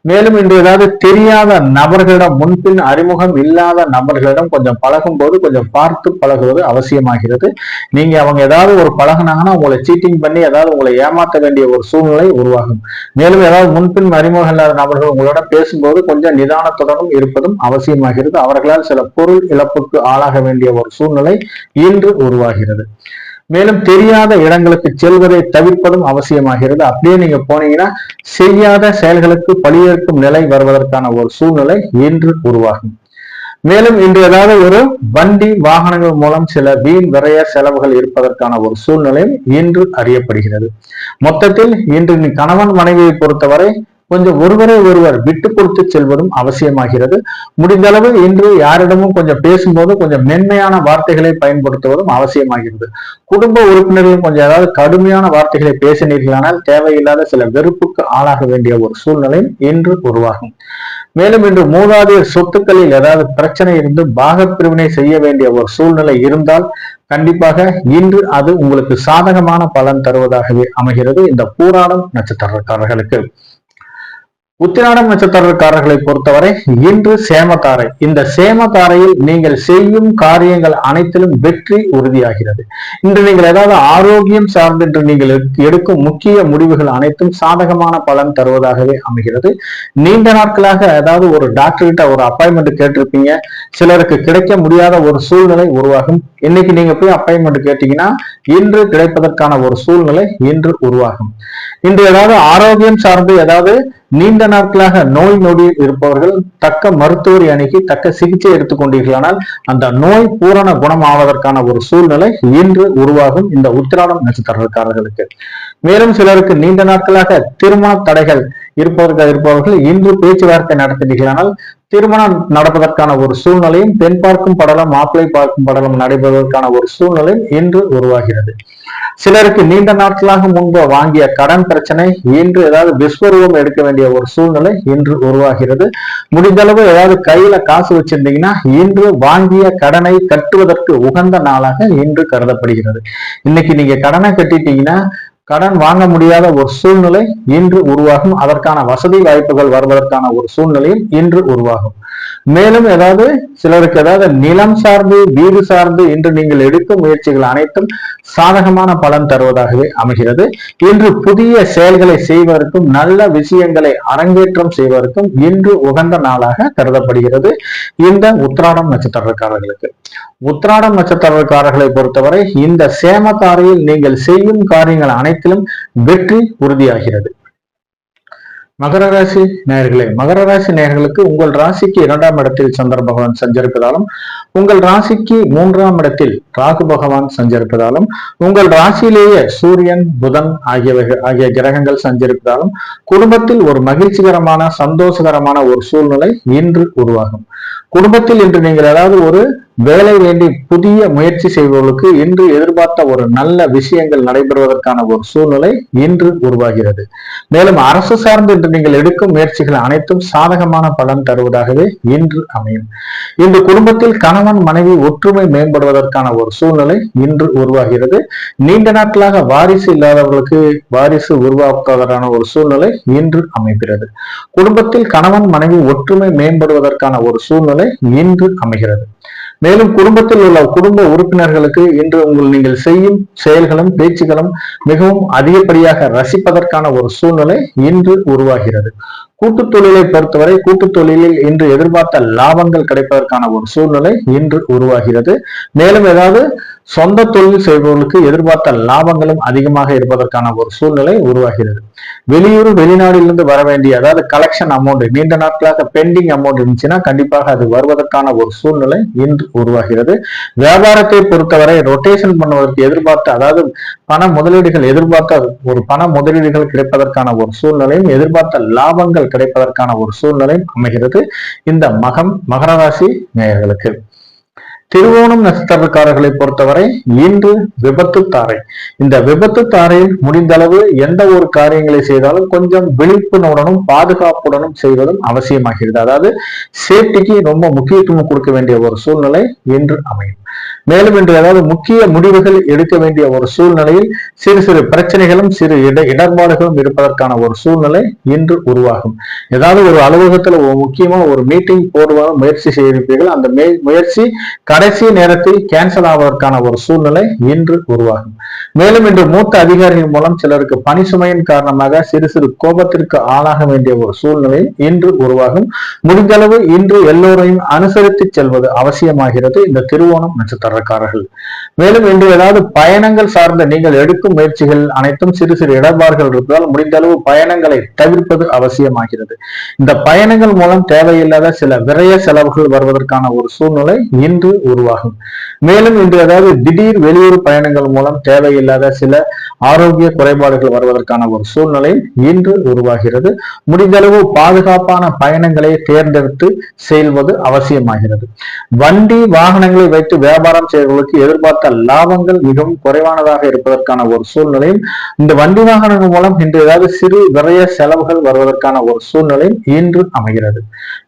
மேலும் இன்று ஏதாவது தெரியாத நபர்களிடம் முன்பின் அறிமுகம் இல்லாத நபர்களிடம் கொஞ்சம் பழகும் போது கொஞ்சம் பார்த்து பழகுவது அவசியமாகிறது. நீங்க அவங்க ஏதாவது ஒரு பழகினாங்கன்னா உங்களை சீட்டிங் பண்ணி ஏதாவது உங்களை ஏமாற்ற வேண்டிய ஒரு சூழ்நிலை உருவாகும். மேலும் ஏதாவது முன்பின் அறிமுகம் இல்லாத நபர்கள் உங்களோட பேசும்போது கொஞ்சம் நிதானத்துடனும் இருப்பதும் அவசியமாகிறது. அவர்களால் சில பொருள் இழப்புக்கு ஆளாக வேண்டிய ஒரு சூழ்நிலை இன்று உருவாகிறது. மேலும் தெரியாத இடங்களுக்கு செல்வதை தவிர்ப்பதும் அவசியமாகிறது. அப்படியே நீங்க போனீங்கன்னா செய்யாத செயல்களுக்கு பழியேற்கும் நிலை வருவதற்கான ஒரு சூழ்நிலை இன்று உருவாகும். மேலும் இன்று ஏதாவது ஒரு வண்டி வாகனங்கள் மூலம் சில வீண் விரைய செலவுகள் இருப்பதற்கான ஒரு சூழ்நிலையும் இன்று அறியப்படுகிறது. மொத்தத்தில் இன்று கணவன் மனைவியை பொறுத்தவரை கொஞ்சம் ஒருவரை ஒருவர் விட்டு கொடுத்து செல்வதும் அவசியமாகிறது. முடிந்த அளவு இன்று யாரிடமும் கொஞ்சம் பேசும்போது கொஞ்சம் மென்மையான வார்த்தைகளை பயன்படுத்துவதும் அவசியமாகிறது. குடும்ப உறுப்பினர்களும் கொஞ்சம் ஏதாவது கடுமையான வார்த்தைகளை பேசினீர்களானால் தேவையில்லாத சில வெறுப்புக்கு ஆளாக வேண்டிய ஒரு சூழ்நிலையும் இன்று உருவாகும். மேலும் இன்று மூதாதையர் சொத்துக்களில் ஏதாவது பிரச்சனை இருந்து பாகப்பிரிவினை செய்ய வேண்டிய ஒரு சூழ்நிலை இருந்தால் கண்டிப்பாக இன்று அது உங்களுக்கு சாதகமான பலன் தருவதாகவே அமைகிறது இந்த பூராடம் நட்சத்திரக்காரர்களுக்கு. உத்திராடம் நட்சத்திரக்காரர்களை பொறுத்தவரை இன்று சேமத்தாரை. இந்த சேமத்தாரையில் நீங்கள் செய்யும் காரியங்கள் அனைத்திலும் வெற்றி உறுதியாகிறது. இன்று நீங்கள் ஏதாவது ஆரோக்கியம் சார்ந்து இன்று நீங்கள் எடுக்கும் முக்கிய முடிவுகள் அனைத்தும் சாதகமான பலன் தருவதாகவே அமைகிறது. நீண்ட நாட்களாக ஏதாவது ஒரு டாக்டர்கிட்ட ஒரு அப்பாயின்மெண்ட் கேட்டிருப்பீங்க, சிலருக்கு கிடைக்க முடியாத ஒரு சூழ்நிலை உருவாகும். இன்னைக்கு நீங்க போய் அப்பாயின்மெண்ட் கேட்டீங்கன்னா இன்று கிடைப்பதற்கான ஒரு சூழ்நிலை இன்று உருவாகும். இன்று ஏதாவது ஆரோக்கியம் சார்ந்து ஏதாவது நீண்ட நாட்களாக நோய் நொடி இருப்பவர்கள் தக்க மருத்துவரை அணுகி தக்க சிகிச்சை எடுத்துக்கொண்டீர்களானால் அந்த நோய் பூரண குணம் ஆவதற்கான ஒரு சூழ்நிலை இன்று உருவாகும் இந்த உத்திராடம் நட்சத்திரக்காரர்களுக்கு. மேலும் சிலருக்கு நீண்ட நாட்களாக திருமண தடைகள் இருப்பவர்கள் இன்று பேச்சுவார்த்தை நடத்தினீர்களானால் திருமணம் நடப்பதற்கான ஒரு சூழ்நிலையும், பெண் பார்க்கும் படலம் மாப்பிள்ளை பார்க்கும் படலம் நடைபெறுவதற்கான ஒரு சூழ்நிலையும் இன்று உருவாகிறது. சிலருக்கு நீண்ட நாட்களாக முன்பு வாங்கிய கடன் பிரச்சனை இன்று ஏதாவது விஸ்வரூபம் எடுக்க வேண்டிய ஒரு சூழ்நிலை இன்று உருவாகிறது. முடிந்தளவு ஏதாவது கையில காசு வச்சிருந்தீங்கன்னா இன்று வாங்கிய கடனை கட்டுவதற்கு உகந்த நாளாக இன்று கருதப்படுகிறது. இன்னைக்கு நீங்க கடனை கட்டிட்டீங்கன்னா கடன் வாங்க முடியாத ஒரு சூழ்நிலை இன்று உருவாகும். அதற்கான வசதி வாய்ப்புகள் வருவதற்கான ஒரு சூழ்நிலையும் இன்று உருவாகும். மேலும் ஏதாவது சிலருக்கு ஏதாவது நிலம் சார்ந்து வீடு சார்ந்து இன்று நீங்கள் எடுக்கும் முயற்சிகள் அனைத்தும் சாதகமான பலன் தருவதாகவே அமைகிறது. இன்று புதிய செயல்களை செய்வதற்கும் நல்ல விஷயங்களை அரங்கேற்றம் செய்வதற்கும் இன்று உகந்த நாளாக கருதப்படுகிறது இந்த உத்திராடம் நட்சத்திரக்காரர்களுக்கு. உத்திராடம் நட்சத்திரக்காரர்களை பொறுத்தவரை இந்த சேமத்தாரையில் நீங்கள் செய்யும் காரியங்கள் அனைத்திலும் வெற்றி உறுதியாகிறது. மகர ராசி நேயர்களே, மகர ராசி நேயர்களுக்கு உங்கள் ராசிக்கு 2ஆம் இடத்தில் சந்திர பகவான் சஞ்சரிப்பதாலும், உங்கள் ராசிக்கு 3ஆம் இடத்தில் ராகு பகவான் சஞ்சரிப்பதாலும், உங்கள் ராசியிலேயே சூரியன் புதன் ஆகிய கிரகங்கள் சஞ்சரிப்பதாலும் குடும்பத்தில் ஒரு மகிழ்ச்சிகரமான சந்தோஷகரமான ஒரு சூழ்நிலை இன்று உருவாகும். குடும்பத்தில் இன்று நீங்கள் ஏதாவது ஒரு வேலை வேண்டி புதிய முயற்சி செய்பவர்களுக்கு இன்று எதிர்பார்த்த ஒரு நல்ல விஷயங்கள் நடைபெறுவதற்கான ஒரு சூழ்நிலை இன்று உருவாகிறது. மேலும் அரசு சார்ந்து இன்று நீங்கள் எடுக்கும் முயற்சிகள் அனைத்தும் சாதகமான பலன் தருவதாகவே இன்று அமையும். இன்று குடும்பத்தில் கணவன் மனைவி ஒற்றுமை மேம்படுவதற்கான ஒரு சூழ்நிலை இன்று உருவாகிறது. நீண்ட நாட்களாக வாரிசு இல்லாதவர்களுக்கு வாரிசு உருவாக்குவதற்கான ஒரு சூழ்நிலை இன்று அமைகிறது. குடும்பத்தில் கணவன் மனைவி ஒற்றுமை மேம்படுவதற்கான ஒரு சூழ்நிலை இன்று அமைகிறது. மேலும் குடும்பத்தில் உள்ள குடும்ப உறுப்பினர்களுக்கு இன்று நீங்கள் செய்யும் செயல்களும் பேச்சுகளும் மிகவும் அதிகப்படியாக ரசிப்பதற்கான ஒரு சூழ்நிலை இன்று உருவாகிறது. கூட்டு தொழிலை பொறுத்தவரை கூட்டு தொழிலில் இன்று எதிர்பார்த்த லாபங்கள் கிடைப்பதற்கான ஒரு சூழ்நிலை இன்று உருவாகிறது. மேலும் ஏதாவது சொந்த தொழில் செய்பவர்களுக்கு எதிர்பார்த்த லாபங்களும் அதிகமாக இருப்பதற்கான ஒரு சூழ்நிலை உருவாகிறது. வெளியூர் வெளிநாட்டிலிருந்து வர வேண்டிய அதாவது கலெக்ஷன் அமௌண்ட் நீண்ட நாட்களாக பெண்டிங் அமௌண்ட் இருந்துச்சுன்னா கண்டிப்பாக அது வருவதற்கான ஒரு சூழ்நிலை இன்று உருவாகிறது. வியாபாரத்தை பொறுத்தவரை ரொட்டேஷன் பண்ணுவதற்கு எதிர்பார்த்த அதாவது பண முதலீடுகள் எதிர்பார்த்த ஒரு பண முதலீடுகள் கிடைப்பதற்கான ஒரு சூழ்நிலையும் எதிர்பார்த்த லாபங்கள் கிடைப்பதற்கான ஒரு சூழ்நிலையும் அமைகிறது இந்த மகர ராசி நேயர்களுக்கு. திருவோணம் நட்சத்திரக்காரர்களை பொறுத்தவரை இன்று விபத்து தாரை. இந்த விபத்து தாரையில் முடிந்த அளவு எந்த ஒரு காரியங்களை செய்தாலும் கொஞ்சம் விழிப்புணர்வுடனும் பாதுகாப்புடனும் செய்வதும் அவசியமாகிறது. அதாவது சேஃப்டிக்கு ரொம்ப முக்கியத்துவம் கொடுக்க வேண்டிய ஒரு சூழ்நிலை இன்று அமையும். மேலும் இன்று ஏதாவது முக்கிய முடிவுகள் எடுக்க வேண்டிய ஒரு சூழ்நிலையில் சிறு சிறு பிரச்சனைகளும் சிறு இடர்பாடுகளும் இருப்பதற்கான ஒரு சூழ்நிலை இன்று உருவாகும். ஏதாவது ஒரு அலுவலகத்துல முக்கியமா ஒரு மீட்டிங் போடுவதாக முயற்சி செய்திருப்பீர்கள். அந்த முயற்சி கடைசி நேரத்தில் கேன்சல் ஆவதற்கான ஒரு சூழ்நிலை இன்று உருவாகும். மேலும் இன்று மூத்த அதிகாரிகள் மூலம் சிலருக்கு பணி சுமையின் காரணமாக சிறு சிறு கோபத்திற்கு ஆளாக வேண்டிய ஒரு சூழ்நிலை இன்று உருவாகும். முடிந்த அளவு இன்று எல்லோரையும் அனுசரித்து செல்வது அவசியமாகிறது இந்த திருவோணம் நட்சத்திரக்காரர்கள். மேலும் இன்று ஏதாவது பயணங்கள் சார்ந்த நீங்கள் எடுக்கும் முயற்சிகள் அனைத்தும் சிறு சிறு இடர்பாடுகள் இருப்பதால் முடிந்த அளவு பயணங்களை தவிர்ப்பது அவசியமாகிறது. இந்த பயணங்கள் மூலம் தேவையில்லாத சில விரய செலவுகள் வருவதற்கான ஒரு சூழ்நிலை இன்று உருவாகும். மேலும் இன்று ஏதாவது திடீர் வெளியூர் பயணங்கள் மூலம் தேவையில்லாத சில ஆரோக்கிய குறைபாடுகள் வருவதற்கான ஒரு சூழ்நிலை இன்று உருவாகிறது. முடிந்தளவு பாதுகாப்பான பயணங்களை தேர்ந்தெடுத்து செல்வது அவசியமாகிறது. வண்டி வாகனங்களை வைத்து வியாபாரம் செய்வதற்கு எதிர்பார்த்த லாபங்கள் மிகவும் குறைவானதாக இருப்பதற்கான ஒரு சூழ்நிலையும் இந்த வண்டி வாகனங்கள் மூலம் இன்று ஏதாவது சிறு விரைய செலவுகள் வருவதற்கான ஒரு சூழ்நிலை இன்று அமைகிறது.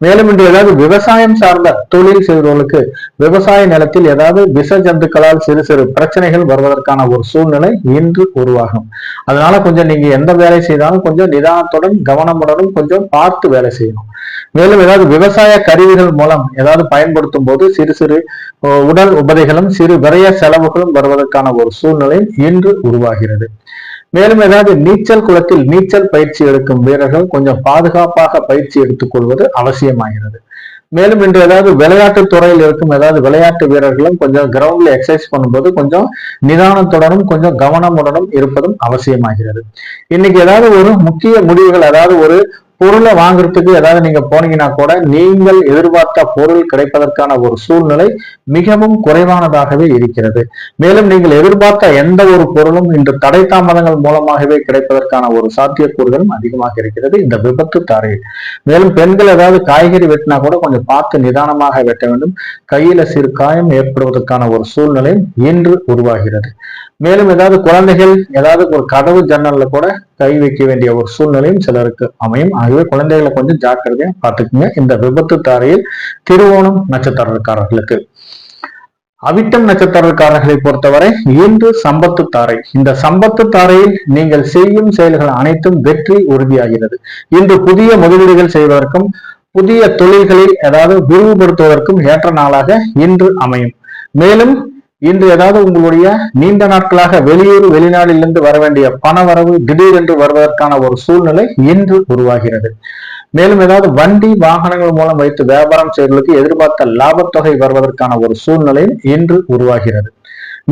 மேலும் இன்று ஏதாவது விவசாயம் சார்ந்த தொழில் செய்வதற்கு விவசாய நிலத்தில் ஏதாவது விஷ ஜந்துக்களால் சிறு சிறு பிரச்சனைகள் வருவதற்கான ஒரு சூழ்நிலை இன்று உருவாகும். அதனால கொஞ்சம் நீங்க எந்த வேலை செய்தாலும் கொஞ்சம் நிதானத்துடன் கவனமுடனும் கொஞ்சம் பார்த்து வேலை செய்யணும். மேலும் ஏதாவது விவசாய கருவிகள் மூலம் ஏதாவது பயன்படுத்தும் போது சிறு சிறு உடல் உபதைகளும் சிறு விரைய செலவுகளும் வருவதற்கான ஒரு சூழ்நிலை இன்று உருவாகிறது. மேலும் ஏதாவது நீச்சல் குளத்தில் நீச்சல் பயிற்சி எடுக்கும் வீரர்கள் கொஞ்சம் பாதுகாப்பாக பயிற்சி எடுத்துக் கொள்வது அவசியமாகிறது. மேலும் இன்று ஏதாவது விளையாட்டு துறையில் இருக்கும் ஏதாவது விளையாட்டு வீரர்களும் கொஞ்சம் கிரவுண்ட்ல எக்ஸசைஸ் பண்ணும்போது கொஞ்சம் நிதானத்துடனும் கொஞ்சம் கவனமுடனும் இருப்பதும் அவசியமாகிறது. இன்னைக்கு ஏதாவது ஒரு முக்கிய முடிவுகள் அதாவது ஒரு பொருளை வாங்குறதுக்கு ஏதாவது நீங்க போனீங்கன்னா கூட நீங்கள் எதிர்பார்த்த பொருள் கிடைப்பதற்கான ஒரு சூழ்நிலை மிகவும் குறைவானதாகவே இருக்கிறது. மேலும் நீங்கள் எதிர்பார்த்த எந்த ஒரு பொருளும் இன்று தடை தாமதங்கள் மூலமாகவே கிடைப்பதற்கான ஒரு சாத்தியக்கூறுகளும் அதிகமாக இருக்கிறது இந்த விபத்து தாரையில். மேலும் பெண்கள் ஏதாவது காய்கறி வெட்டினா கூட கொஞ்சம் பார்த்து நிதானமாக வெட்ட வேண்டும். கையில சிறு காயம் ஏற்படுவதற்கான ஒரு சூழ்நிலை இன்று உருவாகிறது. மேலும் ஏதாவது குழந்தைகள் ஏதாவது ஒரு கதவு ஜன்னல்ல கூட கை வைக்க வேண்டிய ஒரு சூழ்நிலையும் சிலருக்கு அமையும். ஆகவே குழந்தைகளை கொஞ்சம் ஜாக்கிரதையா பார்த்துக்குங்க இந்த விபத்து தாரையில் திருவோணம் நட்சத்திரக்காரர்களுக்கு. அவிட்டம் நட்சத்திரக்காரர்களை பொறுத்தவரை இன்று சம்பத்து தாரை. இந்த சம்பத்து தாரையில் நீங்கள் செய்யும் செயல்கள் அனைத்தும் வெற்றி உறுதியாகிறது. இன்று புதிய முதலீடுகள் செய்வதற்கும் புதிய தொழில்களில் ஏதாவது விரிவுபடுத்துவதற்கும் ஏற்ற நாளாக இன்று அமையும். மேலும் இன்று ஏதாவது உங்களுடைய நீண்ட நாட்களாக வெளியூர் வெளிநாட்டிலிருந்து வர வேண்டிய பண வரவு திடீரென்று வருவதற்கான ஒரு சூழ்நிலை இன்று உருவாகிறது. மேலும் ஏதாவது வண்டி வாகனங்கள் மூலம் வைத்து வியாபாரம் செய்வதற்கு எதிர்பார்த்த லாபத்தொகை வருவதற்கான ஒரு சூழ்நிலையும் இன்று உருவாகிறது.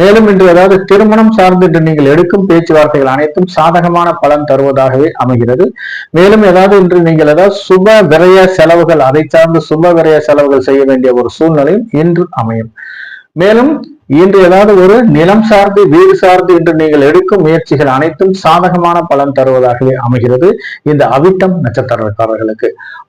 மேலும் இன்று ஏதாவது திருமணம் சார்ந்து இன்று நீங்கள் எடுக்கும் பேச்சுவார்த்தைகள் அனைத்தும் சாதகமான பலன் தருவதாகவே அமைகிறது. மேலும் ஏதாவது இன்று நீங்கள் ஏதாவது சுப விரய செலவுகள் அதை சார்ந்து சுப விரய செலவுகள் செய்ய வேண்டிய ஒரு சூழ்நிலையும் இன்று அமையும். மேலும் இன்று ஏதாவது ஒரு நிலம் சார்ந்து வீடு சார்ந்து இன்று நீங்கள் எடுக்கும் முயற்சிகள் அனைத்தும் சாதகமான பலன் தருவதாகவே அமைகிறது இந்த அவிட்டம் நட்சத்திரக்காரர்களுக்கு.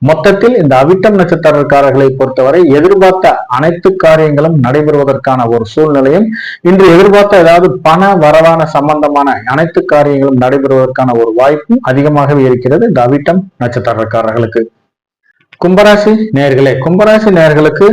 மொத்தத்தில் இந்த அவிட்டம் நட்சத்திரக்காரர்களை பொறுத்தவரை எதிர்பார்த்த அனைத்து காரியங்களும் நடைபெறுவதற்கான ஒரு சூழ்நிலையும், இன்று எதிர்பார்த்த ஏதாவது பண வரவான சம்பந்தமான அனைத்து காரியங்களும் நடைபெறுவதற்கான ஒரு வாய்ப்பும் அதிகமாகவே இருக்கிறது இந்த அவிட்டம் நட்சத்திரக்காரர்களுக்கு. கும்பராசி நேயர்களே, கும்பராசி நேயர்களுக்கு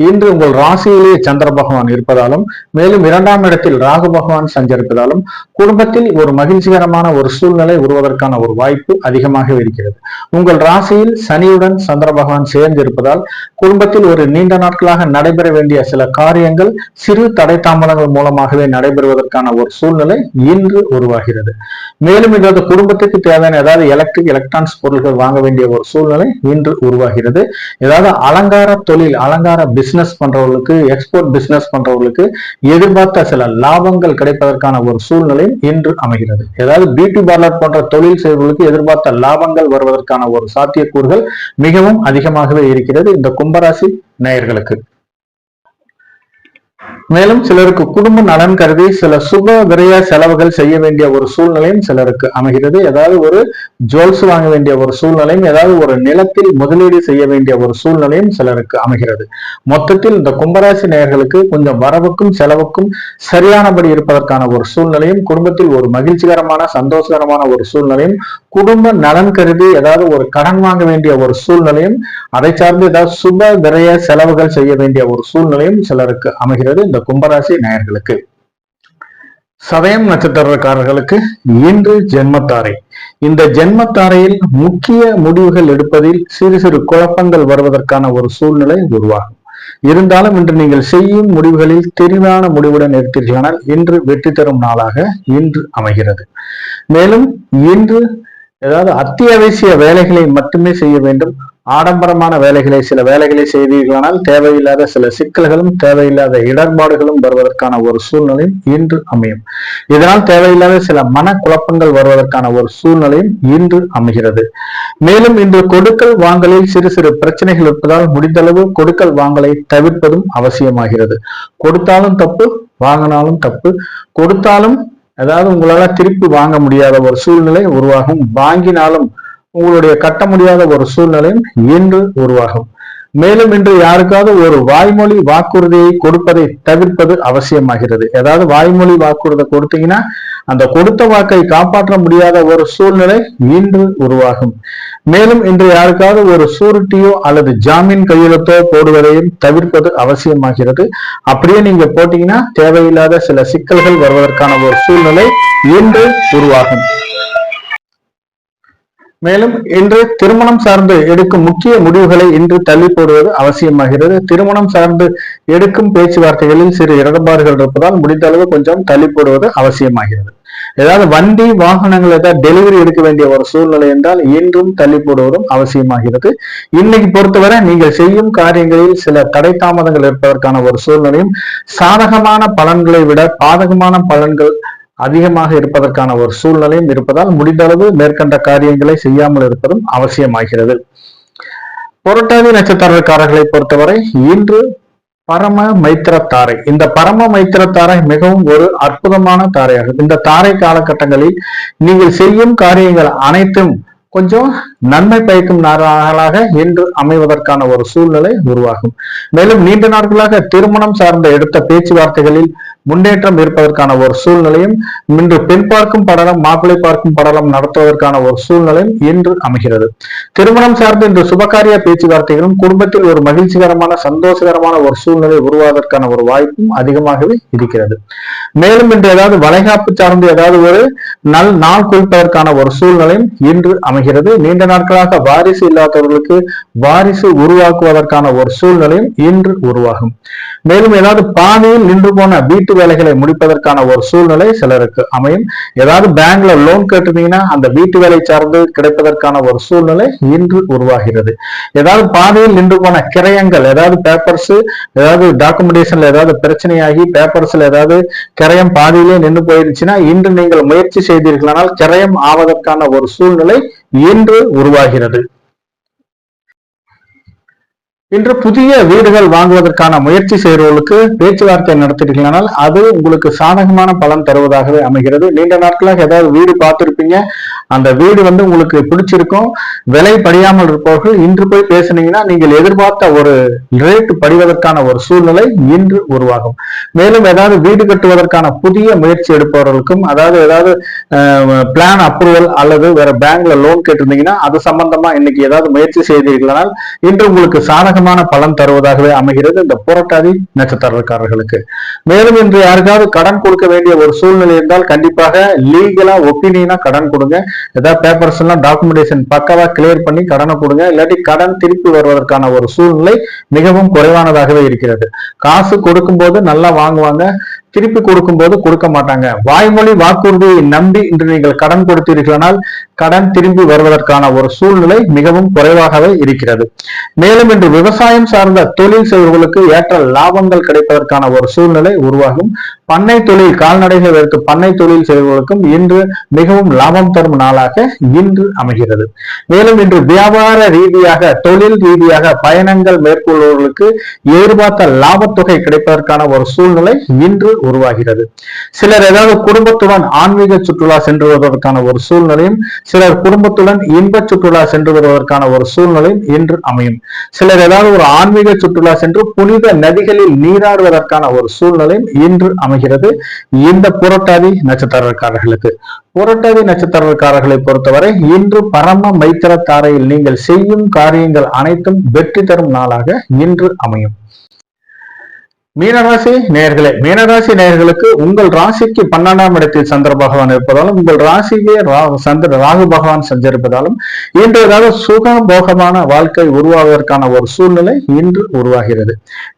இன்று உங்கள் ராசியிலேயே சந்திர பகவான் இருப்பதாலும், மேலும் 2ஆம் இடத்தில் ராகு பகவான் சஞ்சரிப்பதாலும் குடும்பத்தில் ஒரு மகிழ்ச்சிகரமான ஒரு சூழ்நிலை உருவதற்கான ஒரு வாய்ப்பு அதிகமாக இருக்கிறது. உங்கள் ராசியில் சனியுடன் சந்திர பகவான் சேர்ந்து இருப்பதால் குடும்பத்தில் ஒரு நீண்ட நாட்களாக நடைபெற வேண்டிய சில காரியங்கள் சிறு தடை தாமதங்கள் மூலமாகவே நடைபெறுவதற்கான ஒரு சூழ்நிலை இன்று உருவாகிறது. மேலும் இந்த குடும்பத்துக்கு தேவையான ஏதாவது எலக்ட்ரானிக்ஸ் பொருட்கள் வாங்க வேண்டிய ஒரு சூழ்நிலை இன்று உருவாகிறது. ஏதாவது அலங்கார தொழில், அலங்கார பிசினஸ் பண்றவர்களுக்கு, எக்ஸ்போர்ட் பிசினஸ் பண்றவர்களுக்கு எதிர்பார்த்த சில லாபங்கள் கிடைப்பதற்கான ஒரு சூழ்நிலை இன்று அமைகிறது. ஏதாவது பியூட்டி பார்லர் போன்ற தொழில் செய்வர்களுக்கு எதிர்பார்த்த லாபங்கள் வருவதற்கான ஒரு சாத்தியக்கூறுகள் மிகவும் அதிகமாகவே இருக்கிறது இந்த கும்பராசி நேயர்களுக்கு. மேலும் சிலருக்கு குடும்ப நலன் கருதி சில சுப விரய செலவுகள் செய்ய வேண்டிய ஒரு சூழ்நிலையும் சிலருக்கு அமைகிறது. ஏதாவது ஒரு ஜுவல்ஸ் வாங்க வேண்டிய ஒரு சூழ்நிலையும், ஏதாவது ஒரு நிலத்தில் முதலீடு செய்ய வேண்டிய ஒரு சூழ்நிலையும் சிலருக்கு அமைகிறது. மொத்தத்தில் இந்த கும்பராசி நேயர்களுக்கு கொஞ்சம் வரவுக்கும் செலவுக்கும் சரியானபடி இருப்பதற்கான ஒரு சூழ்நிலையும், குடும்பத்தில் ஒரு மகிழ்ச்சிகரமான சந்தோஷகரமான ஒரு சூழ்நிலையும், குடும்ப நலன் கருதி ஏதாவது ஒரு கடன் வாங்க வேண்டிய ஒரு சூழ்நிலையும், அதை சார்ந்து ஏதாவது சுப விரய செலவுகள் செய்ய வேண்டிய ஒரு சூழ்நிலையும் சிலருக்கு அமைகிறது இந்த கும்பராசி நேயர்களுக்கு. சதயம் நட்சத்திரக்காரர்களுக்கு இன்று ஜென்மத்தாரை. இந்த ஜென்மத்தாரையில் முக்கிய முடிவுகள் எடுப்பதில் சிறு சிறு குழப்பங்கள் வருவதற்கான ஒரு சூழ்நிலை உருவாகும். இருந்தாலும் இன்று நீங்கள் செய்யும் முடிவுகளில் தெளிவான முடிவுடன் எடுத்தீர்களானால் இன்று வெற்றி தரும் நாளாக இன்று அமைகிறது. மேலும் இன்று ஏதாவது அத்தியாவசிய வேலைகளை மட்டுமே செய்ய வேண்டும். ஆடம்பரமான வேலைகளை, சில வேலைகளை செய்தீர்களானால் தேவையில்லாத சில சிக்கல்களும் தேவையில்லாத இடர்பாடுகளும் வருவதற்கான ஒரு சூழ்நிலையும் இன்று அமையும். இதனால் தேவையில்லாத சில மன குழப்பங்கள் வருவதற்கான ஒரு சூழ்நிலையும் இன்று அமைகிறது. மேலும் இன்று கொடுக்கல் வாங்கலில் சிறு சிறு பிரச்சனைகள் இருப்பதால் முடிந்தளவு கொடுக்கல் வாங்கலை தவிர்ப்பதும் அவசியமாகிறது. கொடுத்தாலும் தப்பு, வாங்கினாலும் தப்பு. கொடுத்தாலும் அதாவது உங்களால திருப்பி வாங்க முடியாத ஒரு சூழ்நிலை உருவாகும். வாங்கினாலும் உங்களுடைய கட்ட முடியாத ஒரு சூழ்நிலையும் இன்று உருவாகும். மேலும் இன்று யாருக்காவது ஒரு வாய்மொழி வாக்குறுதியை கொடுப்பதை தவிர்ப்பது அவசியமாகிறது. ஏதாவது வாய்மொழி வாக்குறுதி கொடுத்தீங்கன்னா அந்த கொடுத்த வாக்கை காப்பாற்ற முடியாத ஒரு சூழ்நிலை இன்று உருவாகும். மேலும் இன்று யாருக்காவது ஒரு சூரிட்டியோ அல்லது ஜாமீன் கையெழுத்தோ போடுவதையும் தவிர்ப்பது அவசியமாகிறது. அப்படியே நீங்க போட்டீங்கன்னா தேவையில்லாத சில சிக்கல்கள் வருவதற்கான ஒரு சூழ்நிலை இன்று உருவாகும். மேலும் இன்று திருமணம் சார்ந்து எடுக்கும் முக்கிய முடிவுகளை இன்று தள்ளி போடுவது அவசியமாகிறது. திருமணம் சார்ந்து எடுக்கும் பேச்சுவார்த்தைகளில் சிறு இடர்பாடுகள் இருப்பதால் முடிந்த அளவு கொஞ்சம் தள்ளி போடுவது அவசியமாகிறது. ஏதாவது வண்டி வாகனங்கள் ஏதாவது டெலிவரி எடுக்க வேண்டிய ஒரு சூழ்நிலை என்றால் இன்றும் தள்ளி போடுவதும் அவசியமாகிறது. இன்னைக்கு பொறுத்தவரை நீங்கள் செய்யும் காரியங்களில் சில தடை தாமதங்கள் இருப்பதற்கான ஒரு சூழ்நிலையும், சாதகமான பலன்களை விட பாதகமான பலன்கள் அதிகமாக இருப்பதற்கான ஒரு சூழ்நிலையும் இருப்பதால் முடிந்த அளவு மேற்கண்ட காரியங்களை செய்யாமல் இருப்பதும் அவசியமாகிறது. புரட்டாதி நட்சத்திரக்காரர்களை பொறுத்தவரை இன்று பரம மைத்திர தாரை. இந்த பரம மைத்திர தாரை மிகவும் ஒரு அற்புதமான தாரையாகும். இந்த தாரை காலகட்டங்களில் நீங்கள் செய்யும் காரியங்கள் அனைத்தும் கொஞ்சம் நன்மை பயக்கும் நாளாக இன்று அமைவதற்கான ஒரு சூழ்நிலை உருவாகும். மேலும் நீண்ட நாட்களாக திருமணம் சார்ந்த எடுத்த பேச்சுவார்த்தைகளில் முன்னேற்றம் இருப்பதற்கான ஒரு சூழ்நிலையும், இன்று பெண் பார்க்கும் படலம், மாப்பிள்ளை பார்க்கும் படலம் நடத்துவதற்கான ஒரு சூழ்நிலையும் இன்று அமைகிறது. திருமணம் சார்ந்து இன்று சுபகாரிய பேச்சுவார்த்தைகளும் குடும்பத்தில் ஒரு மகிழ்ச்சிகரமான சந்தோஷகரமான ஒரு சூழ்நிலை உருவாவதற்கான ஒரு வாய்ப்பும் அதிகமாகவே இருக்கிறது. மேலும் இன்று ஏதாவது வளைகாப்பு சார்ந்து ஏதாவது ஒரு நாள் குறிப்பதற்கான ஒரு சூழ்நிலையும் இன்று அமைகிறது. நீண்ட நாட்களாக வாரிசு இல்லாதவர்களுக்கு வாரிசு உருவாக்குவதற்கான ஒரு சூழ்நிலையும் இன்று உருவாகும். மேலும் ஏதாவது பாதையில் நின்று போன வீட்டு வேலைகளை முடிப்பதற்கான ஒரு சூழ்நிலை சிலருக்கு அமையும். ஏதாவது பேங்க்ல லோன் கேட்டிருந்தீங்கன்னா அந்த வீட்டு வேலை சார்ந்து கிடைப்பதற்கான ஒரு சூழ்நிலை இன்று உருவாகிறது. ஏதாவது பாதையில் நின்று போன கிரயங்கள், ஏதாவது பேப்பர்ஸ், ஏதாவது டாக்குமெண்டேஷன்ல ஏதாவது பிரச்சனையாகி பேப்பர்ஸ்ல ஏதாவது கிரயம் பாதையிலே நின்று போயிருச்சுன்னா இன்று நீங்கள் முயற்சி செய்தீர்களானால் கிரயம் ஆவதற்கான ஒரு சூழ்நிலை இன்று உருவாகிறது. இன்று புதிய வீடுகள் வாங்குவதற்கான முயற்சி செய்கிறவர்களுக்கு பேச்சுவார்த்தை நடத்திட்டீங்களானால் அது உங்களுக்கு சாதகமான பலன் தருவதாகவே அமைகிறது. நீண்ட நாட்களாக ஏதாவது வீடு பார்த்திருப்பீங்க, அந்த வீடு உங்களுக்கு பிடிச்சிருக்கும், விலை படியாமல் இருப்பவர்கள் இன்று போய் பேசுனீங்கன்னா நீங்கள் எதிர்பார்த்த ஒரு ரேட் படிவதற்கான ஒரு சூழ்நிலை இன்று உருவாகும். மேலும் ஏதாவது வீடு கட்டுவதற்கான புதிய முயற்சி எடுப்பவர்களுக்கும், அதாவது ஏதாவது பிளான் அப்ரூவல் அல்லது வேற பேங்க்ல லோன் கேட்டிருந்தீங்கன்னா அது சம்பந்தமா இன்னைக்கு ஏதாவது முயற்சி செய்தீர்களானால் இன்று உங்களுக்கு சாதக பலன் தருவதாகவே அமைகிறது இந்த புரட்டாதி நட்சத்திரக்காரர்களுக்கு. மேலும் இன்று யாருக்காவது கடன் கொடுக்க வேண்டிய ஒரு சூழ்நிலை இருந்தால் கண்டிப்பாக லீகலா ஒப்பீனியனா கடன் கொடுங்க. ஏதாவது பேப்பர்ஸ் எல்லாம் டாக்குமெண்டேஷன் பக்காவா கிளியர் பண்ணி கடனை கொடுங்க. இல்லாட்டி கடன் திருப்பி வருவதற்கான ஒரு சூழ்நிலை மிகவும் குறைவானதாகவே இருக்கிறது. காசு கொடுக்கும் போது நல்லா வாங்குவாங்க, திருப்பி கொடுக்கும் போது கொடுக்க மாட்டாங்க. வாய்மொழி வாக்குறுதியை நம்பி இன்று நீங்கள் கடன் கொடுத்தீர்களானால் கடன் திரும்பி வருவதற்கான ஒரு சூழ்நிலை மிகவும் குறைவாகவே இருக்கிறது. மேலும் இன்று விவசாயம் சார்ந்த தொழில் செய்வர்களுக்கு ஏற்ற லாபங்கள் கிடைப்பதற்கான ஒரு சூழ்நிலை உருவாகும். பண்ணை தொழில், கால்நடைகள் வைத்து பண்ணை தொழில் செய்வர்களுக்கும் இன்று மிகவும் லாபம் தரும் நாளாக இன்று அமைகிறது. மேலும் இன்று வியாபார ரீதியாக தொழில் ரீதியாக பயணங்கள் மேற்கொள்பவர்களுக்கு எதிர்பார்த்த லாபத்தொகை கிடைப்பதற்கான ஒரு சூழ்நிலை இன்று உருவாகிறது. சிலர் ஏதாவது குடும்பத்துடன் ஆன்மீக சுற்றுலா சென்று வருவதற்கான ஒரு சூழ்நிலையும், சிலர் குடும்பத்துடன் இன்ப சுற்றுலா சென்று வருவதற்கான ஒரு சூழ்நிலையும் இன்று அமையும். சிலர் ஏதாவது ஒரு ஆன்மீக சுற்றுலா சென்று புனித நதிகளில் நீராடுவதற்கான ஒரு சூழ்நிலையும் இன்று அமைகிறது இந்த புரட்டாதி நட்சத்திரக்காரர்களுக்கு. புரட்டாதி நட்சத்திரக்காரர்களை பொறுத்தவரை இன்று பரம மைத்திர தாரையில் நீங்கள் செய்யும் காரியங்கள் அனைத்தும் வெற்றி தரும் நாளாக இன்று அமையும். மீனராசி நேயர்களே, மீனராசி நேயர்களுக்கு உங்கள் ராசிக்கு 12ஆம் இடத்தில் சந்திர பகவான் இருப்பதாலும் உங்கள் ராசியே ராகு பகவான் சஞ்சரிப்பதாலும் இன்று ஏதாவது சுகபோகமான வாழ்க்கை உருவாவதற்கான ஒரு சூழ்நிலை இன்று உருவாகிறது.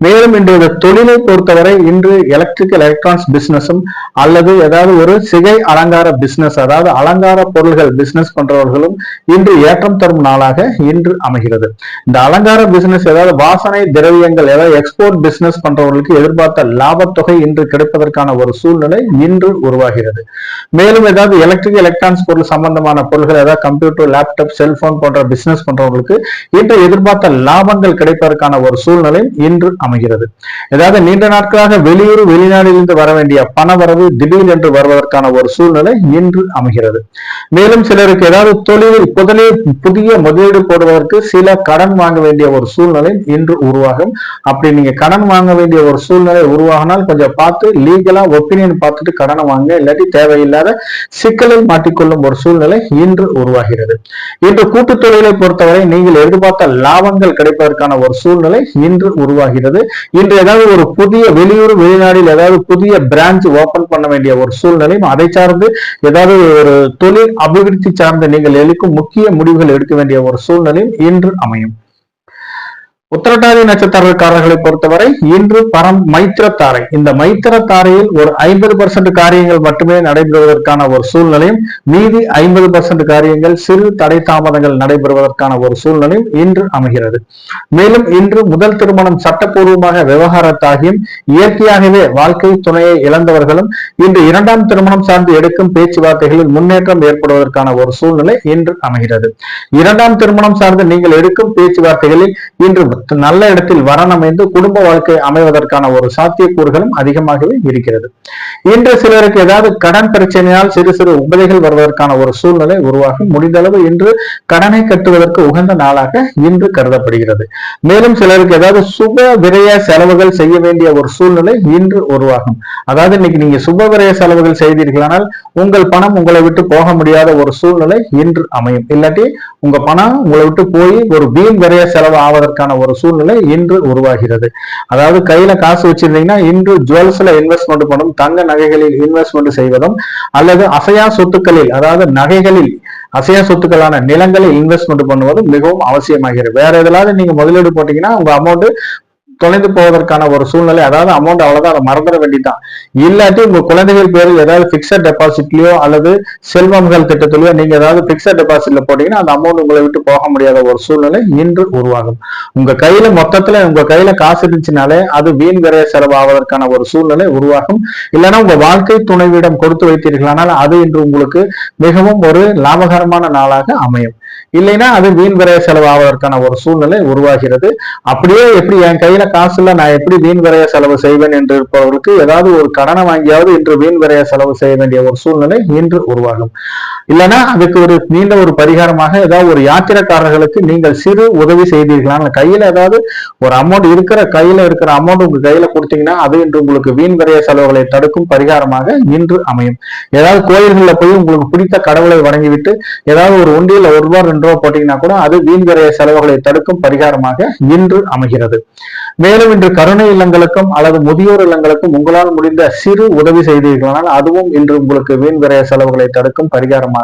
மேலும் இன்றைய தொழிலை பொறுத்தவரை இன்று எலக்ட்ரானிக்ஸ் பிசினஸும் அல்லது ஏதாவது ஒரு சிகை அலங்கார பிசினஸ், அதாவது அலங்கார பொருள்கள் பிசினஸ் பண்றவர்களும் இன்று ஏற்றம் தரும் நாளாக இன்று அமைகிறது. இந்த அலங்கார பிசினஸ், ஏதாவது வாசனை திரவியங்கள், ஏதாவது எக்ஸ்போர்ட் பிசினஸ் பண்றவர்களுக்கு எதிர்பார்த்த லாபத்தொகை இன்று கிடைப்பதற்கான ஒரு சூழ்நிலை இன்று உருவாகிறது. மேலும் ஏதாவது எலக்ட்ரானிக்ஸ் பொருள் சம்பந்தமான பொருள்கள், ஏதாவது கம்ப்யூட்டர், லேப்டாப், செல்போன் போன்ற பிசினஸ் பண்றவங்களுக்கு இன்று எதிர்பார்த்த லாபங்கள் கிடைப்பதற்கான ஒரு சூழ்நிலை இன்று அமைகிறது. ஏதாவது நீண்ட நாட்களாக வெளியூர் வெளிநாட்டிலிருந்து வர வேண்டிய பண வரவு திடீர் என்று வருவதற்கான ஒரு சூழ்நிலை இன்று அமைகிறது. மேலும் சிலருக்கு ஏதாவது தொழிலில் புதிய முதலீடு போடுவதற்கு சில கடன் வாங்க வேண்டிய ஒரு சூழ்நிலை இன்று உருவாகும். அப்படி நீங்க கடன் வாங்க வேண்டிய ஒரு சூழ்நிலை உருவாகினால் கொஞ்சம் பார்த்து லீகலா ஒப்பீனியன் பார்த்துட்டு கடனை வாங்க, இல்லாட்டி தேவையில்லாத சிக்கலில் மாட்டிக்கொள்ளும் ஒரு சூழ்நிலை இன்று உருவாகிறது. இன்று கூட்டு தொழிலை பொறுத்தவரை நீங்கள் எதிர்பார்த்த லாபங்கள் கிடைப்பதற்கான ஒரு சூழ்நிலை இன்று உருவாகிறது. இன்று ஏதாவது ஒரு புதிய வெளியூர் வெளிநாட்டில் ஏதாவது புதிய பிரான்ச் ஓபன் பண்ண வேண்டிய ஒரு சூழ்நிலையும், அதை சார்ந்து ஏதாவது ஒரு தொழில் அபிவிருத்தி சார்ந்து நீங்கள் எடுக்கும் முக்கிய முடிவுகள் எடுக்க வேண்டிய ஒரு சூழ்நிலையும் இன்று அமையும். உத்திரட்டாதி நட்சத்திரக்காரர்களை பொறுத்தவரை இன்று மைத்திர தாரை. இந்த மைத்திர தாரையில் ஒரு 50% காரியங்கள் மட்டுமே நடைபெறுவதற்கான ஒரு சூழ்நிலையும், மீதி 50% காரியங்கள் சிறு தடை தாமதங்கள் நடைபெறுவதற்கான ஒரு சூழ்நிலையும் இன்று அமைகிறது. மேலும் இன்று முதல் திருமணம் சட்டப்பூர்வமாக விவகாரத்தாகியும் இயற்கையாகவே வாழ்க்கை துணையை இழந்தவர்களும் இன்று 2ஆம் திருமணம் சார்ந்து எடுக்கும் பேச்சுவார்த்தைகளில் முன்னேற்றம் ஏற்படுவதற்கான ஒரு சூழ்நிலை இன்று அமைகிறது. 2ஆம் திருமணம் சார்ந்து நீங்கள் எடுக்கும் பேச்சுவார்த்தைகளில் இன்று நல்ல இடத்தில் வரன் அமைந்து குடும்ப வாழ்க்கை அமைவதற்கான ஒரு சாத்தியக்கூறுகளும் அதிகமாகவே இருக்கிறது. இன்று சிலருக்கு ஏதாவது கடன் பிரச்சனையால் சிறு சிறு உபதைகள் வருவதற்கான ஒரு சூழ்நிலை உருவாகும். முடிந்தளவு இன்று கடனை கட்டுவதற்கு உகந்த நாளாக இன்று கருதப்படுகிறது. மேலும் சிலருக்கு ஏதாவது சுப விரய செலவுகள் செய்ய வேண்டிய ஒரு சூழ்நிலை இன்று உருவாகும். அதாவது இன்னைக்கு நீங்க சுப விரய செலவுகள் செய்தீர்களானால் உங்கள் பணம் உங்களை விட்டு போக முடியாத ஒரு சூழ்நிலை இன்று அமையும். இல்லாட்டி உங்க பணம் உங்களை விட்டு போய் ஒரு வீண் விரய செலவு ஆவதற்கான ஒரு சூழ்நிலை இன்று உருவாகிறது. அதாவது கையில காசு வச்சிருந்தீங்கன்னா இன்று ஜுவல்ஸ்ல இன்வெஸ்ட்மெண்ட் பண்ணும், தங்க நகைகளில் இன்வெஸ்ட்மெண்ட் செய்வதும் அல்லது அசையா சொத்துக்களில், அதாவது நகைகளில் அசையா சொத்துக்களான நிலங்களில் இன்வெஸ்ட்மெண்ட் பண்ணுவதும் மிகவும் அவசியமாகிறது. வேற எதாவது நீங்க முதலீடு போட்டீங்கன்னா உங்க அமௌண்ட் தொலைந்து போவதற்கான ஒரு சூழ்நிலை, அதாவது அமௌண்ட் அவ்வளவுதான், அதை மறந்துட வேண்டியதான். இல்லாட்டி உங்க குழந்தைகள் பேரில் ஏதாவது பிக்சட் டெபாசிட்லயோ அல்லது செல்வம்கள் திட்டத்திலயோ நீங்க ஏதாவது பிக்சட் டெபாசிட்ல போட்டீங்கன்னா அந்த அமௌண்ட் உங்களை விட்டு போக முடியாத ஒரு சூழ்நிலை இன்று உருவாகும். உங்க கையில மொத்தத்துல உங்க கையில காசு இருந்துச்சுனாலே அது வீண் விரைய செலவு ஆவதற்கான ஒரு சூழ்நிலை உருவாகும். இல்லைன்னா உங்க வாழ்க்கை துணைவிடம் கொடுத்து வைத்தீர்களானால் அது இன்று உங்களுக்கு மிகவும் ஒரு லாபகரமான நாளாக அமையும். இல்லைன்னா அது வீண் விரைய செலவு ஆவதற்கான ஒரு சூழ்நிலை உருவாகிறது. அப்படியே எப்படி என் கையில காசு இல்ல, நான் எப்படி வீண் விரைய செலவு செய்வேன் என்று இருப்பவர்களுக்கு ஏதாவது ஒரு கடனை வாங்கியாவது இன்று வீண் விரைய செலவு செய்ய வேண்டிய ஒரு சூழ்நிலை இன்று உருவாகும். இல்லைன்னா அதுக்கு ஒரு நீண்ட ஒரு பரிகாரமாக ஏதாவது ஒரு யாத்திரைக்காரர்களுக்கு நீங்கள் சிறு உதவி செய்தீர்களா, கையில ஏதாவது ஒரு அமௌண்ட் கையில இருக்கிற அமௌண்ட் உங்க கையில கொடுத்தீங்கன்னா அது இன்று உங்களுக்கு வீண் விரைய செலவுகளை தடுக்கும் பரிகாரமாக இன்று அமையும். ஏதாவது கோயில்களில் போய் உங்களுக்கு பிடித்த கடவுளை வணங்கிவிட்டு ஏதாவது ஒரு ஒன்றியில் ₹1 ₹2 போட்டீங்கன்னா கூட அது வீண் விரைய செலவுகளை தடுக்கும் பரிகாரமாக இன்று அமைகிறது. மேலும் இன்று கருணை இல்லங்களுக்கும் அல்லது முதியோர் இல்லங்களுக்கும் உங்களால் முடிந்த சிறு உதவி செய்தீர்களானால் அதுவும் இன்று உங்களுக்கு வீண் விரைய செலவுகளை தடுக்கும் பரிகாரமாக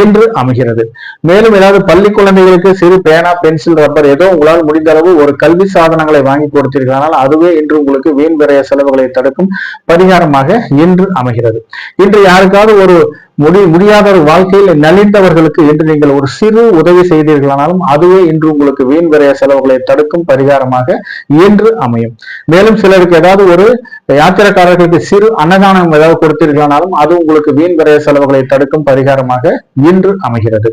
இன்று அமைகிறது. மேலும் ஏதாவது பள்ளி குழந்தைகளுக்கு சிறு பேனா, பென்சில், ரப்பர் ஏதோ உங்களால் முடிந்த அளவு ஒரு கல்வி சாதனங்களை வாங்கி கொடுத்தீர்களானால் அதுவே இன்று உங்களுக்கு வீண் விரைய செலவுகளை தடுக்கும் பரிகாரமாக இன்று அமைகிறது. இன்று யாருக்காவது ஒரு முடியாத ஒரு வாழ்க்கையில் நலிந்தவர்களுக்கு இன்று நீங்கள் ஒரு சிறு உதவி செய்தீர்களானாலும் அதுவே இன்று உங்களுக்கு வீண் விரைய செலவுகளை தடுக்கும் பரிகாரமாக இன்று அமையும். மேலும் சிலருக்கு ஏதாவது ஒரு யாத்திரைக்காரர்களுக்கு சிறு அன்னதானம் ஏதாவது கொடுத்தீர்களானாலும் அது உங்களுக்கு வீண் விரைய செலவுகளை தடுக்கும் பரிகாரமாக இன்று அமைகிறது.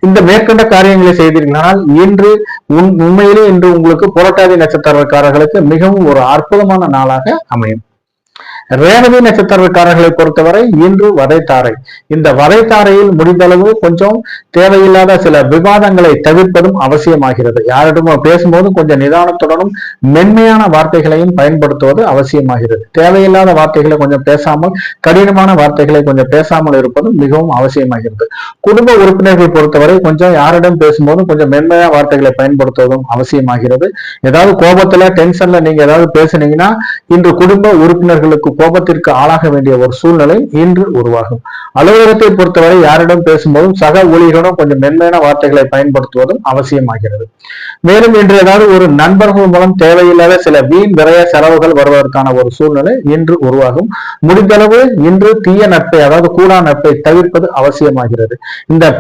இந்த மேற்கண்ட காரியங்களை செய்தீர்களானால் இன்று உண்மையிலே இன்று உங்களுக்கு புரட்டாதி நட்சத்திரக்காரர்களுக்கு மிகவும் ஒரு அற்புதமான நாளாக அமையும். ரேவதி நட்சத்திரக்காரர்களை பொறுத்தவரை இன்று வதைத்தாரை. இந்த வதைத்தாரையில் முடிந்தளவு கொஞ்சம் தேவையில்லாத சில விவாதங்களை தவிர்ப்பதும் அவசியமாகிறது. யாரிடம் பேசும்போது கொஞ்சம் நிதானத்துடனும் மென்மையான வார்த்தைகளையும் பயன்படுத்துவது அவசியமாகிறது. தேவையில்லாத வார்த்தைகளை கொஞ்சம் பேசாமல், கடினமான வார்த்தைகளை கொஞ்சம் பேசாமல் இருப்பதும் மிகவும் அவசியமாகிறது. குடும்ப உறுப்பினர்களை பொறுத்தவரை கொஞ்சம் யாரிடம் பேசும்போதும் கொஞ்சம் மென்மையான வார்த்தைகளை பயன்படுத்துவதும் அவசியமாகிறது. ஏதாவது கோபத்துல, டென்ஷன்ல நீங்க ஏதாவது பேசுனீங்கன்னா இன்று குடும்ப உறுப்பினர்களுக்கு கோபத்திற்கு ஆளாக வேண்டிய ஒரு சூழ்நிலை இன்று உருவாகும். அலுவலகத்தை பொறுத்தவரை யாரிடம் பேசும்போதும் சக ஊழியர்களும் கொஞ்சம் மென்மையான வார்த்தைகளை பயன்படுத்துவதும் அவசியமாகிறது. மேலும் இன்று ஏதாவது ஒரு நண்பர்கள் மூலம் தேவையில்லாத சில வீண் விரைய செலவுகள் வருவதற்கான ஒரு சூழ்நிலை இன்று உருவாகும். முடிந்தளவு இன்று தீய நட்பை, அதாவது கூடா நட்பை தவிர்ப்பது அவசியமாகிறது. இந்த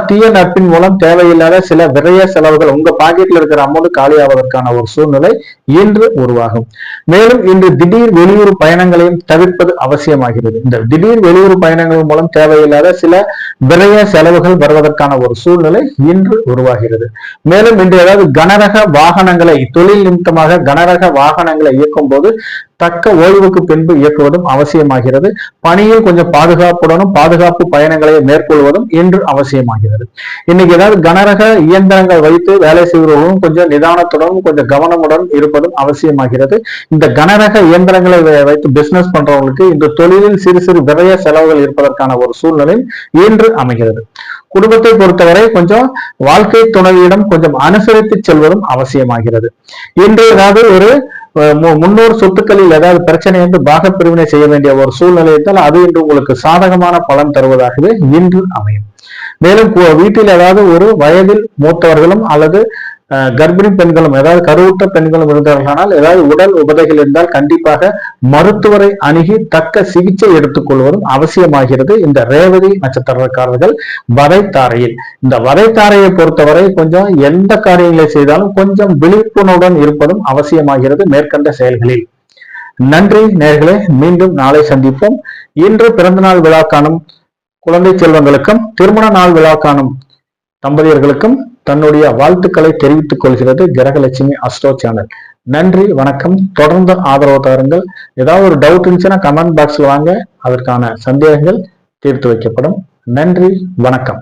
தீய நட்பின் மூலம் தேவையில்லாத சில விரைய செலவுகள் உங்க பாக்கெட்ல இருக்கிற அமௌண்ட் காலியாவதற்கான ஒரு சூழ்நிலை இன்று உருவாகும். மேலும் இன்று திடீர் வெளியூர் பயணங்களையும் தவிர்ப்பது அவசியமாகிறது. இந்த திடீர் வெளியூர் பயணங்கள் மூலம் தேவையில்லாத சில விரைய செலவுகள் வருவதற்கான ஒரு சூழ்நிலை இன்று உருவாகிறது. மேலும் இன்று ஏதாவது கனரக வாகனங்களை, தொழில் நிமித்தமாக கனரக வாகனங்களை இயக்கும் போது தக்க ஓய்வுக்கு பின்பு இயக்குவதும் அவசியமாகிறது. பணியில் கொஞ்சம் பாதுகாப்புடனும் பாதுகாப்பு பயணங்களை மேற்கொள்வதும் இன்று அவசியமாகிறது. இன்னைக்கு ஏதாவது கனரக இயந்திரங்கள் வைத்து வேலை செய்வர்களும் கொஞ்சம் நிதானத்துடனும் கொஞ்சம் கவனமுடன் இருப்பதும் அவசியமாகிறது. இந்த கனரக இயந்திரங்களை வைத்து பிசினஸ் பண்றவங்களுக்கு இந்த தொழிலில் சிறு சிறு விரைய செலவுகள் இருப்பதற்கான ஒரு சூழ்நிலை இன்று அமைகிறது. குடும்பத்தை பொறுத்தவரை கொஞ்சம் வாழ்க்கை துணைவியிடம் கொஞ்சம் அனுசரித்து செல்வதும் அவசியமாகிறது. இன்று ஏதாவது ஒரு முன்னோர் சொத்துக்களில் ஏதாவது பிரச்சனை என்று பாகப்பிரிவினை செய்ய வேண்டிய ஒரு சூழ்நிலை இருந்தால் அது இன்று உங்களுக்கு சாதகமான பலன் தருவதாகவே இன்று அமையும். மேலும் வீட்டில் ஏதாவது ஒரு வயதில் மூத்தவர்களும் அல்லது கர்ப்பிணி பெண்களும், ஏதாவது கருவுற்ற பெண்களும் இருந்தார்களானால் ஏதாவது உடல் உபதைகள் இருந்தால் கண்டிப்பாக மருத்துவரை அணுகி தக்க சிகிச்சை எடுத்துக்கொள்வதும் அவசியமாகிறது. இந்த ரேவதி நட்சத்திரக்காரர்கள் வதைத்தாரையில், இந்த வதைத்தாரையை பொறுத்தவரை கொஞ்சம் எந்த காரியங்களை செய்தாலும் கொஞ்சம் விழிப்புணர்வுடன் இருப்பதும் அவசியமாகிறது மேற்கண்ட செயல்களில். நன்றி நேயர்களே, மீண்டும் நாளை சந்திப்போம். இன்று பிறந்தநாள் விழா காணும் குழந்தை செல்வங்களுக்கும் திருமண நாள் விழா காணும் தம்பதியர்களுக்கும் தன்னுடைய வாழ்த்துக்களை தெரிவித்துக் கொள்கிறது கிரகலட்சுமி அஸ்ட்ரோ சேனல். நன்றி, வணக்கம். தொடர்ந்து ஆதரவு தாருங்கள். ஏதாவது ஒரு டவுட் இருந்துச்சுன்னா கமெண்ட் பாக்ஸ்ல வாங்க, அதற்கான சந்தேகங்கள் தீர்த்து வைக்கப்படும். நன்றி, வணக்கம்.